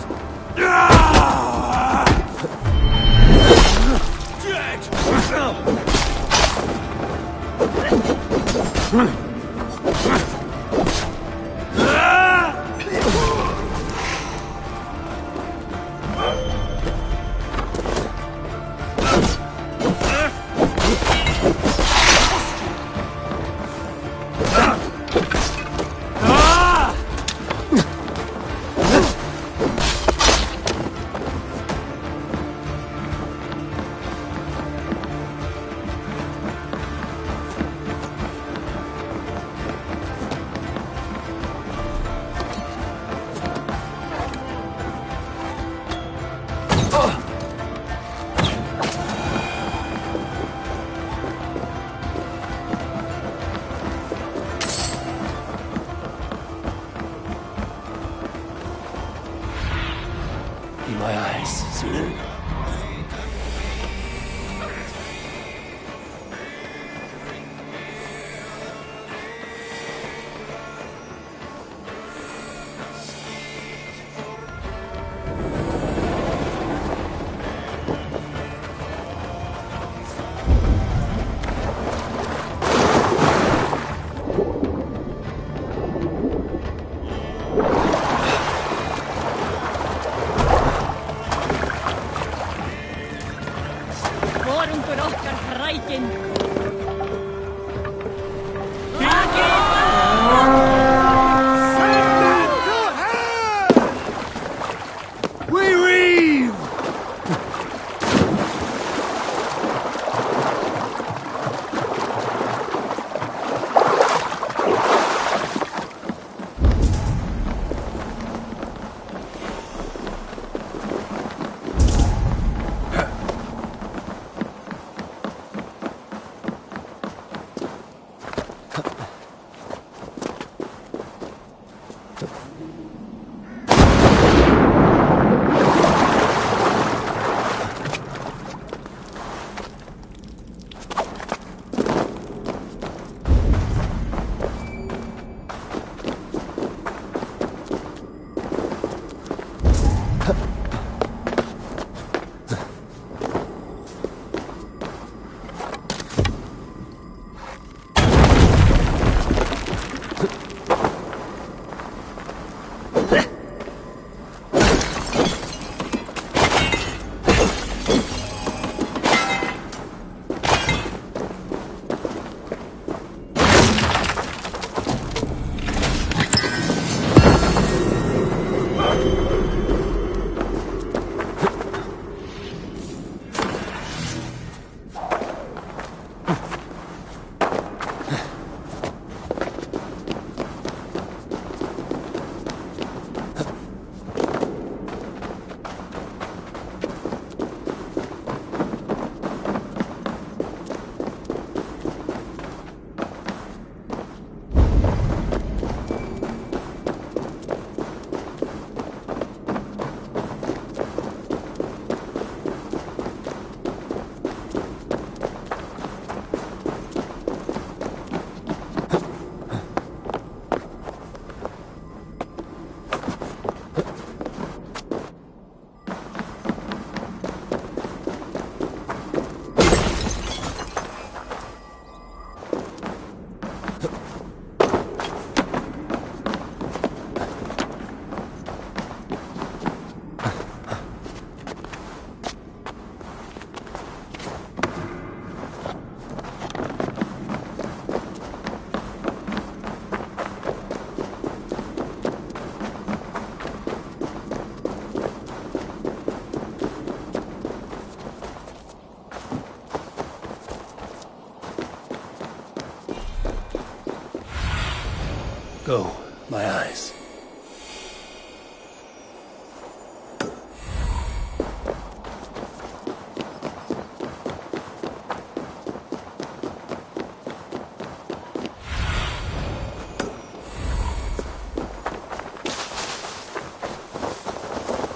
Go, my eyes.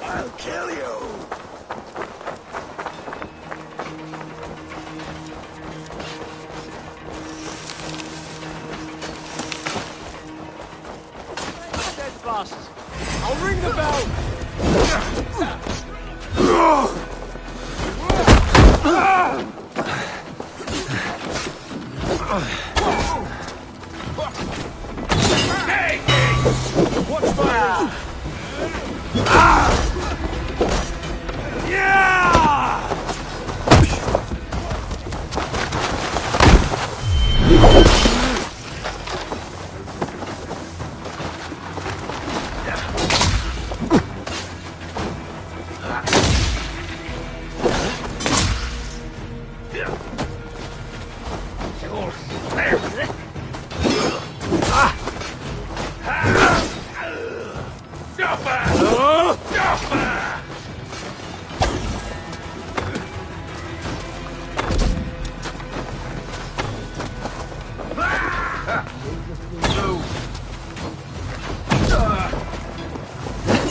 I'll kill you! I'll ring the bell! Hey! Watch fire!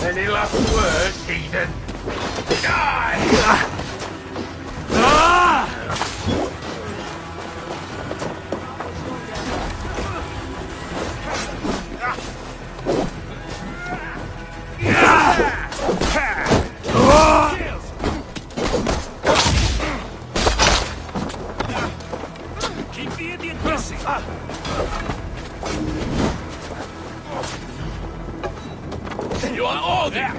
Any last words, heathen? Die! Keep the idiot guessing! You are all there!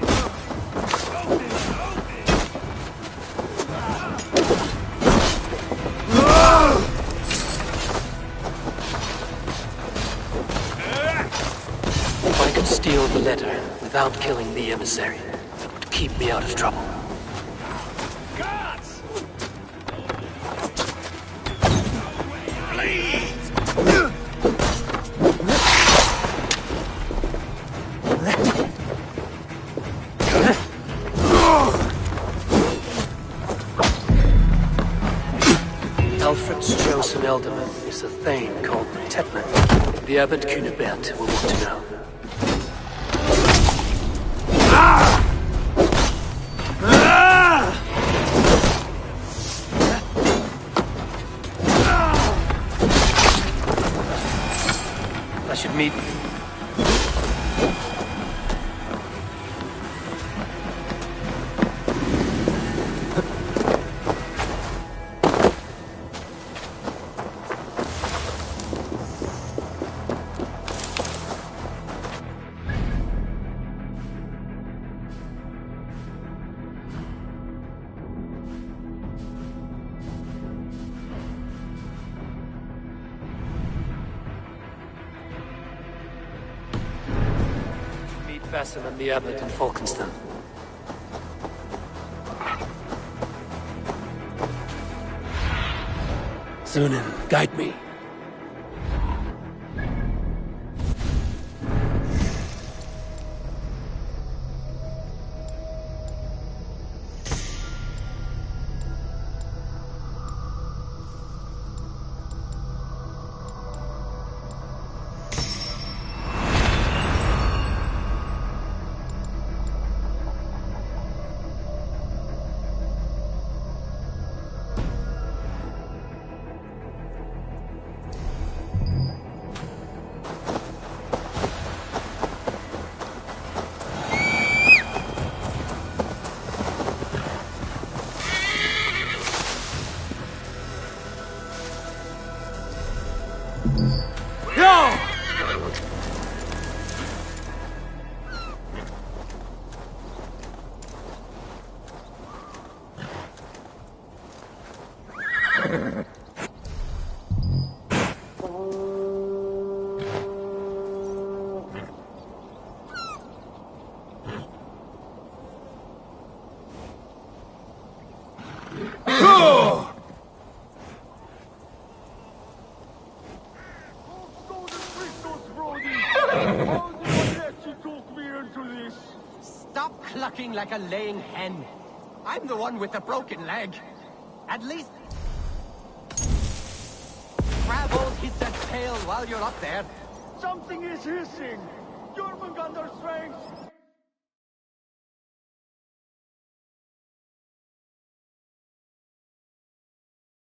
If I could steal the letter without killing the emissary, it would keep me out of trouble. Guards! Alfred's chosen alderman is a thane called Tetman. The abbot Cunibert will want to know. I should meet Basim and the abbot in Falkenston. Zunin, guide me. clucking like a laying hen. I'm the one with the broken leg. At least... grab old Hiss's tail while you're up there. Something is hissing! Jurmungandr strength!